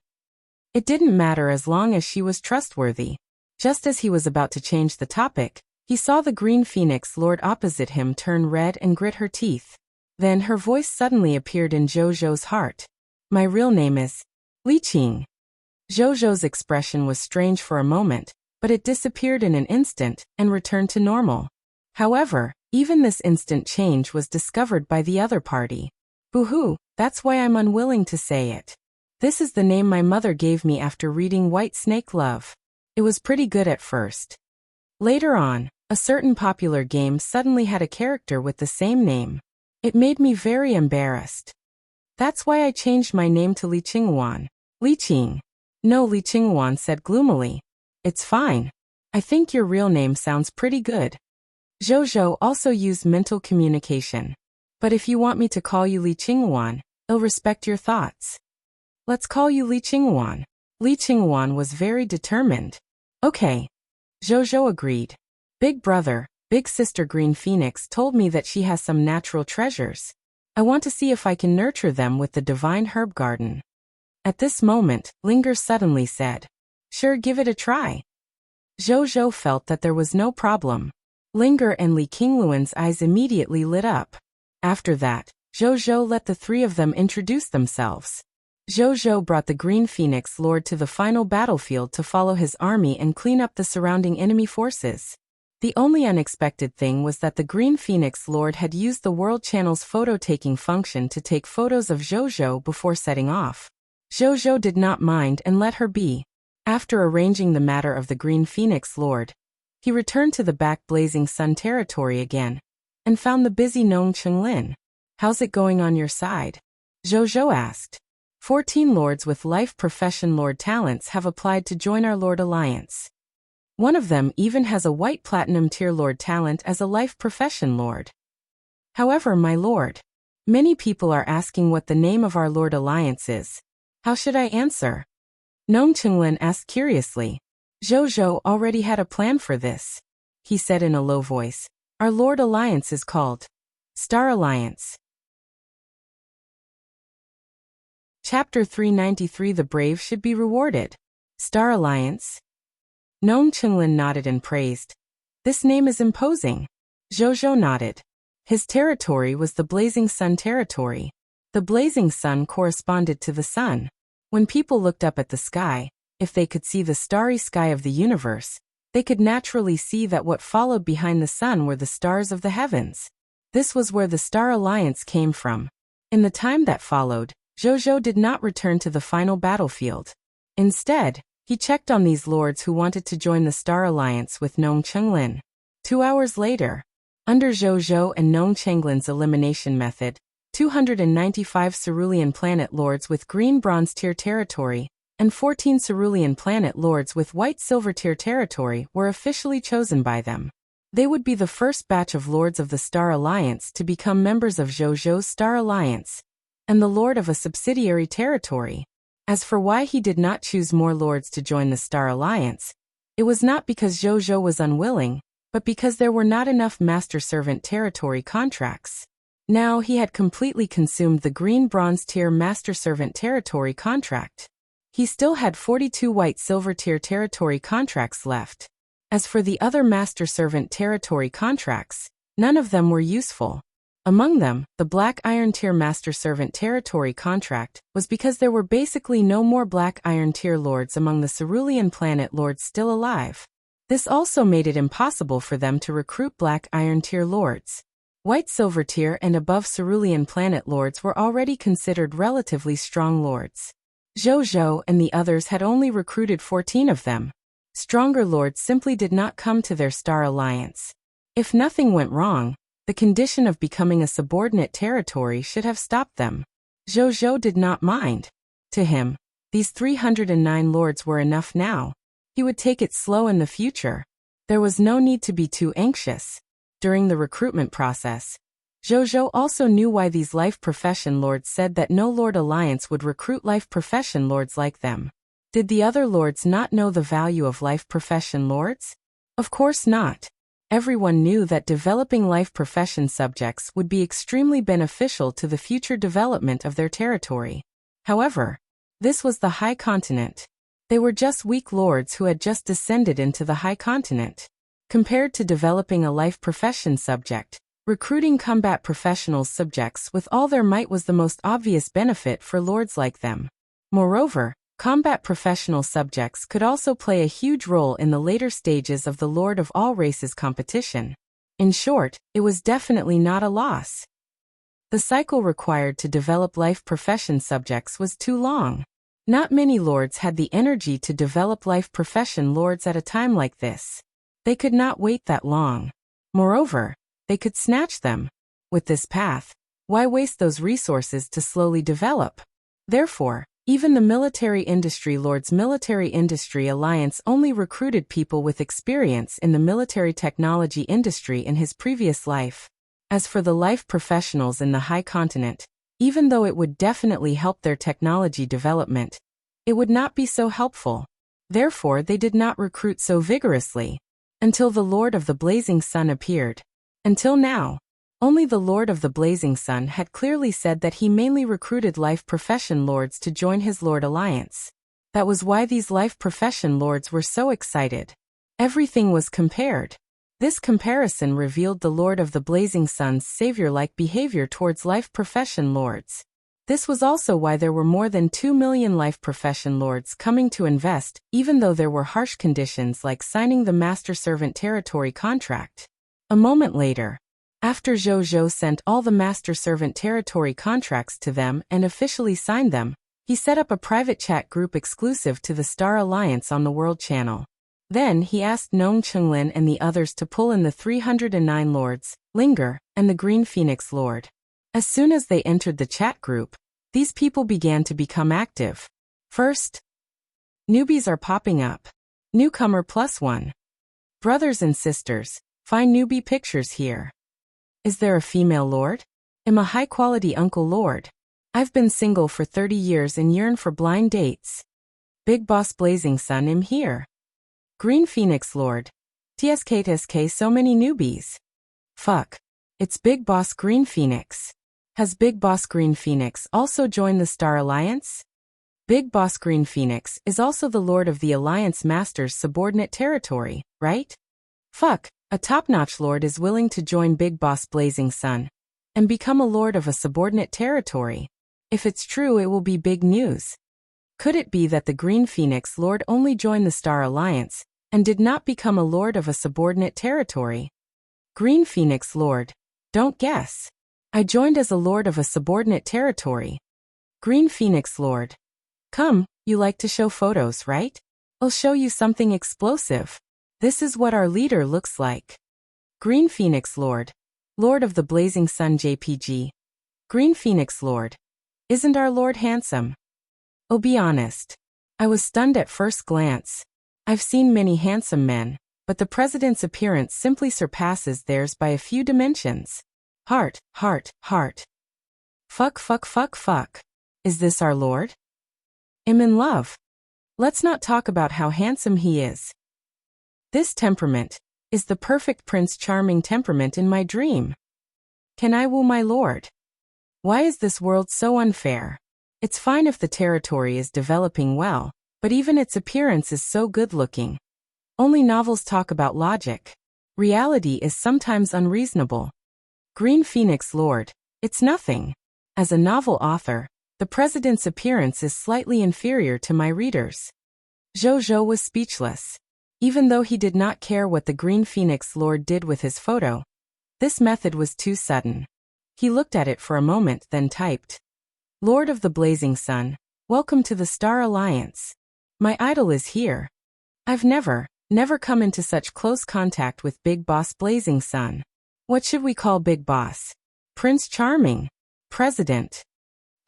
It didn't matter as long as she was trustworthy. Just as he was about to change the topic, he saw the Green Phoenix Lord opposite him turn red and grit her teeth. Then her voice suddenly appeared in Zhou's heart. My real name is Li Qing. Zhou's expression was strange for a moment, but it disappeared in an instant and returned to normal. However, even this instant change was discovered by the other party. Boo-hoo, that's why I'm unwilling to say it. This is the name my mother gave me after reading White Snake Love. It was pretty good at first. Later on, a certain popular game suddenly had a character with the same name. It made me very embarrassed. That's why I changed my name to Li Qingwan. Li Qing. No, Li Qingwan said gloomily. It's fine. I think your real name sounds pretty good. Zhou also used mental communication. But if you want me to call you Li Qingwan, I'll respect your thoughts. Let's call you Li Qingwan. Li Qingwan was very determined. Okay. Zhou agreed. Big brother, big sister Green Phoenix told me that she has some natural treasures. I want to see if I can nurture them with the divine herb garden. At this moment, Linger suddenly said, Sure, give it a try. Zhou felt that there was no problem. Linger and Li Qingluan's eyes immediately lit up. After that, Zhou let the 3 of them introduce themselves. Zhou brought the Green Phoenix Lord to the final battlefield to follow his army and clean up the surrounding enemy forces. The only unexpected thing was that the Green Phoenix Lord had used the World Channel's photo-taking function to take photos of Zhou before setting off. Zhou did not mind and let her be. After arranging the matter of the Green Phoenix Lord, he returned to the back Blazing Sun territory again, and found the busy Nong Chenglin. How's it going on your side? Zhou asked. 14 lords with life profession lord talents have applied to join our Lord Alliance. One of them even has a white platinum tier lord talent as a life profession lord. However, my lord, many people are asking what the name of our Lord Alliance is. How should I answer? Nong Chenglin asked curiously. Zhou already had a plan for this. He said in a low voice, Our Lord Alliance is called Star Alliance. Chapter 393 The Brave Should Be Rewarded. Star Alliance. Nong Chenglin nodded and praised. This name is imposing. Zhou nodded. His territory was the Blazing Sun territory. The Blazing Sun corresponded to the sun. When people looked up at the sky, if they could see the starry sky of the universe, they could naturally see that what followed behind the sun were the stars of the heavens. This was where the Star Alliance came from. In the time that followed, Zhou did not return to the final battlefield. Instead, he checked on these lords who wanted to join the Star Alliance with Nong Chenglin. 2 hours later, under Zhou and Nong Chenglin's elimination method, 295 Cerulean Planet Lords with Green Bronze Tier territory and 14 Cerulean Planet Lords with White Silver Tier territory were officially chosen by them. They would be the first batch of Lords of the Star Alliance to become members of Zhou's Star Alliance, and the Lord of a subsidiary territory. As for why he did not choose more Lords to join the Star Alliance, it was not because Zhou was unwilling, but because there were not enough Master-Servant territory contracts. Now he had completely consumed the green bronze tier master servant territory contract. He still had 42 white silver tier territory contracts left. As for the other master servant territory contracts, none of them were useful. Among them, the black iron tier master servant territory contract was because there were basically no more black iron tier lords among the cerulean planet lords still alive. This also made it impossible for them to recruit black iron tier lords. White silver tier and above cerulean planet lords were already considered relatively strong lords. Zhou and the others had only recruited 14 of them. Stronger lords simply did not come to their star alliance. If nothing went wrong, the condition of becoming a subordinate territory should have stopped them. Zhou did not mind. To him, these 309 lords were enough now. He would take it slow in the future. There was no need to be too anxious. During the recruitment process, Zhou also knew why these life profession lords said that no lord alliance would recruit life profession lords like them. Did the other lords not know the value of life profession lords? Of course not. Everyone knew that developing life profession subjects would be extremely beneficial to the future development of their territory. However, this was the High Continent. They were just weak lords who had just descended into the High Continent. Compared to developing a life profession subject, recruiting combat professionals subjects with all their might was the most obvious benefit for lords like them. Moreover, combat professional subjects could also play a huge role in the later stages of the Lord of all races competition. In short, it was definitely not a loss. The cycle required to develop life profession subjects was too long. Not many lords had the energy to develop life profession lords at a time like this. They could not wait that long. Moreover, they could snatch them. With this path, why waste those resources to slowly develop? Therefore, even the military industry lords' military industry alliance only recruited people with experience in the military technology industry in his previous life. As for the life professionals in the High Continent, even though it would definitely help their technology development, it would not be so helpful. Therefore, they did not recruit so vigorously. Until the Lord of the Blazing Sun appeared. Until now, only the Lord of the Blazing Sun had clearly said that he mainly recruited life profession lords to join his Lord Alliance. That was why these life profession lords were so excited. Everything was compared. This comparison revealed the Lord of the Blazing Sun's savior-like behavior towards life profession lords. This was also why there were more than 2 million life profession lords coming to invest, even though there were harsh conditions like signing the Master Servant Territory contract. A moment later, after Zhou sent all the Master Servant Territory contracts to them and officially signed them, he set up a private chat group exclusive to the Star Alliance on the World Channel. Then he asked Nong Chunglin and the others to pull in the 309 lords, Linger, and the Green Phoenix Lord. As soon as they entered the chat group, these people began to become active. First, newbies are popping up. Newcomer +1. Brothers and sisters, find newbie pictures here. Is there a female lord? Am a high-quality uncle lord. I've been single for 30 years and yearn for blind dates. Big Boss Blazing Sun am here. Green Phoenix Lord. TSK so many newbies. Fuck. It's Big Boss Green Phoenix. Has Big Boss Green Phoenix also joined the Star Alliance? Big Boss Green Phoenix is also the Lord of the Alliance Master's subordinate territory, right? Fuck. A top-notch lord is willing to join Big Boss Blazing Sun and become a lord of a subordinate territory. If it's true, it will be big news. Could it be that the Green Phoenix Lord only joined the Star Alliance and did not become a lord of a subordinate territory? Green Phoenix Lord. Don't guess. I joined as a lord of a subordinate territory. Green Phoenix Lord. Come, you like to show photos, right? I'll show you something explosive. This is what our leader looks like. Green Phoenix Lord. Lord of the Blazing Sun JPG. Green Phoenix Lord. Isn't our lord handsome? I'll be honest. I was stunned at first glance. I've seen many handsome men, but the president's appearance simply surpasses theirs by a few dimensions. Heart, heart, heart. Fuck, fuck, fuck, fuck. Is this our lord? I'm in love. Let's not talk about how handsome he is. This temperament is the perfect Prince Charming temperament in my dream. Can I woo my lord? Why is this world so unfair? It's fine if the territory is developing well, but even its appearance is so good-looking. Only novels talk about logic. Reality is sometimes unreasonable. Green Phoenix Lord, it's nothing. As a novel author, the president's appearance is slightly inferior to my readers. Zhou was speechless. Even though he did not care what the Green Phoenix Lord did with his photo, this method was too sudden. He looked at it for a moment, then typed, Lord of the Blazing Sun, welcome to the Star Alliance. My idol is here. I've never come into such close contact with Big Boss Blazing Sun. What should we call Big Boss? Prince Charming. President.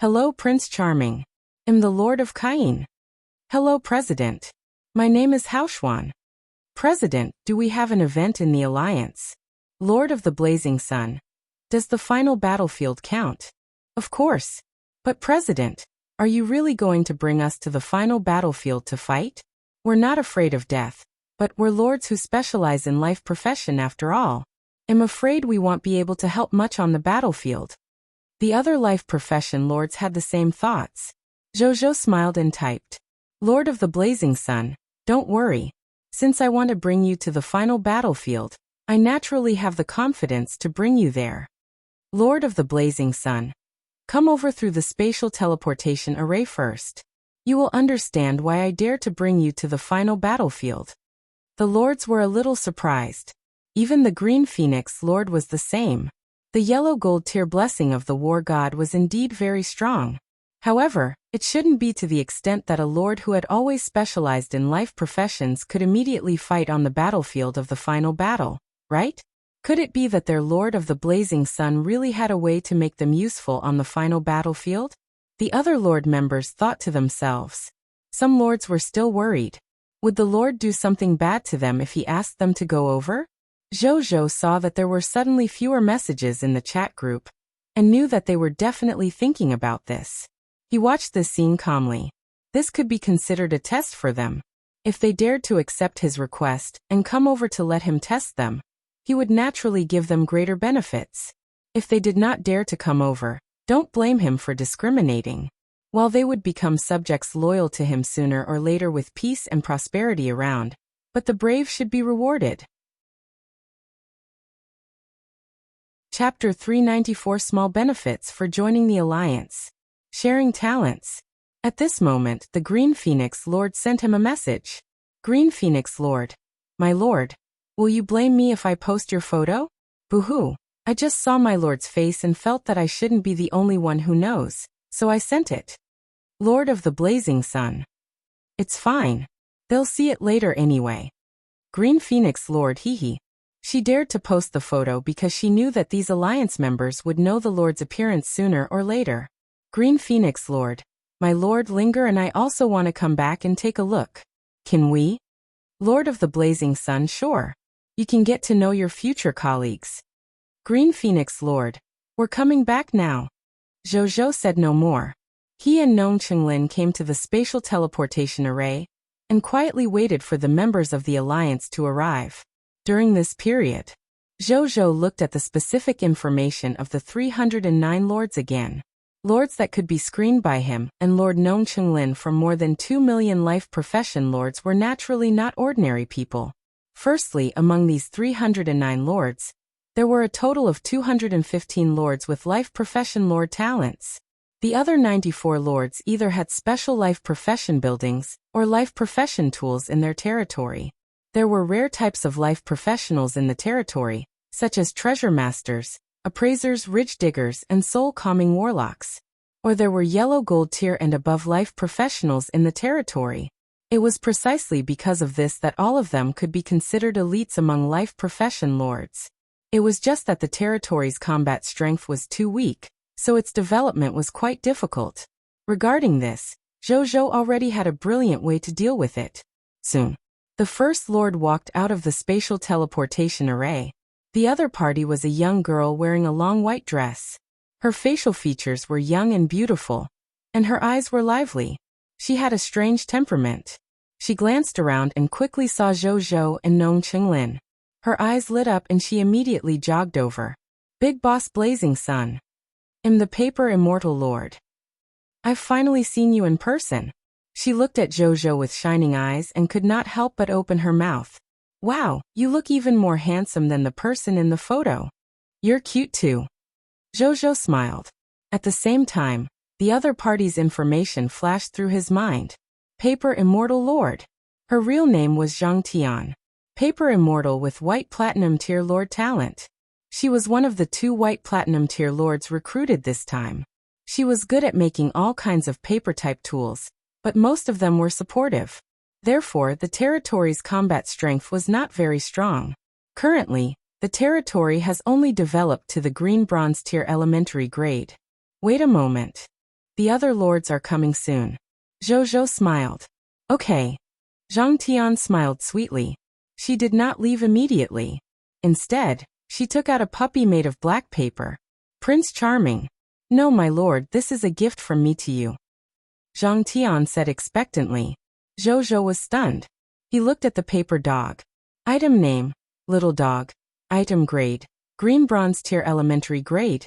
Hello, Prince Charming. I'm the Lord of Cain. Hello, President. My name is Haoxuan. President, do we have an event in the Alliance? Lord of the Blazing Sun. Does the final battlefield count? Of course. But President, are you really going to bring us to the final battlefield to fight? We're not afraid of death, but we're lords who specialize in life profession after all. I'm afraid we won't be able to help much on the battlefield. The other life profession lords had the same thoughts. Zhou smiled and typed, Lord of the Blazing Sun, don't worry. Since I want to bring you to the final battlefield, I naturally have the confidence to bring you there. Lord of the Blazing Sun, come over through the spatial teleportation array first. You will understand why I dare to bring you to the final battlefield. The lords were a little surprised. Even the Green Phoenix Lord was the same. The yellow gold tier blessing of the war god was indeed very strong. However, it shouldn't be to the extent that a lord who had always specialized in life professions could immediately fight on the battlefield of the final battle, right? Could it be that their Lord of the Blazing Sun really had a way to make them useful on the final battlefield? The other Lord members thought to themselves. Some lords were still worried. Would the Lord do something bad to them if he asked them to go over? Zhou saw that there were suddenly fewer messages in the chat group, and knew that they were definitely thinking about this. He watched this scene calmly. This could be considered a test for them. If they dared to accept his request and come over to let him test them, he would naturally give them greater benefits. If they did not dare to come over, don't blame him for discriminating. While they would become subjects loyal to him sooner or later with peace and prosperity around, but the brave should be rewarded. Chapter 394 Small Benefits for Joining the Alliance. Sharing Talents. At this moment, the Green Phoenix Lord sent him a message. Green Phoenix Lord. My lord. Will you blame me if I post your photo? Boo-hoo. I just saw my lord's face and felt that I shouldn't be the only one who knows, so I sent it. Lord of the Blazing Sun. It's fine. They'll see it later anyway. Green Phoenix Lord hee. She dared to post the photo because she knew that these alliance members would know the Lord's appearance sooner or later. Green Phoenix Lord. My lord linger and I also want to come back and take a look. Can we? Lord of the Blazing Sun sure. You can get to know your future colleagues. Green Phoenix Lord. We're coming back now. Zhou said no more. He and Nong Chenglin came to the spatial teleportation array, and quietly waited for the members of the alliance to arrive. During this period, Zhou looked at the specific information of the 309 lords again. Lords that could be screened by him and Lord Nong Chenglin from more than 2 million life profession lords were naturally not ordinary people. Firstly, among these 309 lords, there were a total of 215 lords with life profession lord talents. The other 94 lords either had special life profession buildings or life profession tools in their territory. There were rare types of life professionals in the territory, such as treasure masters, appraisers, ridge diggers, and soul-calming warlocks. Or there were yellow gold tier and above life professionals in the territory. It was precisely because of this that all of them could be considered elites among life profession lords. It was just that the territory's combat strength was too weak, so its development was quite difficult. Regarding this, Zhou already had a brilliant way to deal with it. Soon, the first lord walked out of the spatial teleportation array. The other party was a young girl wearing a long white dress. Her facial features were young and beautiful, and her eyes were lively. She had a strange temperament. She glanced around and quickly saw Zhou and Nong Chenglin. Her eyes lit up and she immediately jogged over. Big Boss Blazing Sun. I'm the Paper Immortal Lord. I've finally seen you in person. She looked at Zhou with shining eyes and could not help but open her mouth. Wow, you look even more handsome than the person in the photo. You're cute too. Zhou smiled. At the same time, the other party's information flashed through his mind. Paper Immortal Lord. Her real name was Zhang Tian. Paper Immortal with White Platinum Tier Lord talent. She was one of the 2 White Platinum Tier Lords recruited this time. She was good at making all kinds of paper-type tools, but most of them were supportive. Therefore, the territory's combat strength was not very strong. Currently, the territory has only developed to the Green Bronze Tier elementary grade. Wait a moment. The other lords are coming soon. Zhou smiled. Okay. Zhang Tian smiled sweetly. She did not leave immediately. Instead, she took out a puppy made of black paper. Prince Charming. No, my lord, this is a gift from me to you. Zhang Tian said expectantly. Zhou was stunned. He looked at the paper dog. Item name, Little Dog. Item grade, Green Bronze Tier elementary grade.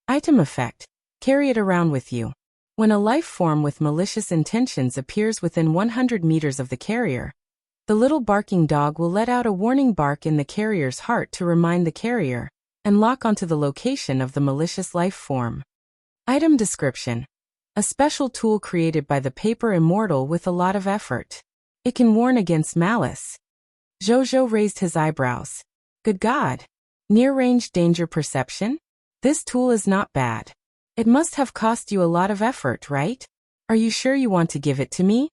Item effect, carry it around with you. When a life form with malicious intentions appears within 100 meters of the carrier, the little barking dog will let out a warning bark in the carrier's heart to remind the carrier, and lock onto the location of the malicious life form. Item description. A special tool created by the Paper Immortal with a lot of effort. It can warn against malice. Zhou raised his eyebrows. Good God. Near-range danger perception? This tool is not bad. It must have cost you a lot of effort, right? Are you sure you want to give it to me?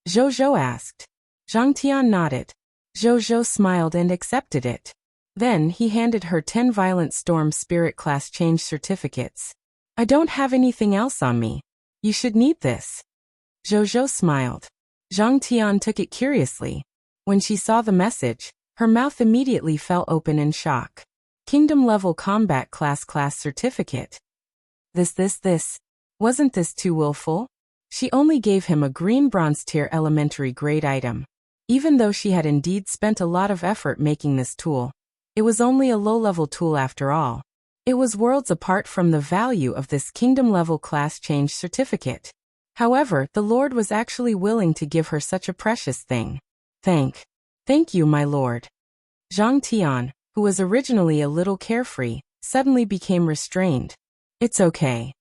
Zhou asked. Zhang Tian nodded. Zhou smiled and accepted it. Then he handed her 10 Violent Storm Spirit Class Change certificates. I don't have anything else on me. You should need this. Zhou smiled. Zhang Tian took it curiously. When she saw the message, her mouth immediately fell open in shock. Kingdom Level Combat Class Certificate. This. Wasn't this too willful? She only gave him a Green Bronze Tier elementary grade item. Even though she had indeed spent a lot of effort making this tool, it was only a low-level tool after all. It was worlds apart from the value of this kingdom-level class change certificate. However, the Lord was actually willing to give her such a precious thing. Thank you, my lord. Zhang Tian, who was originally a little carefree, suddenly became restrained. It's okay.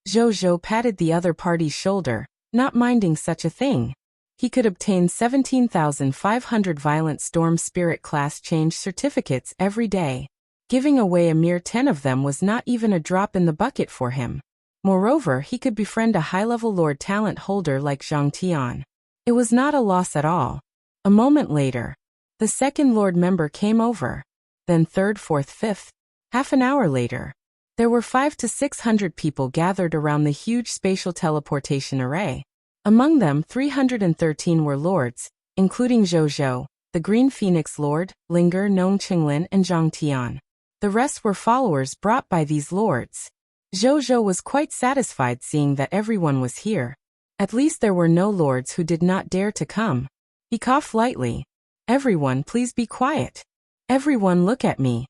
Zhou patted the other party's shoulder, not minding such a thing. He could obtain 17,500 Violent Storm Spirit Class Change certificates every day. Giving away a mere 10 of them was not even a drop in the bucket for him. Moreover, he could befriend a high-level Lord talent holder like Zhang Tian. It was not a loss at all. A moment later, the second Lord member came over. Then third, fourth, fifth. Half an hour later, there were 500 to 600 people gathered around the huge spatial teleportation array. Among them, 313 were lords, including Zhou, the Green Phoenix Lord, Linger, Nong Qinglin, and Zhang Tian. The rest were followers brought by these lords. Zhou was quite satisfied seeing that everyone was here. At least there were no lords who did not dare to come. He coughed lightly. Everyone, please be quiet. Everyone look at me.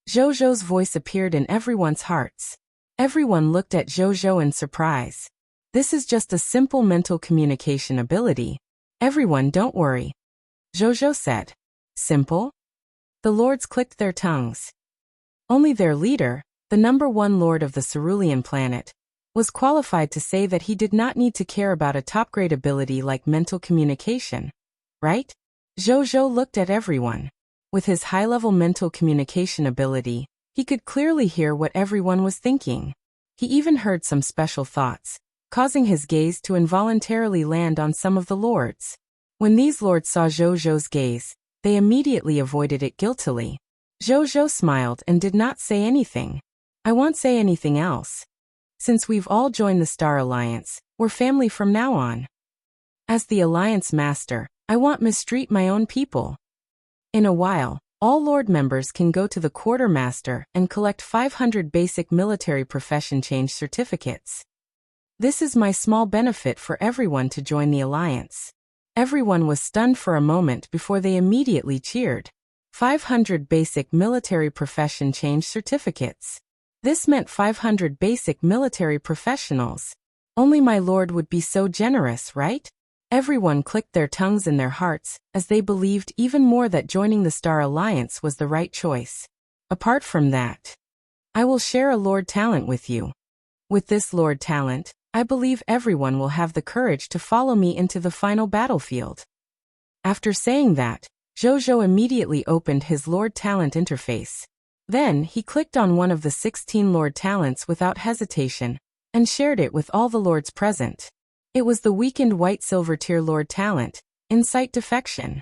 Zhou's voice appeared in everyone's hearts. Everyone looked at Zhou in surprise. This is just a simple mental communication ability. Everyone, don't worry. Zhou said. Simple? The lords clicked their tongues. Only their leader, the #1 lord of the Cerulean planet, was qualified to say that he did not need to care about a top-grade ability like mental communication. Right? Zhou looked at everyone. With his high-level mental communication ability, he could clearly hear what everyone was thinking. He even heard some special thoughts, causing his gaze to involuntarily land on some of the lords. When these lords saw Zhou's gaze, they immediately avoided it guiltily. Zhou smiled and did not say anything. I won't say anything else. Since we've all joined the Star Alliance, we're family from now on. As the Alliance Master, I won't mistreat my own people. In a while, all Lord members can go to the Quartermaster and collect 500 basic military profession change certificates. This is my small benefit for everyone to join the Alliance. Everyone was stunned for a moment before they immediately cheered. 500 basic military profession change certificates. This meant 500 basic military professionals. Only my lord would be so generous, right? Everyone clicked their tongues in their hearts, as they believed even more that joining the Star Alliance was the right choice. Apart from that, I will share a Lord talent with you. With this Lord talent, I believe everyone will have the courage to follow me into the final battlefield. After saying that, Zhou immediately opened his Lord talent interface. Then he clicked on one of the 16 Lord talents without hesitation, and shared it with all the lords present. It was the weakened white silver tier Lord talent, Incite Defection.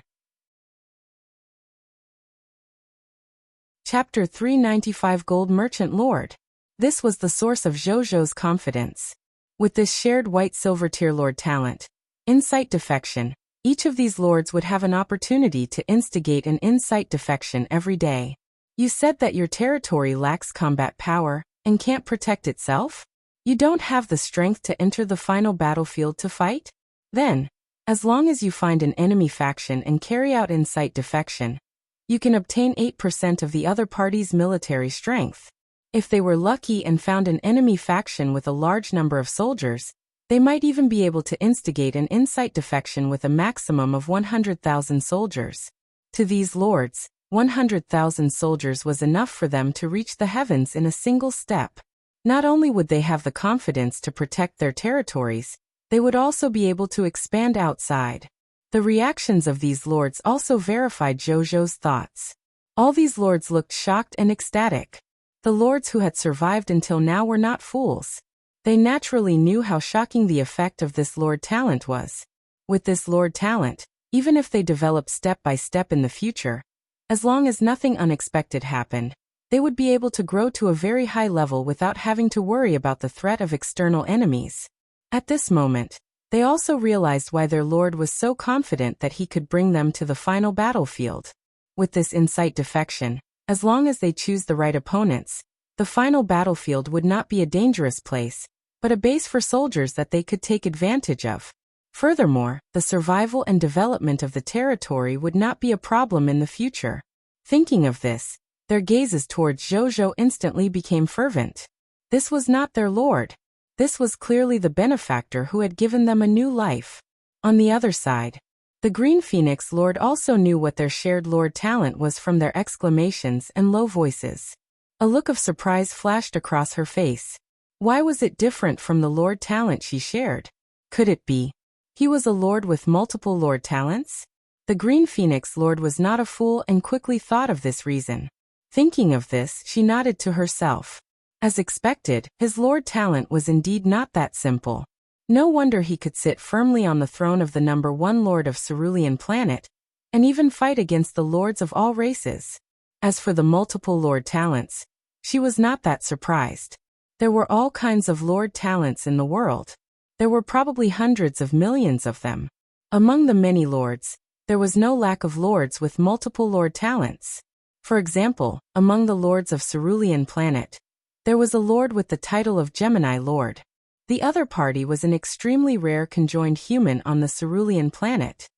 Chapter 395 Gold Merchant Lord. This was the source of Zhou's confidence. With this shared white silver tier Lord talent, Incite Defection, each of these lords would have an opportunity to instigate an Incite Defection every day. You said that your territory lacks combat power and can't protect itself? You don't have the strength to enter the final battlefield to fight? Then, as long as you find an enemy faction and carry out Incite Defection, you can obtain 8% of the other party's military strength. If they were lucky and found an enemy faction with a large number of soldiers, they might even be able to instigate an Incite Defection with a maximum of 100,000 soldiers. To these lords, 100,000 soldiers was enough for them to reach the heavens in a single step. Not only would they have the confidence to protect their territories, they would also be able to expand outside. The reactions of these lords also verified Zhou's thoughts. All these lords looked shocked and ecstatic. The lords who had survived until now were not fools. They naturally knew how shocking the effect of this Lord talent was. With this Lord talent, even if they developed step by step in the future, as long as nothing unexpected happened, they would be able to grow to a very high level without having to worry about the threat of external enemies. At this moment, they also realized why their lord was so confident that he could bring them to the final battlefield. With this Incite Defection, as long as they choose the right opponents, the final battlefield would not be a dangerous place, but a base for soldiers that they could take advantage of. Furthermore, the survival and development of the territory would not be a problem in the future. Thinking of this, their gazes towards Zhou instantly became fervent. This was not their lord. This was clearly the benefactor who had given them a new life. On the other side, the Green Phoenix Lord also knew what their shared Lord talent was from their exclamations and low voices. A look of surprise flashed across her face. Why was it different from the Lord talent she shared? Could it be he was a lord with multiple Lord talents? The Green Phoenix Lord was not a fool and quickly thought of this reason. Thinking of this, she nodded to herself. As expected, his Lord talent was indeed not that simple. No wonder he could sit firmly on the throne of the #1 Lord of Cerulean Planet, and even fight against the lords of all races. As for the multiple Lord talents, she was not that surprised. There were all kinds of Lord talents in the world. There were probably hundreds of millions of them. Among the many lords, there was no lack of lords with multiple Lord talents. For example, among the lords of Cerulean Planet, there was a lord with the title of Gemini Lord. The other party was an extremely rare conjoined human on the Cerulean Planet.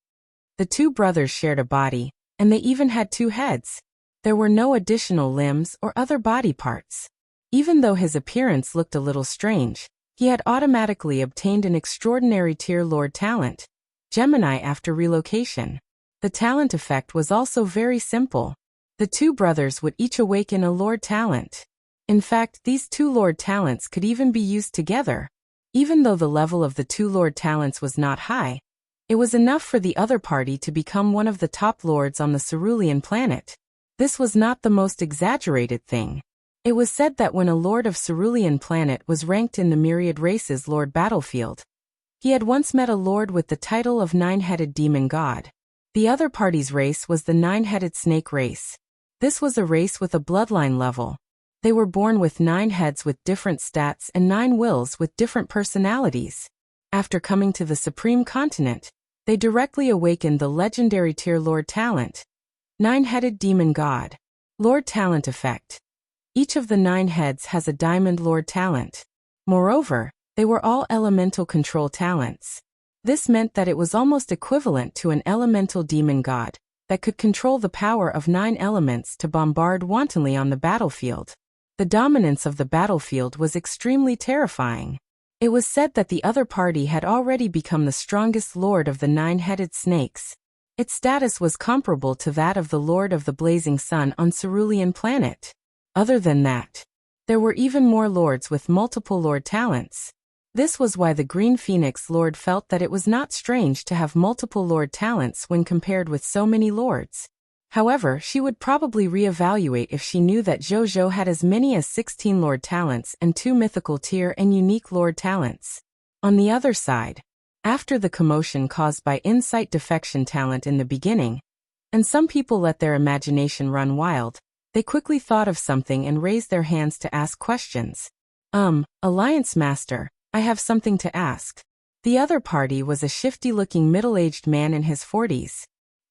The two brothers shared a body, and they even had 2 heads. There were no additional limbs or other body parts. Even though his appearance looked a little strange, he had automatically obtained an extraordinary tier Lord talent, Gemini after relocation. The talent effect was also very simple. The 2 brothers would each awaken a Lord talent. In fact, these 2 Lord talents could even be used together. Even though the level of the 2 Lord talents was not high, it was enough for the other party to become one of the top lords on the Cerulean Planet. This was not the most exaggerated thing. It was said that when a lord of Cerulean Planet was ranked in the Myriad Races Lord battlefield, he had once met a lord with the title of 9-headed demon god. The other party's race was the 9-headed snake race. This was a race with a bloodline level. They were born with 9 heads with different stats and 9 wills with different personalities. After coming to the Supreme Continent, they directly awakened the legendary tier Lord talent, 9-headed demon god. Lord talent effect. Each of the 9 heads has a diamond Lord talent. Moreover, they were all elemental control talents. This meant that it was almost equivalent to an elemental demon god that could control the power of 9 elements to bombard wantonly on the battlefield. The dominance of the battlefield was extremely terrifying. It was said that the other party had already become the strongest lord of the 9-headed snakes. Its status was comparable to that of the Lord of the Blazing Sun on Cerulean Planet. Other than that, there were even more lords with multiple lord talents. This was why the Green Phoenix Lord felt that it was not strange to have multiple lord talents when compared with so many lords. However, she would probably reevaluate if she knew that Zhou had as many as 16 lord talents and 2 mythical tier and unique lord talents. On the other side, after the commotion caused by Incite Defection talent in the beginning, and some people let their imagination run wild, they quickly thought of something and raised their hands to ask questions. Alliance Master, I have something to ask. The other party was a shifty-looking middle-aged man in his 40s.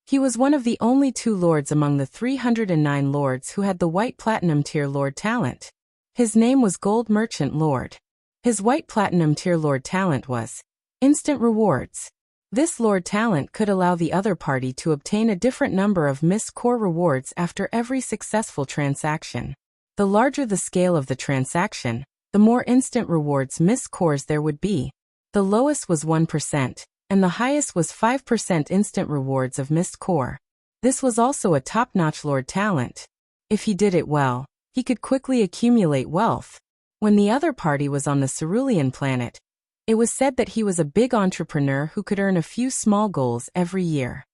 He was one of the only 2 lords among the 309 lords who had the White Platinum tier lord talent. His name was Gold Merchant Lord. His White Platinum tier lord talent was Instant Rewards. This lord talent could allow the other party to obtain a different number of Mist Core rewards after every successful transaction. The larger the scale of the transaction, the more instant rewards Mist Cores there would be. The lowest was 1%, and the highest was 5% instant rewards of Mist Core. This was also a top-notch lord talent. If he did it well, he could quickly accumulate wealth. When the other party was on the Cerulean Planet, it was said that he was a big entrepreneur who could earn a few small goals every year.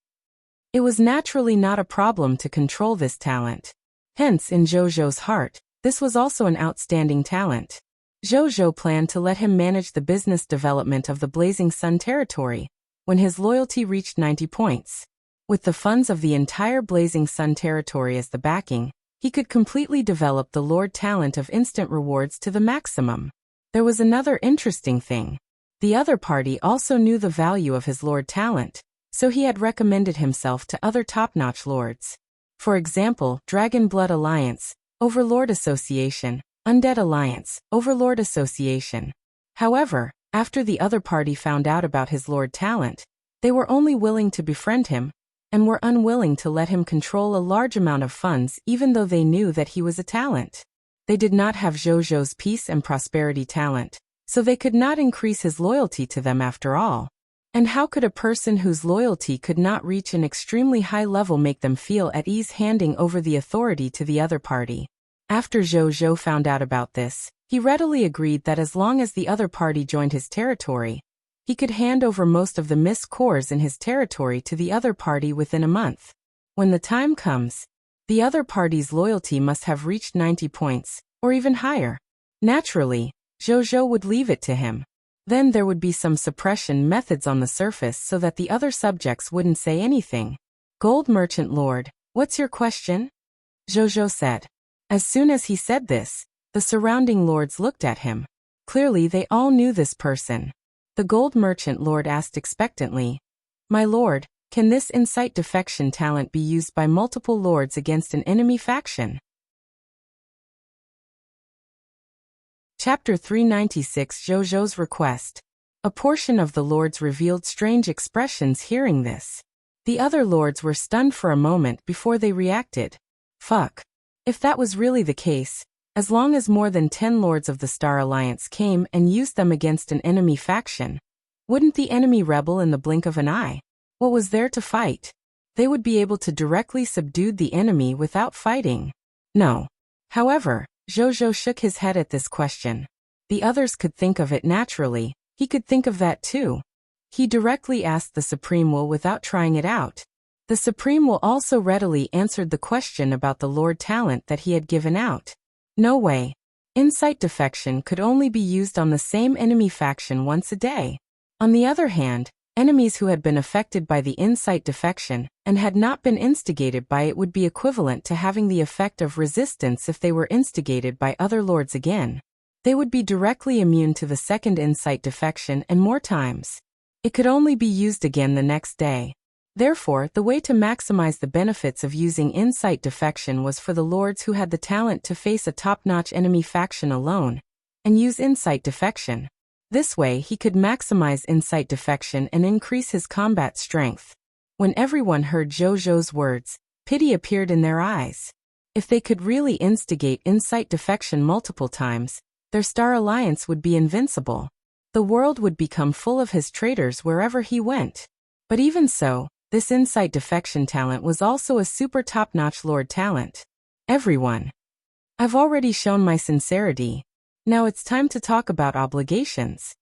It was naturally not a problem to control this talent. Hence, in Zhou's heart, this was also an outstanding talent. Zhou planned to let him manage the business development of the Blazing Sun territory, when his loyalty reached 90 points. With the funds of the entire Blazing Sun territory as the backing, he could completely develop the lord talent of instant rewards to the maximum. There was another interesting thing. The other party also knew the value of his lord talent, so he had recommended himself to other top-notch lords. For example, Dragon Blood Alliance, Overlord Association, Undead Alliance, Overlord Association. However, after the other party found out about his lord talent, they were only willing to befriend him, and were unwilling to let him control a large amount of funds even though they knew that he was a talent. They did not have Zhou's peace and prosperity talent, so they could not increase his loyalty to them after all. And how could a person whose loyalty could not reach an extremely high level make them feel at ease handing over the authority to the other party? After Zhou found out about this, he readily agreed that as long as the other party joined his territory, he could hand over most of the Mist Cores in his territory to the other party within a month. When the time comes, the other party's loyalty must have reached 90 points, or even higher. Naturally, Zhou would leave it to him. Then there would be some suppression methods on the surface so that the other subjects wouldn't say anything. Gold Merchant Lord, what's your question? Zhou said. As soon as he said this, the surrounding lords looked at him. Clearly they all knew this person. The Gold Merchant Lord asked expectantly, My lord, can this Incite Defection talent be used by multiple lords against an enemy faction? Chapter 396 Zhou's Request. A portion of the lords revealed strange expressions hearing this. The other lords were stunned for a moment before they reacted. Fuck. If that was really the case, as long as more than 10 lords of the Star Alliance came and used them against an enemy faction, wouldn't the enemy rebel in the blink of an eye? What was there to fight? They would be able to directly subdue the enemy without fighting. No. However, Zhou shook his head at this question. The others could think of it naturally. He could think of that too. He directly asked the Supreme Will without trying it out. The Supreme Will also readily answered the question about the Lord talent that he had given out. No way. Incite Defection could only be used on the same enemy faction once a day. On the other hand, enemies who had been affected by the Incite Defection and had not been instigated by it would be equivalent to having the effect of resistance if they were instigated by other lords again. They would be directly immune to the second Incite Defection and more times. It could only be used again the next day. Therefore, the way to maximize the benefits of using Incite Defection was for the lords who had the talent to face a top-notch enemy faction alone, and use Incite Defection. This way he could maximize Incite Defection and increase his combat strength. When everyone heard Zhou's words, pity appeared in their eyes. If they could really instigate Incite defection multiple times, their Star Alliance would be invincible. The world would become full of his traitors wherever he went. But even so, this Incite defection talent was also a super top-notch Lord talent. Everyone. I've already shown my sincerity. Now it's time to talk about obligations.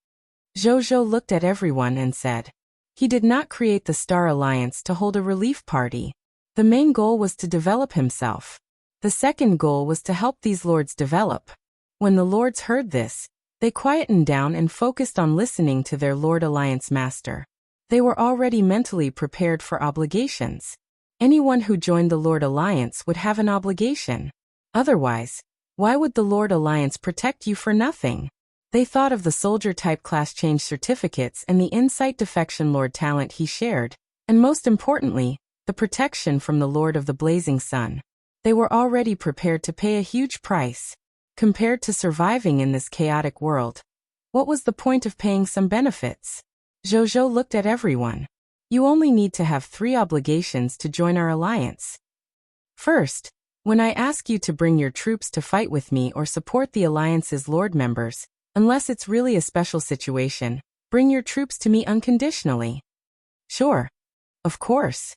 Zhou looked at everyone and said. He did not create the Star Alliance to hold a relief party. The main goal was to develop himself. The second goal was to help these lords develop. When the lords heard this, they quietened down and focused on listening to their Lord Alliance master. They were already mentally prepared for obligations. Anyone who joined the Lord Alliance would have an obligation. Otherwise, why would the Lord Alliance protect you for nothing? They thought of the soldier-type class change certificates and the Incite defection Lord talent he shared, and most importantly, the protection from the Lord of the Blazing Sun. They were already prepared to pay a huge price. Compared to surviving in this chaotic world, what was the point of paying some benefits? Zhou looked at everyone. You only need to have 3 obligations to join our alliance. First, when I ask you to bring your troops to fight with me or support the alliance's Lord members, unless it's really a special situation, bring your troops to me unconditionally. Sure. Of course.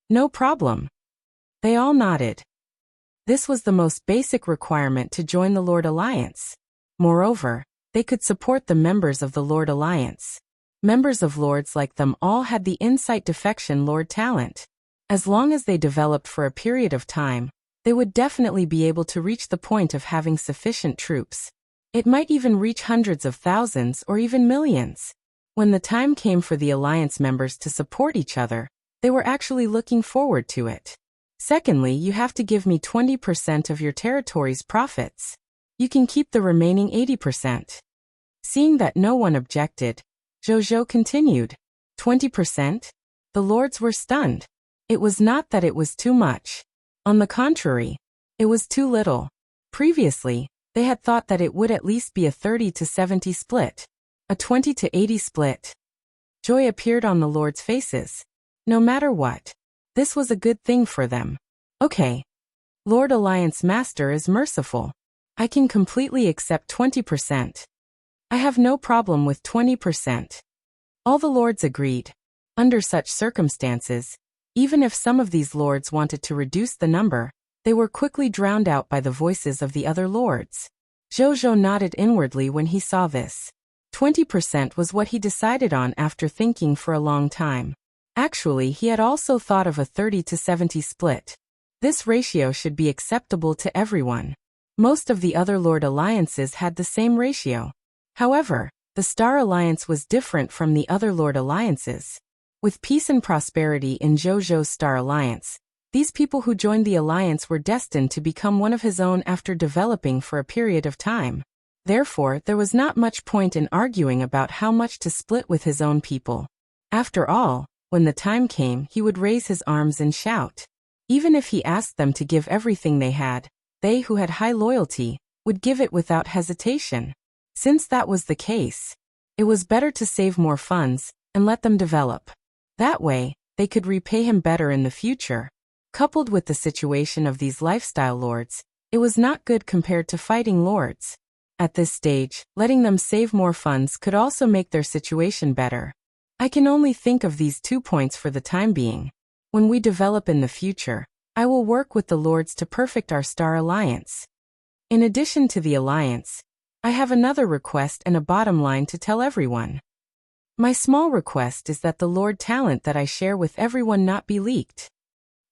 No problem. They all nodded. This was the most basic requirement to join the Lord Alliance. Moreover, they could support the members of the Lord Alliance. Members of lords like them all had the Incite defection Lord talent. As long as they developed for a period of time, they would definitely be able to reach the point of having sufficient troops. It might even reach hundreds of thousands or even millions. When the time came for the Alliance members to support each other, they were actually looking forward to it. Secondly, you have to give me 20% of your territory's profits. You can keep the remaining 80%. Seeing that no one objected, Zhou continued. 20%? The lords were stunned. It was not that it was too much. On the contrary, it was too little. Previously, they had thought that it would at least be a 30-70 split. A 20-80 split. Joy appeared on the lords' faces. No matter what, this was a good thing for them. Okay. Lord Alliance Master is merciful. I can completely accept 20%. I have no problem with 20%. All the lords agreed. Under such circumstances, even if some of these lords wanted to reduce the number, they were quickly drowned out by the voices of the other lords. Zhou nodded inwardly when he saw this. 20% was what he decided on after thinking for a long time. Actually, he had also thought of a 30-70 split. This ratio should be acceptable to everyone. Most of the other Lord Alliances had the same ratio. However, the Star Alliance was different from the other Lord Alliances. With peace and prosperity in Zhou's Star Alliance, these people who joined the alliance were destined to become one of his own after developing for a period of time. Therefore, there was not much point in arguing about how much to split with his own people. After all, when the time came, he would raise his arms and shout. Even if he asked them to give everything they had, they who had high loyalty would give it without hesitation. Since that was the case, it was better to save more funds and let them develop. That way, they could repay him better in the future. Coupled with the situation of these lifestyle lords, it was not good compared to fighting lords. At this stage, letting them save more funds could also make their situation better. I can only think of these 2 points for the time being. When we develop in the future, I will work with the lords to perfect our Star Alliance. In addition to the alliance, I have another request and a bottom line to tell everyone. My small request is that the Lord talent that I share with everyone not be leaked.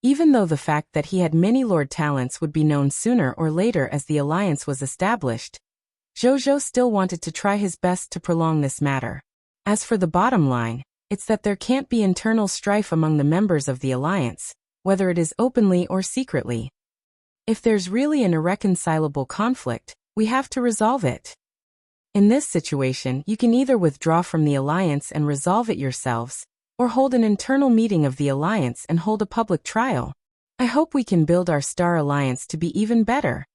Even though the fact that he had many Lord talents would be known sooner or later as the alliance was established, Zhou still wanted to try his best to prolong this matter. As for the bottom line, it's that there can't be internal strife among the members of the alliance, whether it is openly or secretly. If there's really an irreconcilable conflict, we have to resolve it. In this situation, you can either withdraw from the alliance and resolve it yourselves, or hold an internal meeting of the alliance and hold a public trial. I hope we can build our Star Alliance to be even better.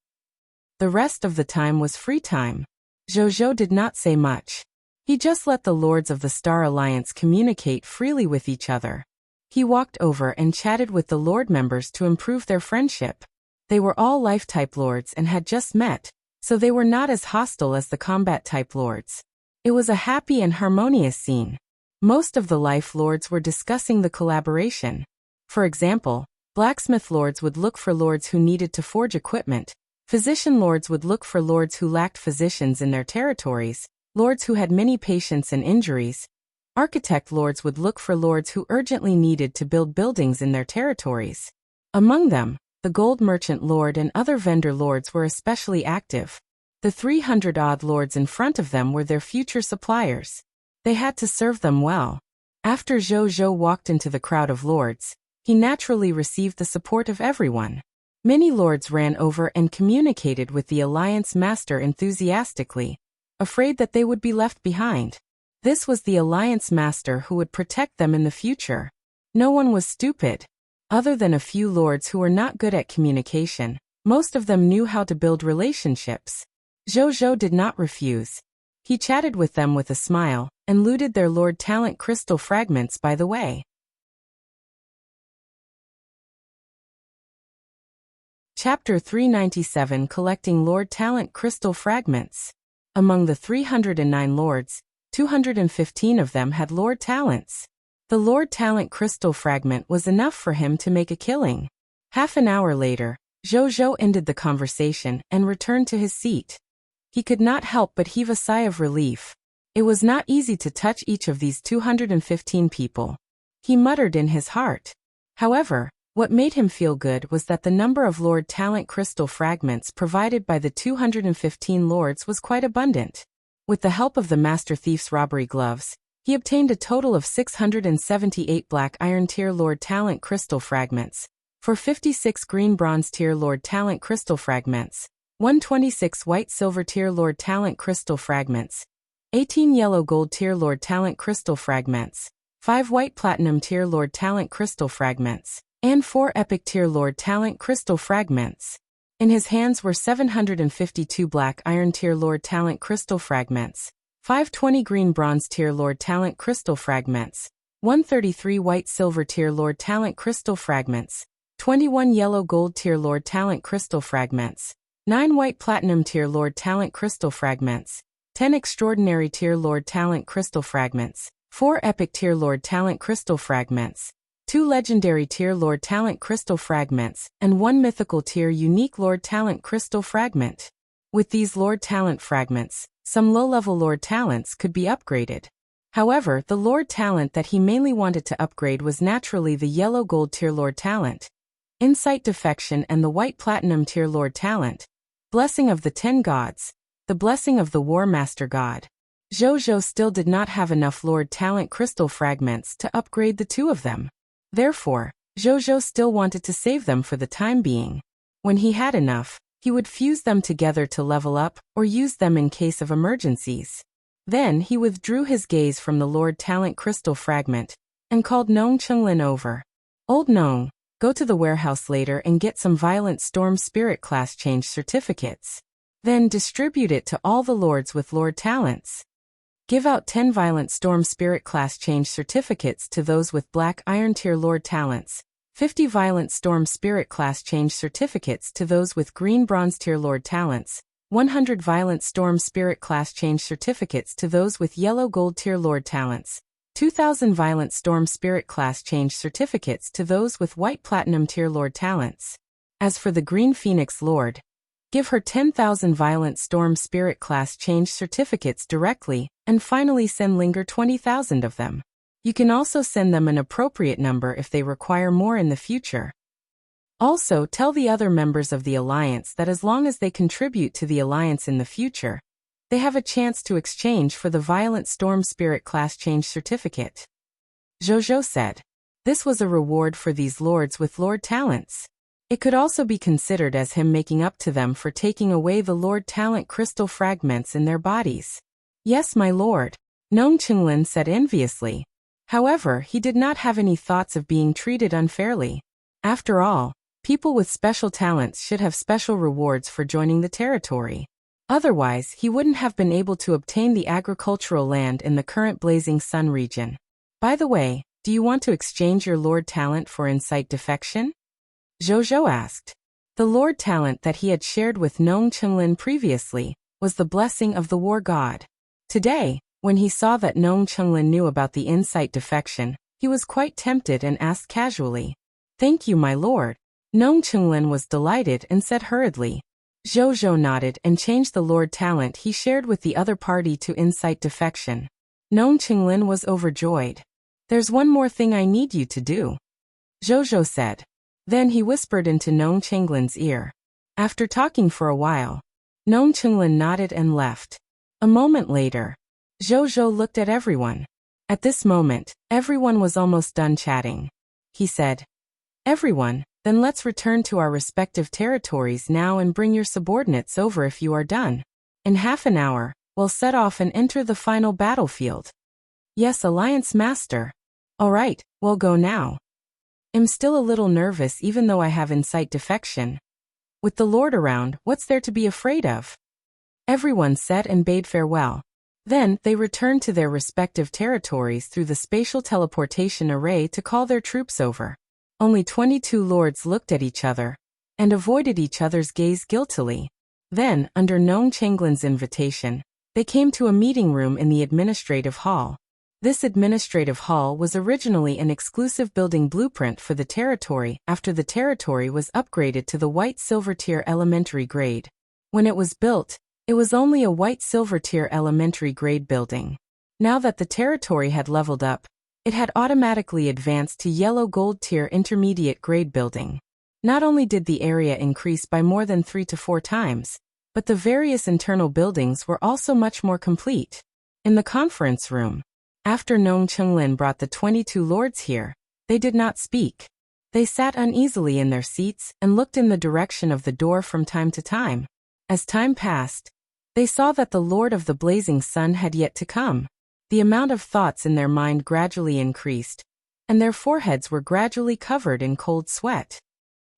The rest of the time was free time. Zhou did not say much. He just let the lords of the Star Alliance communicate freely with each other. He walked over and chatted with the Lord members to improve their friendship. They were all life-type lords and had just met, so they were not as hostile as the combat-type lords. It was a happy and harmonious scene. Most of the life lords were discussing the collaboration. For example, blacksmith lords would look for lords who needed to forge equipment. Physician lords would look for lords who lacked physicians in their territories, lords who had many patients and injuries. Architect lords would look for lords who urgently needed to build buildings in their territories. Among them, the gold merchant lord and other vendor lords were especially active. The 300-odd lords in front of them were their future suppliers. They had to serve them well. After Zhou walked into the crowd of lords, he naturally received the support of everyone. Many lords ran over and communicated with the Alliance Master enthusiastically, afraid that they would be left behind. This was the Alliance Master who would protect them in the future. No one was stupid. Other than a few lords who were not good at communication, most of them knew how to build relationships. Zhou did not refuse. He chatted with them with a smile, and looted their Lord Talent crystal fragments by the way. Chapter 397 Collecting Lord Talent Crystal Fragments. Among the 309 lords, 215 of them had Lord Talents. The Lord Talent crystal fragment was enough for him to make a killing. Half an hour later, Zhou ended the conversation and returned to his seat. He could not help but heave a sigh of relief. It was not easy to touch each of these 215 people. He muttered in his heart. However, what made him feel good was that the number of Lord Talent crystal fragments provided by the 215 lords was quite abundant. With the help of the Master Thief's robbery gloves, he obtained a total of 678 Black Iron Tier Lord Talent crystal fragments, for 56 Green Bronze Tier Lord Talent crystal fragments, 126 White Silver Tier Lord Talent crystal fragments, 18 Yellow Gold Tier Lord Talent crystal fragments, 5 White Platinum Tier Lord Talent crystal fragments, and 4 Epic Tier Lord Talent crystal fragments. In his hands were 752 Black Iron Tier Lord Talent crystal fragments, 520 Green Bronze Tier Lord Talent crystal fragments, 133 White Silver Tier Lord Talent crystal fragments, 21 Yellow Gold Tier Lord Talent crystal fragments, 9 White Platinum Tier Lord Talent crystal fragments, 10 Extraordinary Tier Lord Talent crystal fragments, 4 Epic Tier Lord Talent crystal fragments, 2 Legendary Tier Lord Talent crystal fragments, and 1 Mythical Tier Unique Lord Talent crystal fragment. With these Lord Talent fragments, some low-level Lord Talents could be upgraded. However, the Lord Talent that he mainly wanted to upgrade was naturally the Yellow Gold Tier Lord Talent, Incite Defection, and the White Platinum Tier Lord Talent, Blessing of the 10 Gods, the Blessing of the War Master God. Zhou still did not have enough Lord Talent crystal fragments to upgrade the two of them. Therefore, Zhou still wanted to save them for the time being. When he had enough, he would fuse them together to level up, or use them in case of emergencies. Then he withdrew his gaze from the Lord Talent crystal fragment, and called Nong Chunglin over. Old Nong, go to the warehouse later and get some Violent Storm Spirit class change certificates. Then distribute it to all the lords with Lord Talents. Give out 10 Violent Storm Spirit class change certificates to those with Black Iron Tier Lord Talents, 50 Violent Storm Spirit class change certificates to those with Green Bronze Tier Lord Talents, 100 Violent Storm Spirit class change certificates to those with Yellow Gold Tier Lord Talents, 2,000 Violent Storm Spirit class change certificates to those with White Platinum Tier Lord Talents. As for the Green Phoenix Lord, give her 10,000 Violent Storm Spirit class change certificates directly, and finally send Linger 20,000 of them. You can also send them an appropriate number if they require more in the future. Also, tell the other members of the Alliance that as long as they contribute to the Alliance in the future, they have a chance to exchange for the Violent Storm Spirit class change certificate. Zhou said. This was a reward for these lords with Lord Talents. It could also be considered as him making up to them for taking away the Lord Talent crystal fragments in their bodies. Yes, my lord, Nong Chunglin said enviously. However, he did not have any thoughts of being treated unfairly. After all, people with special talents should have special rewards for joining the territory. Otherwise, he wouldn't have been able to obtain the agricultural land in the current Blazing Sun region. By the way, Do you want to exchange your Lord talent for Incite Defection? Zhou asked. The Lord talent that he had shared with Nong Chenglin previously was the blessing of the war god. Today, when he saw that Nong Chenglin knew about the Incite Defection, he was quite tempted and asked casually. Thank you, my lord. Nong Chenglin was delighted and said hurriedly. Zhou nodded and changed the Lord talent he shared with the other party to Incite Defection. Nong Chenglin was overjoyed. There's one more thing I need you to do, Zhou said. Then he whispered into Nong Chenglin's ear. After talking for a while, Nong Chenglin nodded and left. A moment later, Zhou looked at everyone. At this moment, everyone was almost done chatting. He said, Everyone, then let's return to our respective territories now and bring your subordinates over if you are done. In half an hour, we'll set off and enter the final battlefield. Yes, Alliance Master. All right, we'll go now. I'm still a little nervous even though I have Incite Defection. With the Lord around, what's there to be afraid of? Everyone said and bade farewell. Then, they returned to their respective territories through the spatial teleportation array to call their troops over. Only 22 lords looked at each other and avoided each other's gaze guiltily. Then, under Nong Chenglin's invitation, they came to a meeting room in the administrative hall. This administrative hall was originally an exclusive building blueprint for the territory after the territory was upgraded to the white-silver tier elementary grade. When it was built, it was only a white-silver tier elementary grade building. Now that the territory had leveled up, it had automatically advanced to yellow-gold tier intermediate grade building. Not only did the area increase by more than 3 to 4 times, but the various internal buildings were also much more complete. In the conference room, after Nong Chenglin brought the 22 lords here, they did not speak. They sat uneasily in their seats and looked in the direction of the door from time to time. As time passed, they saw that the Lord of the Blazing Sun had yet to come. The amount of thoughts in their mind gradually increased, and their foreheads were gradually covered in cold sweat.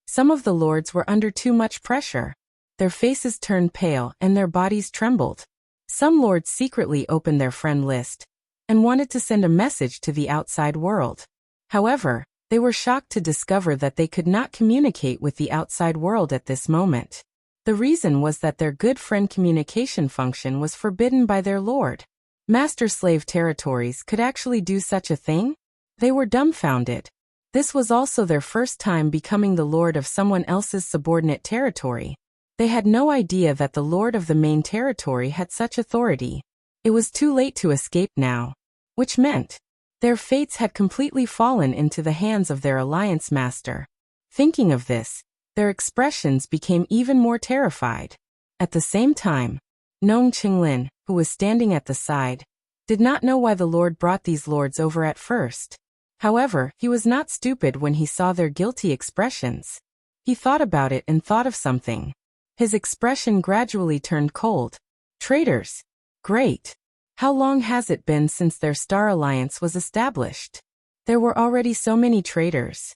Some of the lords were under too much pressure. Their faces turned pale and their bodies trembled. Some lords secretly opened their friend list and wanted to send a message to the outside world. However, they were shocked to discover that they could not communicate with the outside world at this moment. The reason was that their good friend communication function was forbidden by their lord. Master-slave territories could actually do such a thing? They were dumbfounded. This was also their first time becoming the lord of someone else's subordinate territory. They had no idea that the lord of the main territory had such authority. It was too late to escape now, which meant their fates had completely fallen into the hands of their alliance master. Thinking of this, their expressions became even more terrified. At the same time, Nong Chenglin, who was standing at the side, did not know why the Lord brought these lords over at first. However, he was not stupid when he saw their guilty expressions. He thought about it and thought of something. His expression gradually turned cold. Traitors! Great! How long has it been since their star alliance was established? There were already so many traitors.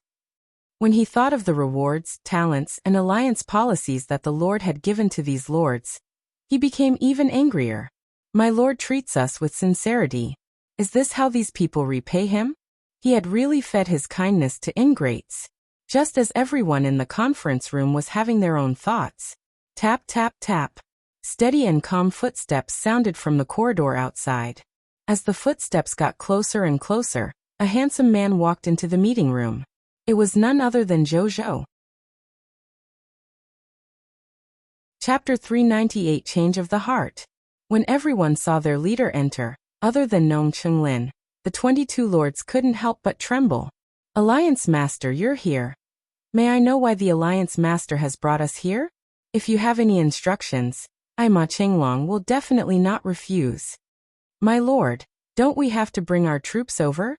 When he thought of the rewards, talents, and alliance policies that the Lord had given to these lords, he became even angrier. My lord treats us with sincerity. Is this how these people repay him? He had really fed his kindness to ingrates. Just as everyone in the conference room was having their own thoughts. Tap, tap, tap. Steady and calm footsteps sounded from the corridor outside. As the footsteps got closer and closer, a handsome man walked into the meeting room. It was none other than Zhou. Chapter 398 Change of the Heart. When everyone saw their leader enter, other than Nong Chenglin, the 22 lords couldn't help but tremble. Alliance Master, you're here. May I know why the Alliance Master has brought us here? If you have any instructions, Ma Chenglong will definitely not refuse. My lord, don't we have to bring our troops over?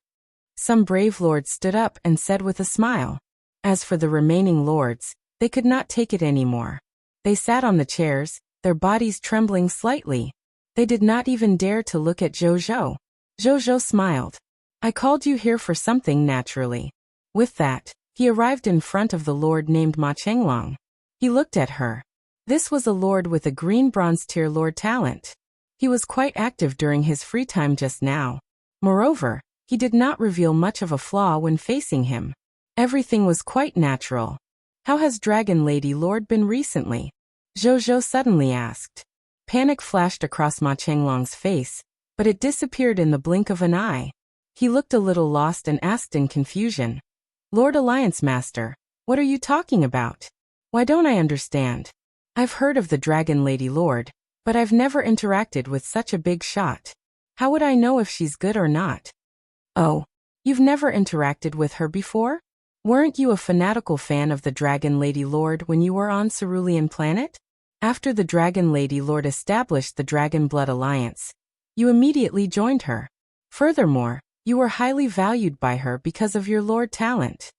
Some brave lords stood up and said with a smile. As for the remaining lords, they could not take it anymore. They sat on the chairs, their bodies trembling slightly. They did not even dare to look at Zhou. Zhou smiled. I called you here for something naturally. With that, he arrived in front of the lord named Ma Chenglong. He looked at her. This was a lord with a green bronze tier lord talent. He was quite active during his free time just now. Moreover, He did not reveal much of a flaw when facing him. Everything was quite natural. How has Dragon Lady Lord been recently? Zhou suddenly asked. Panic flashed across Ma Changlong's face, but it disappeared in the blink of an eye. He looked a little lost and asked in confusion. Lord Alliance Master, what are you talking about? Why don't I understand? I've heard of the Dragon Lady Lord, but I've never interacted with such a big shot. How would I know if she's good or not? Oh, you've never interacted with her before? Weren't you a fanatical fan of the Dragon Lady Lord when you were on Cerulean Planet? After the Dragon Lady Lord established the Dragon Blood Alliance, you immediately joined her. Furthermore, you were highly valued by her because of your Lord talent.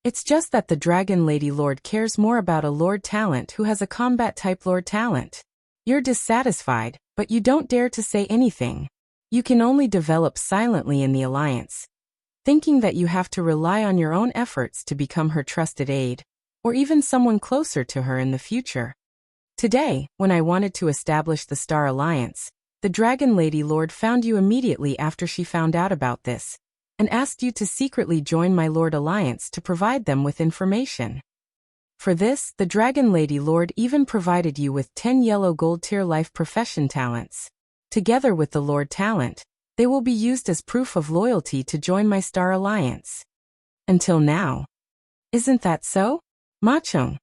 It's just that the Dragon Lady Lord cares more about a Lord talent who has a combat-type Lord talent. You're dissatisfied, but you don't dare to say anything. You can only develop silently in the Alliance, thinking that you have to rely on your own efforts to become her trusted aide, or even someone closer to her in the future. Today, when I wanted to establish the Star Alliance, the Dragon Lady Lord found you immediately after she found out about this, and asked you to secretly join my Lord Alliance to provide them with information. For this, the Dragon Lady Lord even provided you with 10 yellow gold tier life profession talents. Together with the Lord talent, they will be used as proof of loyalty to join my Star Alliance. Until now. Isn't that so? Ma Cheng.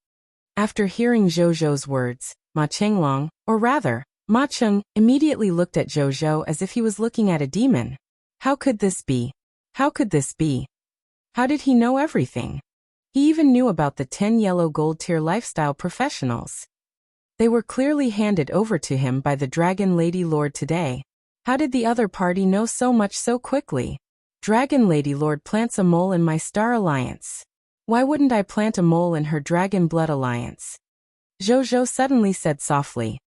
After hearing Zhou's words, Ma Changlong, or rather, Ma Cheng, immediately looked at Zhou as if he was looking at a demon. How could this be? How could this be? How did he know everything? He even knew about the 10 yellow gold tier lifestyle professionals. They were clearly handed over to him by the Dragon Lady Lord today. How did the other party know so much so quickly? Dragon Lady Lord plants a mole in my Star Alliance. Why wouldn't I plant a mole in her Dragon Blood Alliance? Zhou suddenly said softly.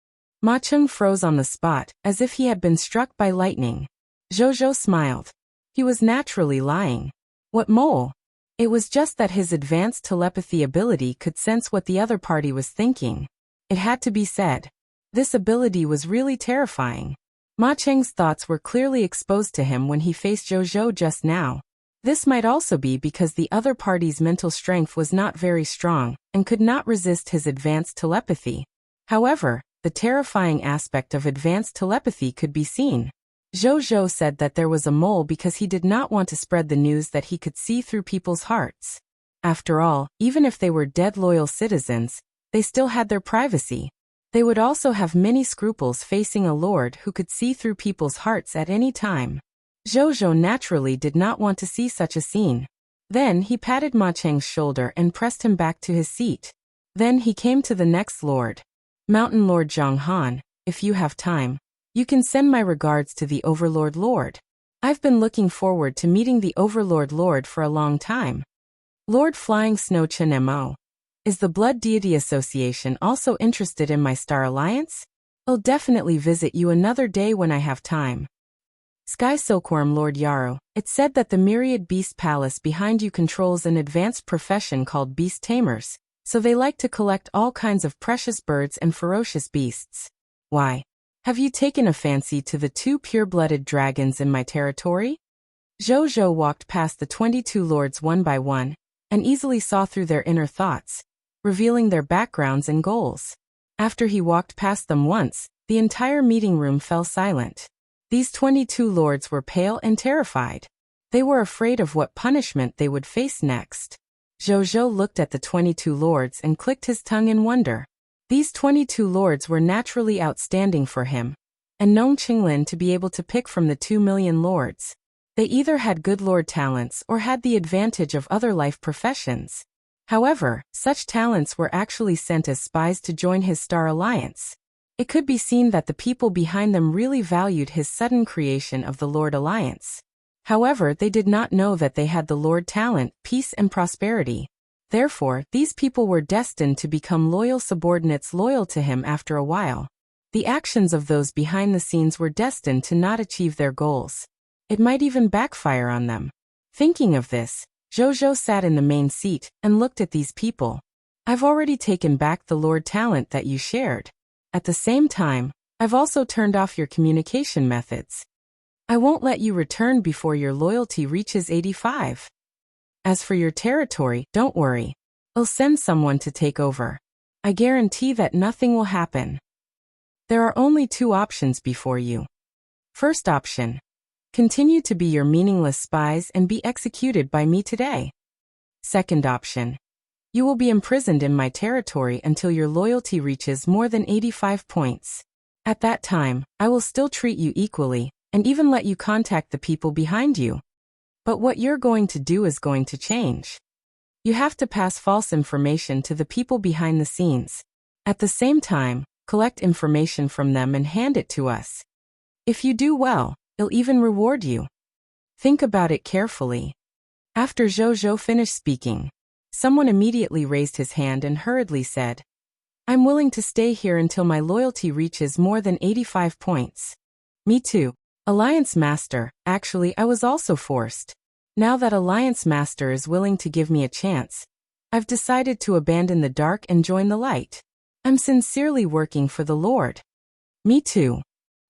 Ma Cheng froze on the spot, as if he had been struck by lightning. Zhou smiled. He was naturally lying. What mole? It was just that his advanced telepathy ability could sense what the other party was thinking. It had to be said. This ability was really terrifying. Ma Cheng's thoughts were clearly exposed to him when he faced Zhou just now. This might also be because the other party's mental strength was not very strong, and could not resist his advanced telepathy. However, the terrifying aspect of advanced telepathy could be seen. Zhou said that there was a mole because he did not want to spread the news that he could see through people's hearts. After all, even if they were dead loyal citizens, they still had their privacy. They would also have many scruples facing a lord who could see through people's hearts at any time. Zhou naturally did not want to see such a scene. Then he patted Ma Cheng's shoulder and pressed him back to his seat. Then he came to the next lord. Mountain Lord Zhang Han, if you have time, you can send my regards to the Overlord Lord. I've been looking forward to meeting the Overlord Lord for a long time. Lord Flying Snow Chen Mo. Is the Blood Deity Association also interested in my Star Alliance? I'll definitely visit you another day when I have time. Sky Silkworm Lord Yarrow, it's said that the Myriad Beast Palace behind you controls an advanced profession called Beast Tamers, so they like to collect all kinds of precious birds and ferocious beasts. Why? Have you taken a fancy to the 2 pure-blooded dragons in my territory? Zhou walked past the 22 lords one by one, and easily saw through their inner thoughts, revealing their backgrounds and goals. After he walked past them once, the entire meeting room fell silent. These 22 lords were pale and terrified. They were afraid of what punishment they would face next. Zhou looked at the 22 lords and clicked his tongue in wonder. These 22 lords were naturally outstanding for him, and known Qinglin to be able to pick from the 2 million lords. They either had good lord talents or had the advantage of other life professions. However, such talents were actually sent as spies to join his Star Alliance. It could be seen that the people behind them really valued his sudden creation of the Lord Alliance. However, they did not know that they had the Lord talent, peace and prosperity. Therefore, these people were destined to become loyal subordinates loyal to him after a while. The actions of those behind the scenes were destined to not achieve their goals. It might even backfire on them. Thinking of this, Zhou sat in the main seat and looked at these people. I've already taken back the Lord talent that you shared. At the same time, I've also turned off your communication methods. I won't let you return before your loyalty reaches 85. As for your territory, don't worry. I'll send someone to take over. I guarantee that nothing will happen. There are only two options before you. First option. Continue to be your meaningless spies and be executed by me today. Second option. You will be imprisoned in my territory until your loyalty reaches more than 85 points. At that time, I will still treat you equally, and even let you contact the people behind you. But what you're going to do is going to change. You have to pass false information to the people behind the scenes. At the same time, collect information from them and hand it to us. If you do well, it'll even reward you. Think about it carefully. After Zhou finished speaking, someone immediately raised his hand and hurriedly said, I'm willing to stay here until my loyalty reaches more than 85 points. Me too. Alliance Master, actually I was also forced. Now that Alliance Master is willing to give me a chance, I've decided to abandon the dark and join the light. I'm sincerely working for the Lord. Me too.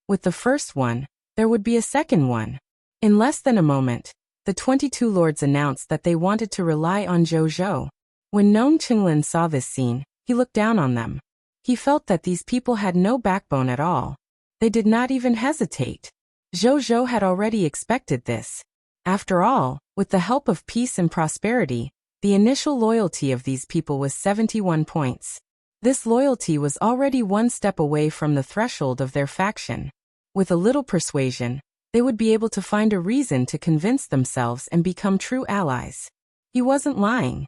With the first one, there would be a second one. In less than a moment, the 22 lords announced that they wanted to rely on Zhou. When Nong Qinglin saw this scene, he looked down on them. He felt that these people had no backbone at all. They did not even hesitate. Zhou had already expected this. After all, with the help of peace and prosperity, the initial loyalty of these people was 71 points. This loyalty was already one step away from the threshold of their faction. With a little persuasion, they would be able to find a reason to convince themselves and become true allies. He wasn't lying.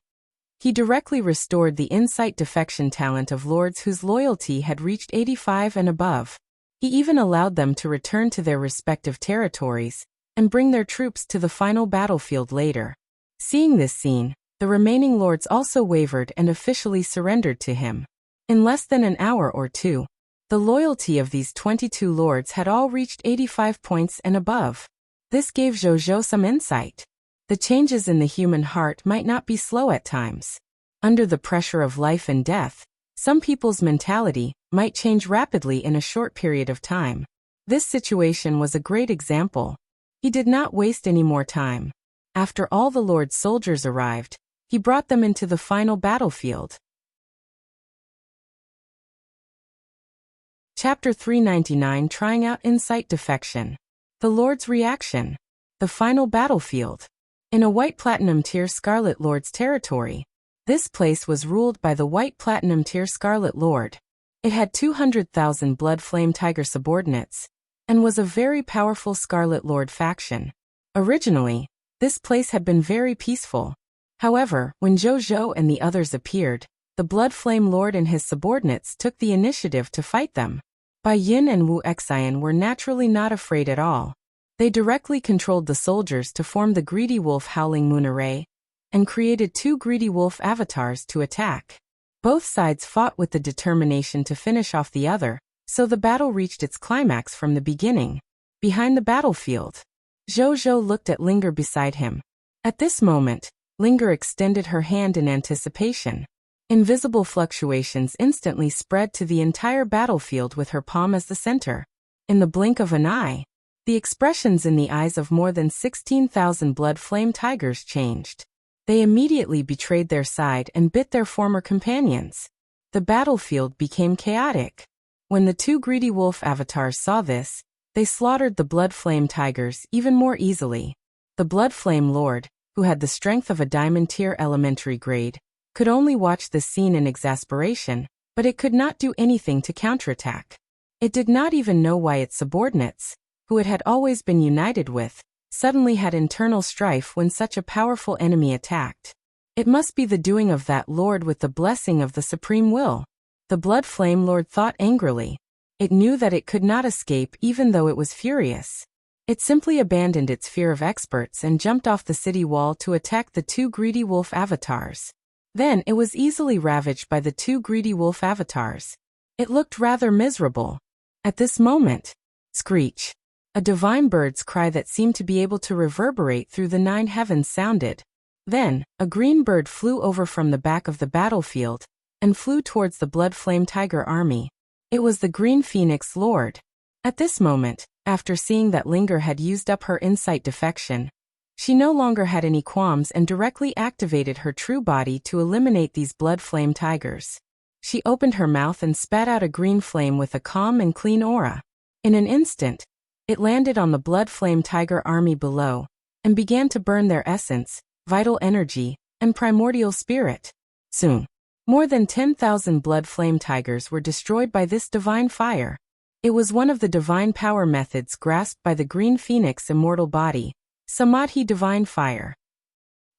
He directly restored the Incite defection talent of lords whose loyalty had reached 85 and above. He even allowed them to return to their respective territories and bring their troops to the final battlefield later. Seeing this scene, the remaining lords also wavered and officially surrendered to him. In less than an hour or two, the loyalty of these 22 lords had all reached 85 points and above. This gave Zhou some insight. The changes in the human heart might not be slow at times. Under the pressure of life and death, some people's mentality might change rapidly in a short period of time. This situation was a great example. He did not waste any more time. After all the Lord's soldiers arrived, he brought them into the final battlefield. Chapter 399 Trying out Incite Defection. The Lord's Reaction. The Final Battlefield. In a White Platinum Tier Scarlet Lord's territory. This place was ruled by the White Platinum Tier Scarlet Lord. It had 200,000 Blood Flame Tiger subordinates, and was a very powerful Scarlet Lord faction. Originally, this place had been very peaceful. However, when Zhou and the others appeared, the Blood Flame Lord and his subordinates took the initiative to fight them. Bai Yin and Wuxia were naturally not afraid at all. They directly controlled the soldiers to form the Greedy Wolf Howling Moon Array, and created 2 Greedy Wolf avatars to attack. Both sides fought with the determination to finish off the other, so the battle reached its climax from the beginning. Behind the battlefield, Zhou looked at Linger beside him. At this moment, Linger extended her hand in anticipation. Invisible fluctuations instantly spread to the entire battlefield with her palm as the center. In the blink of an eye, the expressions in the eyes of more than 16,000 Blood Flame Tigers changed. They immediately betrayed their side and bit their former companions. The battlefield became chaotic. When the 2 Greedy Wolf avatars saw this, they slaughtered the Blood Flame Tigers even more easily. The Blood Flame Lord, who had the strength of a Diamond Tier elementary grade, could only watch the scene in exasperation, but it could not do anything to counterattack. It did not even know why its subordinates, who it had always been united with, suddenly had internal strife when such a powerful enemy attacked. It must be the doing of that lord with the blessing of the Supreme Will. The Blood Flame Lord thought angrily. It knew that it could not escape even though it was furious. It simply abandoned its fear of experts and jumped off the city wall to attack the 2 Greedy Wolf avatars. Then it was easily ravaged by the 2 Greedy Wolf avatars. It looked rather miserable. At this moment, screech. A divine bird's cry that seemed to be able to reverberate through the 9 heavens sounded. Then, a green bird flew over from the back of the battlefield, and flew towards the Blood Flame Tiger army. It was the Green Phoenix Lord. At this moment, After seeing that Linger had used up her Incite defection, she no longer had any qualms and directly activated her true body to eliminate these blood flame tigers. She opened her mouth and spat out a green flame with a calm and clean aura. In an instant, it landed on the blood flame tiger army below, and began to burn their essence, vital energy, and primordial spirit. Soon, more than 10,000 blood flame tigers were destroyed by this divine fire. It was one of the divine power methods grasped by the Green Phoenix immortal body, Samadhi divine fire.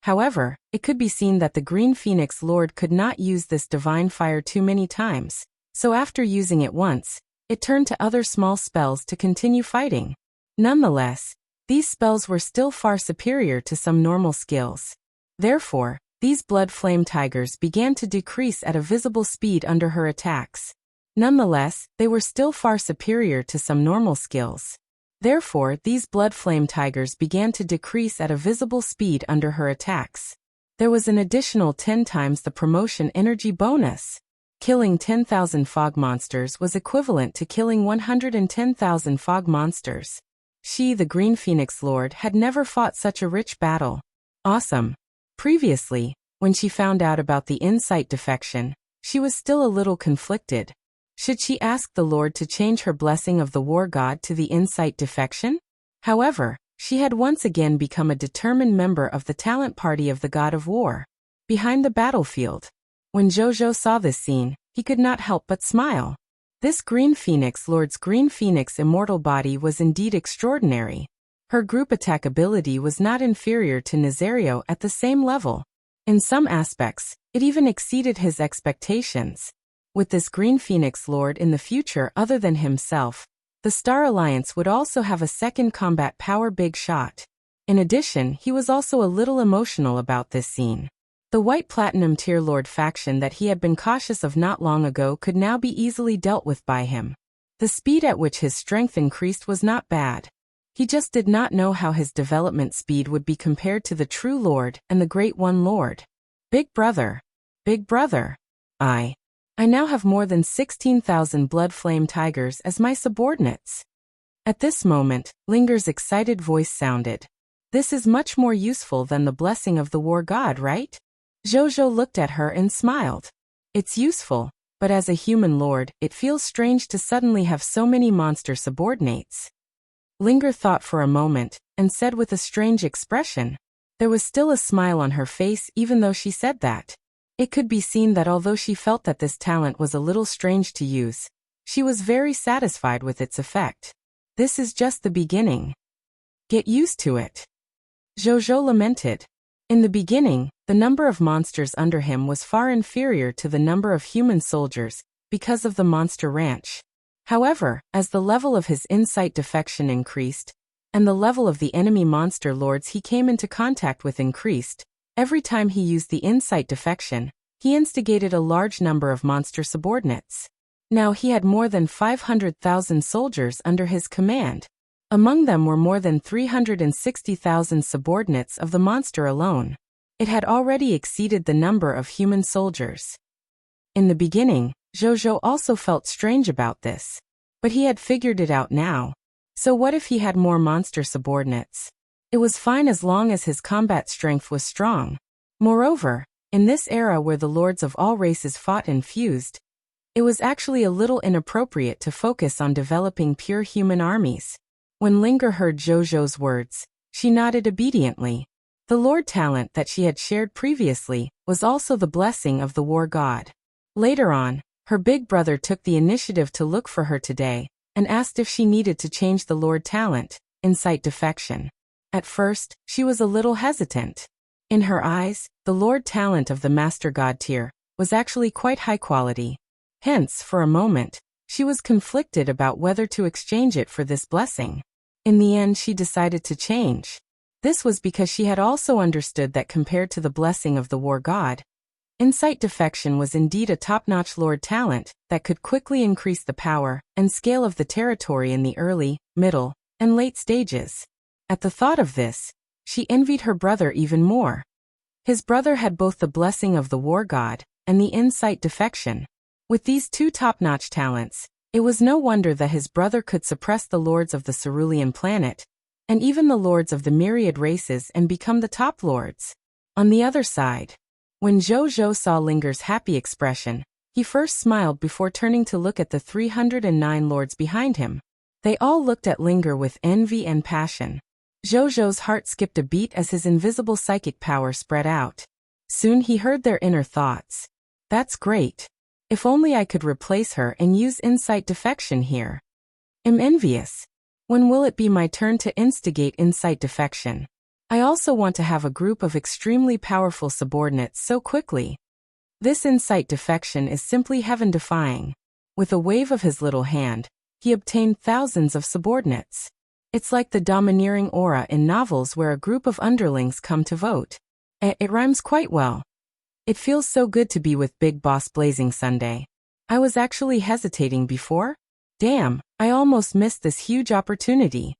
However, it could be seen that the Green Phoenix Lord could not use this divine fire too many times, so after using it once, it turned to other small spells to continue fighting. Nonetheless, these spells were still far superior to some normal skills. Therefore, these blood flame tigers began to decrease at a visible speed under her attacks. Nonetheless, they were still far superior to some normal skills. Therefore, these blood flame tigers began to decrease at a visible speed under her attacks. There was an additional 10 times the promotion energy bonus. Killing 10,000 fog monsters was equivalent to killing 110,000 fog monsters. She, the Green Phoenix Lord, had never fought such a rich battle. Awesome. Previously, when she found out about the Incite defection, she was still a little conflicted. Should she ask the Lord to change her blessing of the war god to the Incite defection? However, she had once again become a determined member of the talent party of the god of war. Behind the battlefield. When Zhou saw this scene, he could not help but smile. This Green Phoenix Lord's Green Phoenix immortal body was indeed extraordinary. Her group attack ability was not inferior to Nazario at the same level. In some aspects, it even exceeded his expectations. With this Green Phoenix Lord in the future other than himself, the Star Alliance would also have a second combat power big shot. In addition, he was also a little emotional about this scene. The White Platinum Tier Lord faction that he had been cautious of not long ago could now be easily dealt with by him. The speed at which his strength increased was not bad. He just did not know how his development speed would be compared to the True Lord and the Great One Lord. Big brother. Big brother. I now have more than 16,000 blood flame tigers as my subordinates. At this moment, Linger's excited voice sounded. This is much more useful than the blessing of the war god, right? Zhou looked at her and smiled. It's useful, but as a human lord, it feels strange to suddenly have so many monster subordinates. Linger thought for a moment, and said with a strange expression. There was still a smile on her face even though she said that. It could be seen that although she felt that this talent was a little strange to use, she was very satisfied with its effect. This is just the beginning. Get used to it. Zhou lamented. In the beginning, the number of monsters under him was far inferior to the number of human soldiers, because of the monster ranch. However, as the level of his Incite defection increased, and the level of the enemy monster lords he came into contact with increased, every time he used the Incite defection, he instigated a large number of monster subordinates. Now he had more than 500,000 soldiers under his command. Among them were more than 360,000 subordinates of the monster alone. It had already exceeded the number of human soldiers. In the beginning, Zhou also felt strange about this. But he had figured it out now. So what if he had more monster subordinates? It was fine as long as his combat strength was strong. Moreover, in this era where the lords of all races fought and fused, it was actually a little inappropriate to focus on developing pure human armies. When Linger heard Zhou's words, she nodded obediently. The Lord talent that she had shared previously was also the blessing of the war god. Later on, her big brother took the initiative to look for her today, and asked if she needed to change the Lord talent, Incite defection. At first, she was a little hesitant. In her eyes, the Lord talent of the Master God tier was actually quite high quality. Hence, for a moment, she was conflicted about whether to exchange it for this blessing. In the end, she decided to change. This was because she had also understood that compared to the blessing of the war god, Incite defection was indeed a top-notch Lord talent that could quickly increase the power and scale of the territory in the early, middle, and late stages. At the thought of this, she envied her brother even more. His brother had both the blessing of the war god and the Incite defection. With these two top-notch talents, It was no wonder that his brother could suppress the lords of the cerulean planet, and even the lords of the myriad races, and become the top lords. On the other side, when Zhou saw Linger's happy expression, he first smiled before turning to look at the 309 lords behind him. They all looked at Linger with envy and passion. Zhou's heart skipped a beat as his invisible psychic power spread out. Soon he heard their inner thoughts. That's great. If only I could replace her and use Incite Defection here. I'm envious. When will it be my turn to instigate Incite Defection? I also want to have a group of extremely powerful subordinates so quickly. This Incite Defection is simply heaven-defying. With a wave of his little hand, he obtained thousands of subordinates. It's like the domineering aura in novels where a group of underlings come to vote. It rhymes quite well. It feels so good to be with Big Boss Blazing Sunday. I was actually hesitating before. Damn, I almost missed this huge opportunity.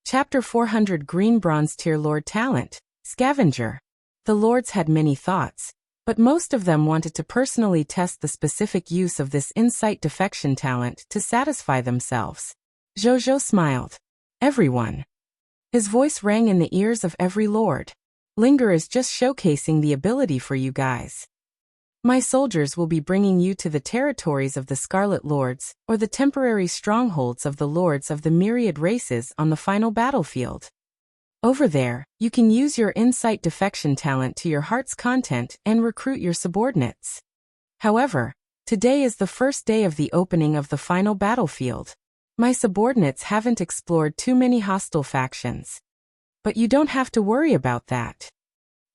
Chapter 400 Green Bronze Tier Lord Talent, Scavenger. The lords had many thoughts, but most of them wanted to personally test the specific use of this Incite Defection talent to satisfy themselves. Zhou smiled. Everyone. His voice rang in the ears of every lord. Linger is just showcasing the ability for you guys. My soldiers will be bringing you to the territories of the Scarlet Lords, or the temporary strongholds of the lords of the myriad races on the final battlefield. Over there, you can use your Incite Defection talent to your heart's content and recruit your subordinates. However, today is the first day of the opening of the final battlefield. My subordinates haven't explored too many hostile factions. But you don't have to worry about that.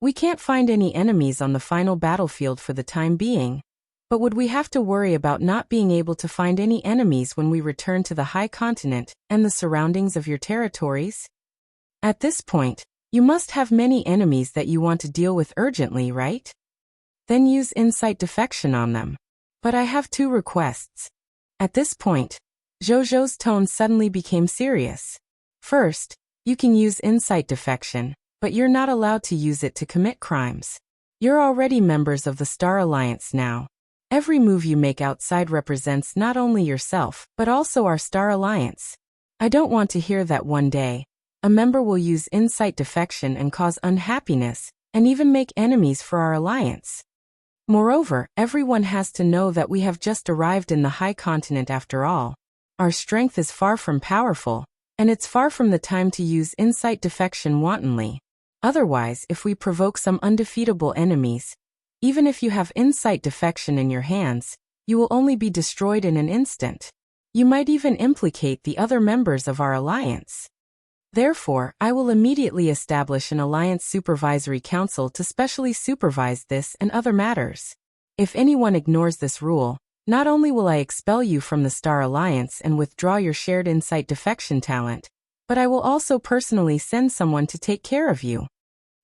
We can't find any enemies on the final battlefield for the time being, but would we have to worry about not being able to find any enemies when we return to the High Continent and the surroundings of your territories? At this point, you must have many enemies that you want to deal with urgently, right? Then use Incite Defection on them. But I have two requests. At this point, Zhou's tone suddenly became serious. First, you can use Incite Defection, but you're not allowed to use it to commit crimes. You're already members of the Star Alliance now. Every move you make outside represents not only yourself, but also our Star Alliance. I don't want to hear that one day a member will use Incite Defection and cause unhappiness, and even make enemies for our alliance. Moreover, everyone has to know that we have just arrived in the High Continent after all. Our strength is far from powerful, and it's far from the time to use Incite Defection wantonly. Otherwise, if we provoke some undefeatable enemies, even if you have Incite Defection in your hands, you will only be destroyed in an instant. You might even implicate the other members of our alliance. Therefore, I will immediately establish an Alliance Supervisory Council to specially supervise this and other matters. If anyone ignores this rule, not only will I expel you from the Star Alliance and withdraw your shared Incite Defection talent, but I will also personally send someone to take care of you.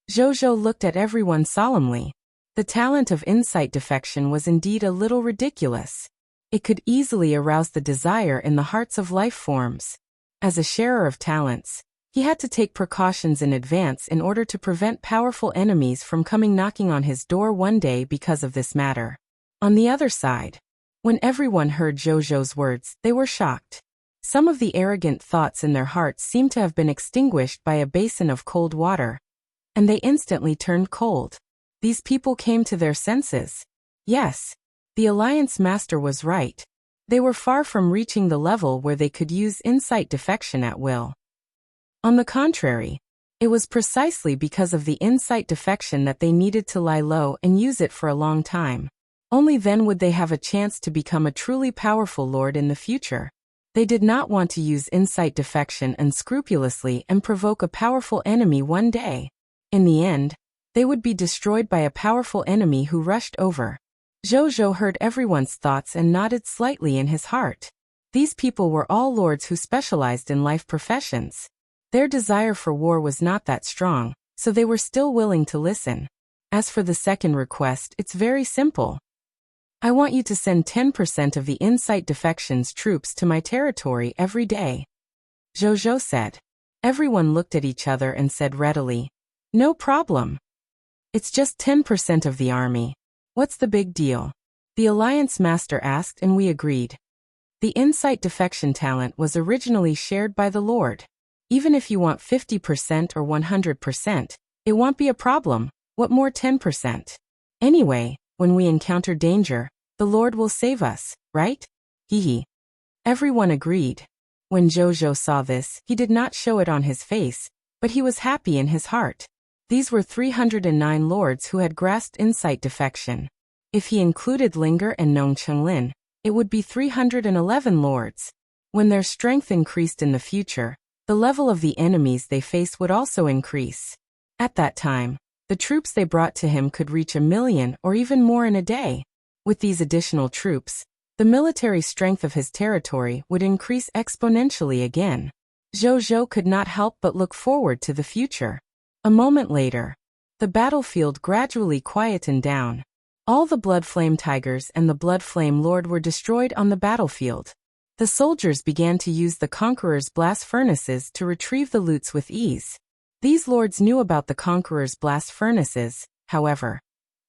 Zhou looked at everyone solemnly. The talent of Incite Defection was indeed a little ridiculous. It could easily arouse the desire in the hearts of life forms. As a sharer of talents, he had to take precautions in advance in order to prevent powerful enemies from coming knocking on his door one day because of this matter. On the other side, when everyone heard Zhou's words, they were shocked. Some of the arrogant thoughts in their hearts seemed to have been extinguished by a basin of cold water, and they instantly turned cold. These people came to their senses. Yes, the Alliance Master was right. They were far from reaching the level where they could use Incite Defection at will. On the contrary, it was precisely because of the Incite Defection that they needed to lie low and use it for a long time. Only then would they have a chance to become a truly powerful lord in the future. They did not want to use Incite Defection unscrupulously and provoke a powerful enemy one day. In the end, they would be destroyed by a powerful enemy who rushed over. Zhou heard everyone's thoughts and nodded slightly in his heart. These people were all lords who specialized in life professions. Their desire for war was not that strong, so they were still willing to listen. As for the second request, it's very simple. I want you to send 10% of the Incite Defection's troops to my territory every day. Zhou said. Everyone looked at each other and said readily, no problem. It's just 10% of the army. What's the big deal? The Alliance Master asked and we agreed. The Incite Defection talent was originally shared by the Lord. Even if you want 50% or 100%, it won't be a problem. What more 10%? Anyway, when we encounter danger, the Lord will save us, right? Hee. Everyone agreed. When Zhou saw this, he did not show it on his face, but he was happy in his heart. These were 309 lords who had grasped Incite Defection. If he included Linger and Nong Chenglin, it would be 311 lords. When their strength increased in the future, the level of the enemies they face would also increase. At that time, the troops they brought to him could reach 1 million or even more in a day. With these additional troops, the military strength of his territory would increase exponentially again. Zhou could not help but look forward to the future. A moment later, the battlefield gradually quietened down. All the Blood Flame Tigers and the Blood Flame Lord were destroyed on the battlefield. The soldiers began to use the Conqueror's blast furnaces to retrieve the loots with ease. These lords knew about the Conqueror's blast furnaces, however.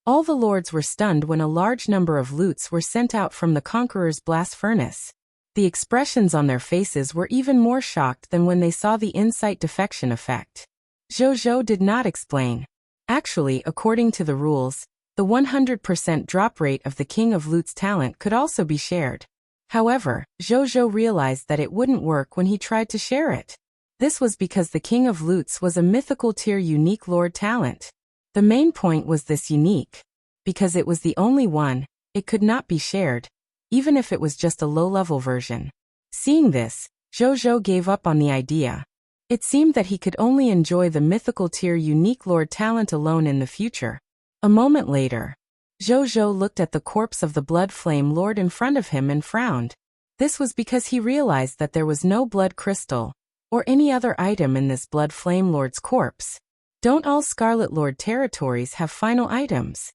All the lords were stunned when a large number of loots were sent out from the Conqueror's blast furnace. The expressions on their faces were even more shocked than when they saw the Incite Defection effect. Zhou did not explain. Actually, according to the rules, the 100% drop rate of the King of Loot's talent could also be shared. However, Zhou realized that it wouldn't work when he tried to share it. This was because the King of Loots was a mythical tier unique lord talent. The main point was this unique. Because it was the only one, it could not be shared, even if it was just a low-level version. Seeing this, Zhou gave up on the idea. It seemed that he could only enjoy the mythical tier unique lord talent alone in the future. A moment later, Zhou looked at the corpse of the Blood Flame Lord in front of him and frowned. This was because he realized that there was no blood crystal or any other item in this Blood Flame Lord's corpse. Don't all Scarlet Lord territories have final items?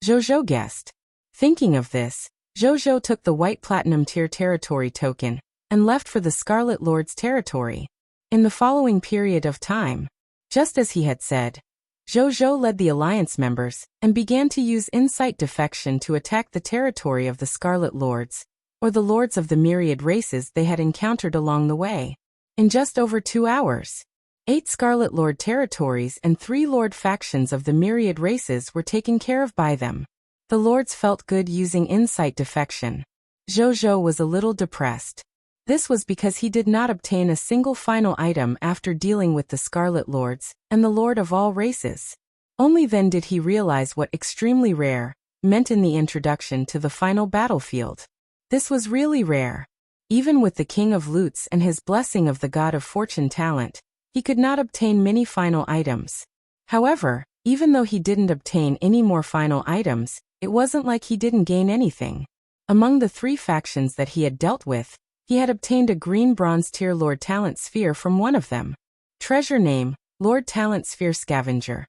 Zhou guessed. Thinking of this, Zhou took the white platinum tier territory token and left for the Scarlet Lord's territory. In the following period of time, just as he had said, Zhou led the alliance members and began to use Incite Defection to attack the territory of the Scarlet Lords, or the lords of the myriad races they had encountered along the way. In just over 2 hours, 8 Scarlet Lord territories and 3 Lord factions of the myriad races were taken care of by them. The lords felt good using Incite Defection. Zhou was a little depressed. This was because he did not obtain a single final item after dealing with the Scarlet Lords and the Lord of all races. Only then did he realize what extremely rare meant in the introduction to the final battlefield. This was really rare. Even with the King of Loots and his blessing of the God of Fortune talent, he could not obtain many final items. However, even though he didn't obtain any more final items, it wasn't like he didn't gain anything. Among the 3 factions that he had dealt with, he had obtained a green bronze tier Lord Talent Sphere from one of them. Treasure name, Lord Talent Sphere Scavenger.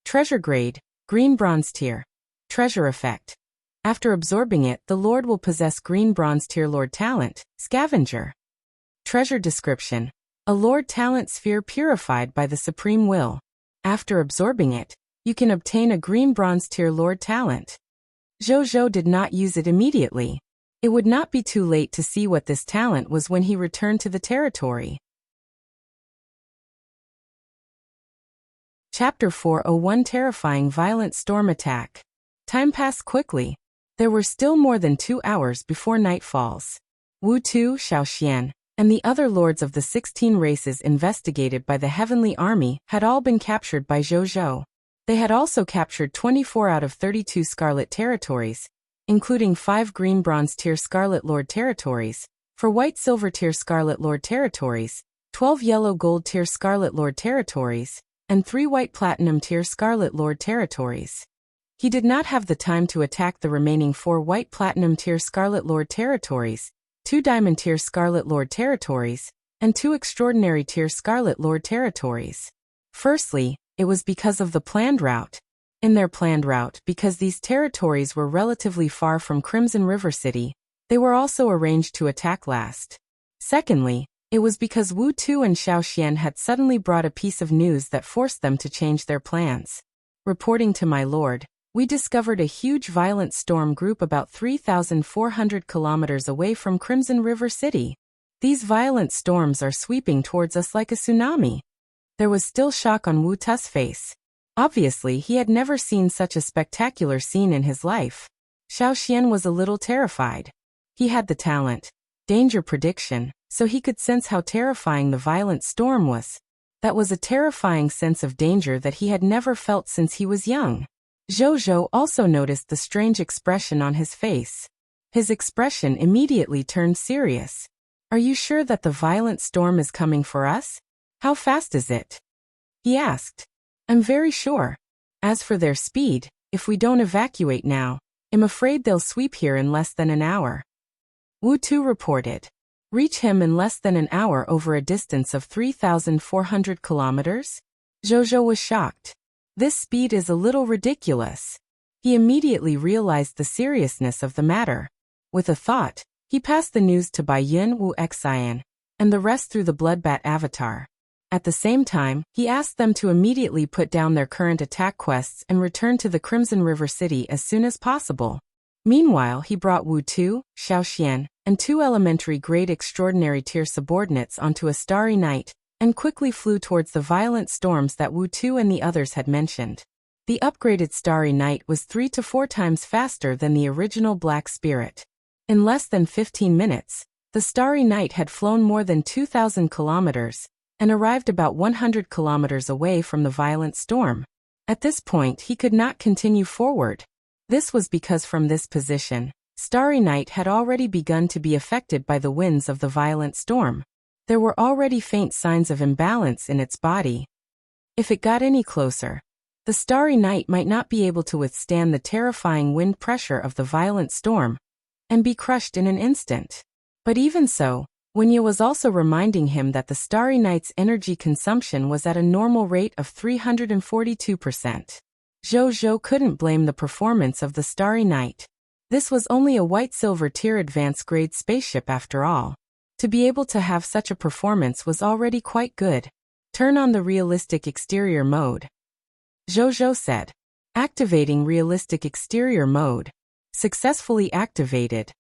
Treasure grade, green bronze tier. Treasure effect. After absorbing it, the Lord will possess green bronze tier Lord Talent, Scavenger. Treasure description. A Lord Talent Sphere purified by the Supreme Will. After absorbing it, you can obtain a green bronze tier Lord Talent. Zhou did not use it immediately. It would not be too late to see what this talent was when he returned to the territory. Chapter 401 Terrifying Violent Storm Attack. Time passed quickly. There were still more than 2 hours before night falls. Wu Tu, Xiaoxian, and the other lords of the 16 races investigated by the Heavenly Army had all been captured by Zhou. They had also captured 24 out of 32 Scarlet territories, including 5 green bronze tier Scarlet Lord territories, 4 white silver tier Scarlet Lord territories, 12 yellow gold tier Scarlet Lord territories, and 3 white platinum tier Scarlet Lord territories. He did not have the time to attack the remaining 4 white platinum tier Scarlet Lord territories, 2 diamond tier Scarlet Lord territories, and 2 extraordinary tier Scarlet Lord territories. Firstly, it was because of the planned route. In their planned route, because these territories were relatively far from Crimson River City, they were also arranged to attack last. Secondly, it was because Wu Tu and Xiaoxian had suddenly brought a piece of news that forced them to change their plans. Reporting to my lord, We discovered a huge violent storm group about 3,400 kilometers away from Crimson River City. These violent storms are sweeping towards us like a tsunami. There was still shock on Wu Tu's face. Obviously, he had never seen such a spectacular scene in his life. Xiao Xian was a little terrified. He had the talent, danger prediction, so he could sense how terrifying the violent storm was. That was a terrifying sense of danger that he had never felt since he was young. Zhou also noticed the strange expression on his face. His expression immediately turned serious. "Are you sure that the violent storm is coming for us? How fast is it?" he asked. "I'm very sure. As for their speed, if we don't evacuate now, I'm afraid they'll sweep here in less than an hour." Wu Tu reported. "Reach him in less than an hour over a distance of 3,400 kilometers? Zhou was shocked. This speed is a little ridiculous. He immediately realized the seriousness of the matter. With a thought, he passed the news to Bai Yun Wu Xian, and the rest through the Bloodbat avatar. At the same time, he asked them to immediately put down their current attack quests and return to the Crimson River City as soon as possible. Meanwhile, he brought Wu Tu, Xiao Xian, and 2 elementary grade extraordinary tier subordinates onto a starry night, and quickly flew towards the violent storms that Wu Tu and the others had mentioned. The upgraded starry night was 3 to 4 times faster than the original Black Spirit. In less than 15 minutes, the starry night had flown more than 2,000 kilometers, and arrived about 100 kilometers away from the violent storm. At this point, he could not continue forward. This was because from this position, Starry Night had already begun to be affected by the winds of the violent storm. There were already faint signs of imbalance in its body. If it got any closer, the Starry Night might not be able to withstand the terrifying wind pressure of the violent storm, and be crushed in an instant. But even so, Wunya was also reminding him that the Starry Night's energy consumption was at a normal rate of 342%. Zhou couldn't blame the performance of the Starry Night. This was only a white-silver tier advanced grade spaceship after all. To be able to have such a performance was already quite good. Turn on the realistic exterior mode. Zhou said. Activating realistic exterior mode. Successfully activated.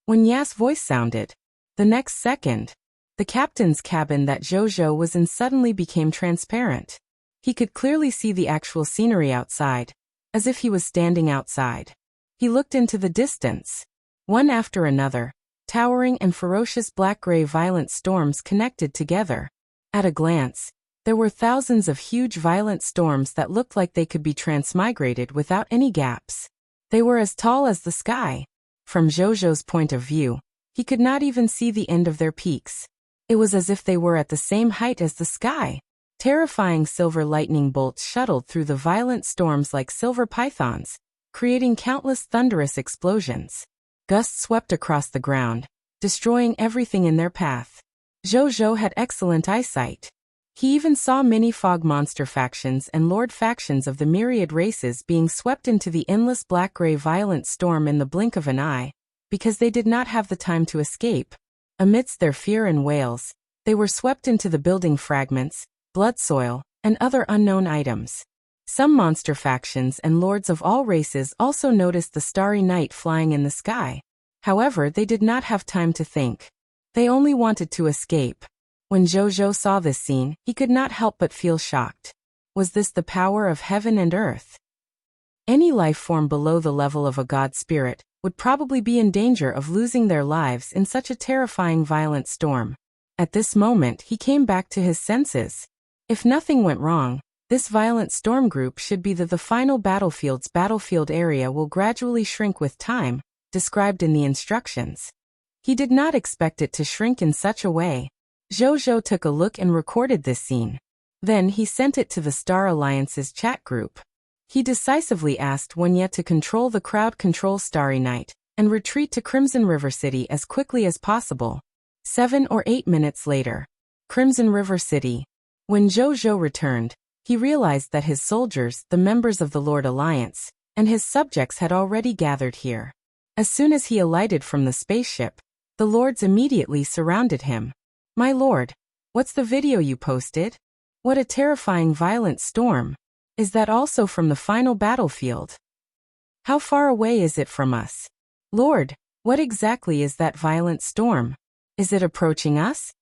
When Ya's voice sounded, the next second, the captain's cabin that Zhou was in suddenly became transparent. He could clearly see the actual scenery outside, as if he was standing outside. He looked into the distance. One after another, towering and ferocious black-gray violent storms connected together. At a glance, there were thousands of huge violent storms that looked like they could be transmigrated without any gaps. They were as tall as the sky. From Zhou's point of view, he could not even see the end of their peaks. It was as if they were at the same height as the sky. Terrifying silver lightning bolts shuttled through the violent storms like silver pythons, creating countless thunderous explosions. Gusts swept across the ground, destroying everything in their path. Zhou had excellent eyesight. He even saw many fog monster factions and lord factions of the myriad races being swept into the endless black-gray violent storm in the blink of an eye, because they did not have the time to escape. Amidst their fear and wails, they were swept into the building fragments, blood soil, and other unknown items. Some monster factions and lords of all races also noticed the starry night flying in the sky. However, they did not have time to think. They only wanted to escape. When Zhou saw this scene, he could not help but feel shocked. Was this the power of heaven and earth? Any life form below the level of a god spirit would probably be in danger of losing their lives in such a terrifying violent storm. At this moment, he came back to his senses. If nothing went wrong, this violent storm group should be the final battlefield's battlefield area will gradually shrink with time, described in the instructions. He did not expect it to shrink in such a way. Zhou took a look and recorded this scene. Then he sent it to the Star Alliance's chat group. He decisively asked Wunya to control the crowd control Starry Night, and retreat to Crimson River City as quickly as possible. 7 or 8 minutes later. Crimson River City. When Zhou returned, he realized that his soldiers, the members of the Lord Alliance, and his subjects had already gathered here. As soon as he alighted from the spaceship, the lords immediately surrounded him. "My lord, what's the video you posted? What a terrifying violent storm. Is that also from the final battlefield?" How far away is it from us? Lord, what exactly is that violent storm? Is it approaching us?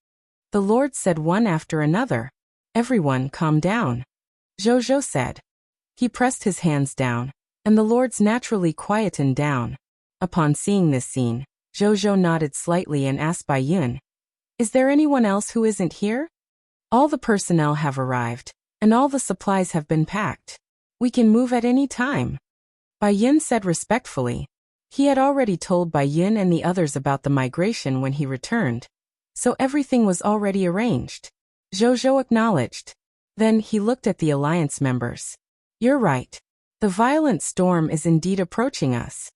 The lords said one after another. Everyone calm down. Zhou said. He pressed his hands down, and the lords naturally quietened down. Upon seeing this scene, Zhou nodded slightly and asked Bai Yun, "Is there anyone else who isn't here?" "All the personnel have arrived, and all the supplies have been packed. We can move at any time," Bai Yun said respectfully. He had already told Bai Yun and the others about the migration when he returned, so everything was already arranged. Zhou acknowledged. Then he looked at the alliance members. "You're right. The violent storm is indeed approaching us.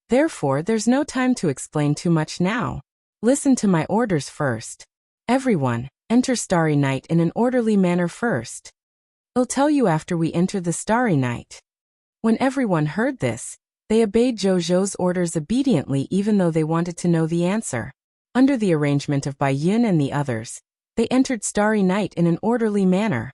Therefore, there's no time to explain too much now. Listen to my orders first. Everyone, enter Starry Night in an orderly manner first. I'll tell you after we enter the Starry Night." When everyone heard this, they obeyed Zhou's orders obediently even though they wanted to know the answer. Under the arrangement of Bai Yun and the others, they entered Starry Night in an orderly manner.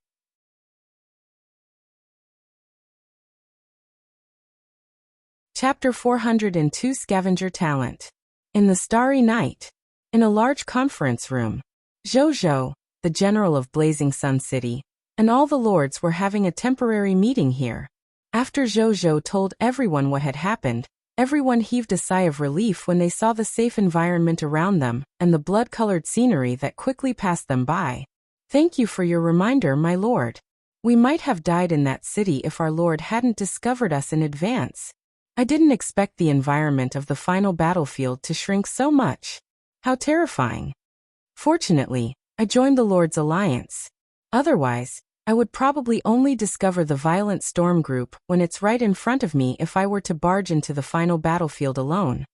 Chapter 402 Scavenger Talent. In the Starry Night. In a large conference room, Zhou, the general of Blazing Sun City, and all the lords were having a temporary meeting here. After Zhou told everyone what had happened, everyone heaved a sigh of relief when they saw the safe environment around them and the blood-colored scenery that quickly passed them by. "Thank you for your reminder, my lord. We might have died in that city if our lord hadn't discovered us in advance. I didn't expect the environment of the final battlefield to shrink so much. How terrifying. Fortunately, I joined the Lord's alliance. Otherwise, I would probably only discover the violent storm group when it's right in front of me if I were to barge into the final battlefield alone."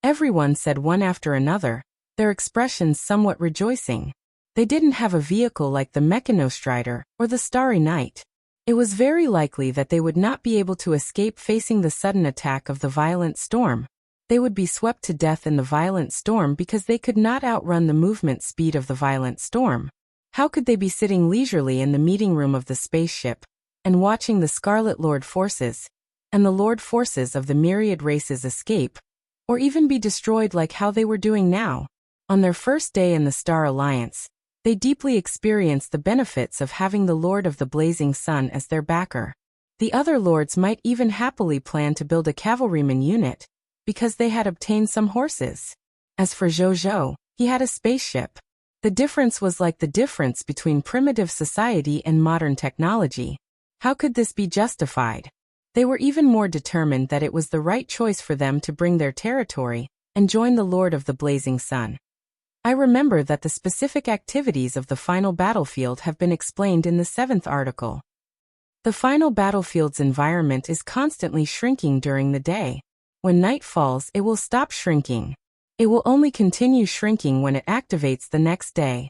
Everyone said one after another, their expressions somewhat rejoicing. They didn't have a vehicle like the Mechanostrider or the Starry Night. It was very likely that they would not be able to escape facing the sudden attack of the violent storm. They would be swept to death in the violent storm because they could not outrun the movement speed of the violent storm. How could they be sitting leisurely in the meeting room of the spaceship and watching the Scarlet Lord forces and the Lord forces of the myriad races escape, or even be destroyed like how they were doing now? On their first day in the Star Alliance, they deeply experienced the benefits of having the Lord of the Blazing Sun as their backer. The other lords might even happily plan to build a cavalryman unit, because they had obtained some horses. As for Zhou, he had a spaceship. The difference was like the difference between primitive society and modern technology. How could this be justified? They were even more determined that it was the right choice for them to bring their territory and join the Lord of the Blazing Sun. I remember that the specific activities of the final battlefield have been explained in the 7th article. The final battlefield's environment is constantly shrinking during the day. When night falls, it will stop shrinking. It will only continue shrinking when it activates the next day.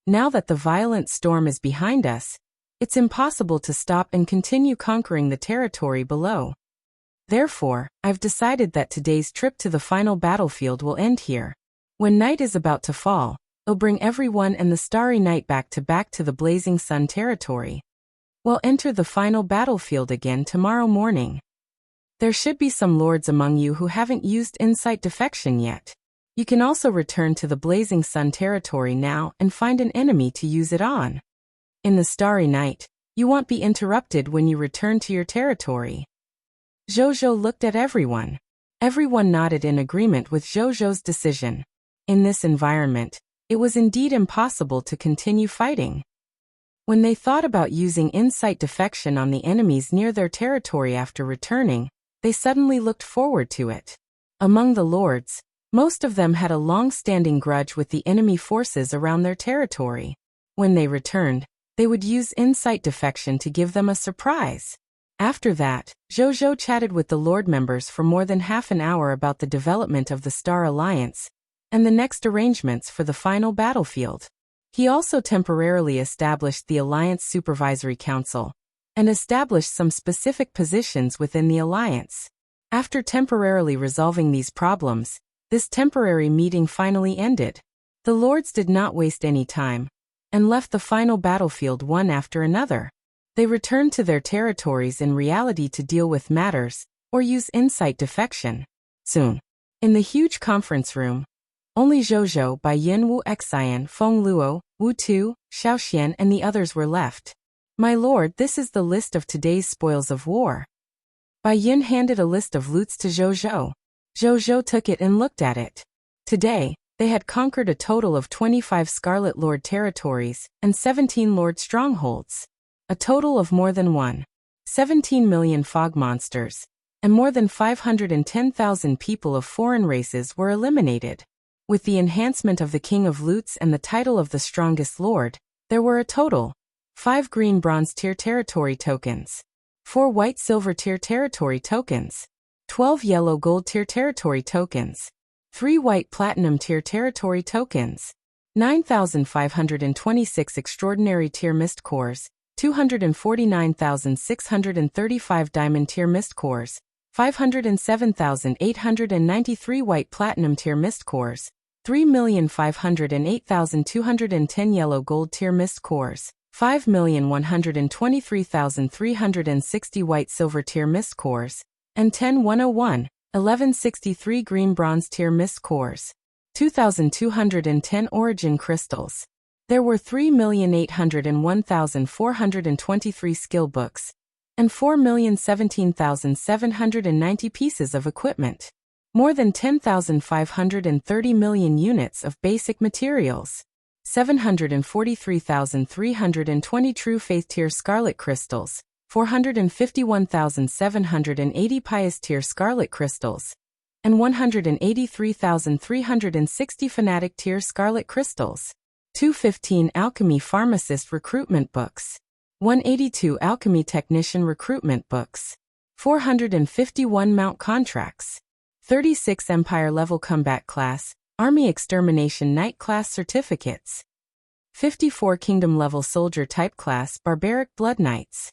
Now that the violent storm is behind us, it's impossible to stop and continue conquering the territory below. Therefore, I've decided that today's trip to the final battlefield will end here. When night is about to fall, I'll bring everyone and the Starry Night back to the Blazing Sun territory. We'll enter the final battlefield again tomorrow morning. There should be some lords among you who haven't used Incite Defection yet. You can also return to the Blazing Sun territory now and find an enemy to use it on. In the Starry Night, you won't be interrupted when you return to your territory." Zhou looked at everyone. Everyone nodded in agreement with Zhou's decision. In this environment, it was indeed impossible to continue fighting. When they thought about using Incite Defection on the enemies near their territory after returning, they suddenly looked forward to it. Among the lords, most of them had a long-standing grudge with the enemy forces around their territory. When they returned, they would use Incite Defection to give them a surprise. After that, Zhou chatted with the Lord members for more than half an hour about the development of the Star Alliance and the next arrangements for the final battlefield. He also temporarily established the Alliance Supervisory Council and established some specific positions within the Alliance. After temporarily resolving these problems, this temporary meeting finally ended. The lords did not waste any time and left the final battlefield one after another. They returned to their territories in reality to deal with matters or use Incite Defection. Soon. In the huge conference room, only Zhou, Bai Yin, Wu Xian, Feng Luo, Wu Tu, Xiaoxian and the others were left. My lord, this is the list of today's spoils of war. Bai Yin handed a list of loots to Zhou. Zhou took it and looked at it. Today, they had conquered a total of 25 Scarlet Lord territories and 17 Lord strongholds. A total of more than 17 million fog monsters, and more than 510,000 people of foreign races were eliminated. With the enhancement of the King of Loots and the title of the strongest lord, there were a total 5 green bronze tier territory tokens, 4 white silver tier territory tokens, 12 yellow gold tier territory tokens, 3 white platinum tier territory tokens, 9,526 extraordinary tier mist cores, 249,635 diamond tier mist cores, 507,893 white platinum tier mist cores, 3,508,210 yellow gold tier mist cores, 5,123,360 white silver tier mist cores, and 1163 green bronze tier mist cores, 2,210 origin crystals. There were 3,801,423 skill books, and 4,017,790 pieces of equipment. More than 10,530 million units of basic materials. 743,320 true faith tier scarlet crystals, 451,780 pious tier scarlet crystals, and 183,360 fanatic tier scarlet crystals. 215 alchemy pharmacist recruitment books, 182 alchemy technician recruitment books, 451 mount contracts, 36 empire level combat class, army extermination knight class certificates, 54 kingdom level soldier type class barbaric blood knights,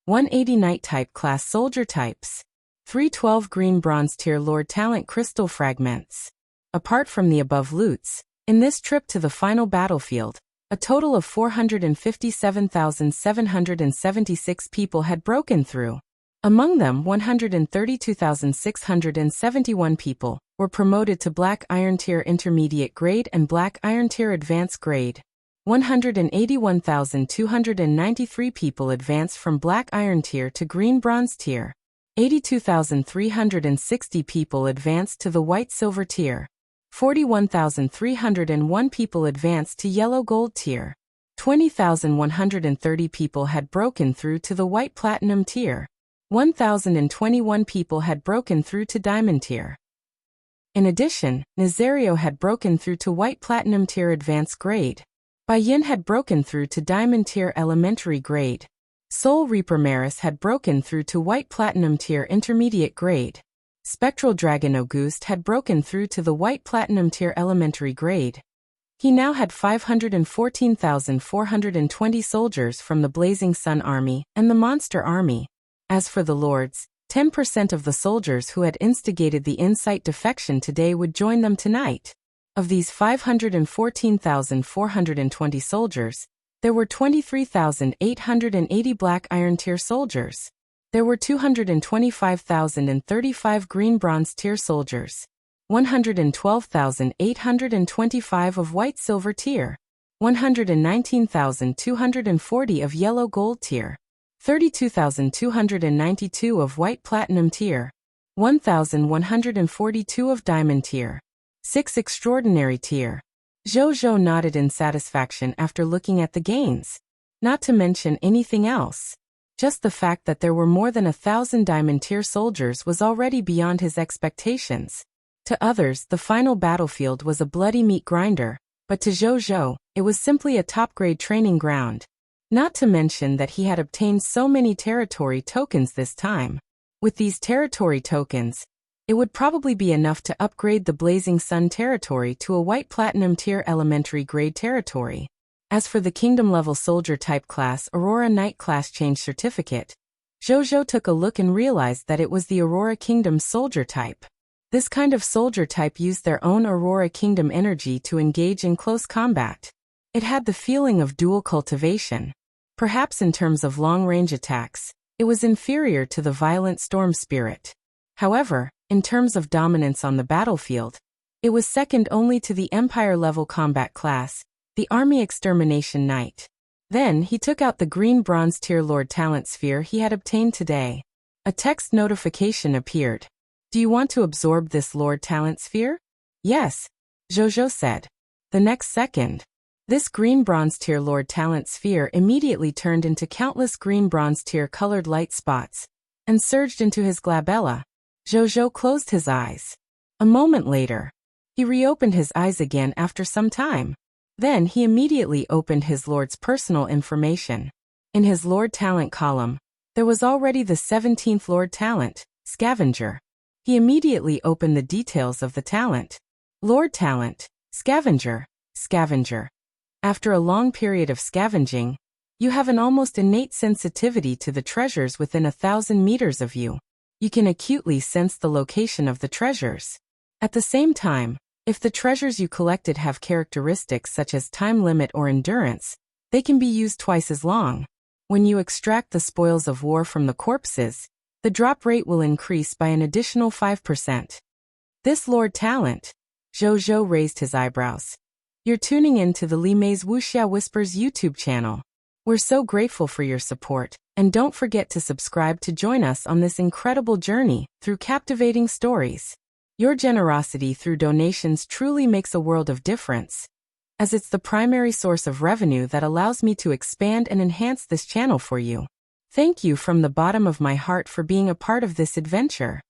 180 knight type class soldier types, 312 green bronze tier lord talent crystal fragments. Apart from the above loots, in this trip to the final battlefield, a total of 450,776 people had broken through. Among them, 132,671 people were promoted to Black Iron Tier Intermediate Grade and Black Iron Tier Advanced Grade. 181,293 people advanced from Black Iron Tier to Green Bronze Tier. 82,360 people advanced to the White Silver Tier. 41,301 people advanced to Yellow Gold Tier. 20,130 people had broken through to the White Platinum Tier. 1,021 people had broken through to Diamond Tier. In addition, Nazario had broken through to White Platinum Tier Advanced Grade. Bai Yin had broken through to Diamond Tier Elementary Grade. Soul Reaper Maris had broken through to White Platinum Tier Intermediate Grade. Spectral Dragon Auguste had broken through to the White Platinum Tier Elementary Grade. He now had 514,420 soldiers from the Blazing Sun Army and the Monster Army. As for the lords, 10% of the soldiers who had instigated the Incite defection today would join them tonight. Of these 514,420 soldiers, there were 23,880 Black Iron Tier soldiers. There were 225,035 Green Bronze Tier soldiers, 112,825 of White Silver Tier, 119,240 of Yellow Gold Tier, 32,292 of White Platinum Tier, 1,142 of Diamond Tier, 6 Extraordinary Tier. Zhou nodded in satisfaction after looking at the gains. Not to mention anything else. Just the fact that there were more than 1,000 Diamond Tier soldiers was already beyond his expectations. To others, the final battlefield was a bloody meat grinder, but to Zhou, it was simply a top-grade training ground. Not to mention that he had obtained so many territory tokens this time. With these territory tokens, it would probably be enough to upgrade the Blazing Sun territory to a White Platinum Tier Elementary Grade territory. As for the Kingdom-level Soldier Type class Aurora Knight class change certificate, Zhou took a look and realized that it was the Aurora Kingdom Soldier Type. This kind of soldier type used their own Aurora Kingdom energy to engage in close combat. It had the feeling of dual cultivation. Perhaps in terms of long-range attacks, it was inferior to the Violent Storm Spirit. However, in terms of dominance on the battlefield, it was second only to the Empire-level combat class, the Army Extermination Knight. Then he took out the green bronze tier Lord Talent Sphere he had obtained today. A text notification appeared. Do you want to absorb this Lord Talent Sphere? Yes, Zhou said. The next second, this green bronze tier Lord Talent Sphere immediately turned into countless green bronze tier colored light spots and surged into his glabella. Zhou closed his eyes. A moment later, he reopened his eyes again after some time. Then he immediately opened his Lord's personal information. In his Lord Talent column, there was already the 17th Lord Talent, Scavenger. He immediately opened the details of the talent. Lord Talent, Scavenger. After a long period of scavenging, you have an almost innate sensitivity to the treasures within 1,000 meters of you. You can acutely sense the location of the treasures. At the same time, if the treasures you collected have characteristics such as time limit or endurance, they can be used twice as long. When you extract the spoils of war from the corpses, the drop rate will increase by an additional 5%. This Lord Talent, Zhou raised his eyebrows. You're tuning in to the Li Mei's Wuxia Whispers YouTube channel. We're so grateful for your support, and don't forget to subscribe to join us on this incredible journey through captivating stories. Your generosity through donations truly makes a world of difference, as it's the primary source of revenue that allows me to expand and enhance this channel for you. Thank you from the bottom of my heart for being a part of this adventure.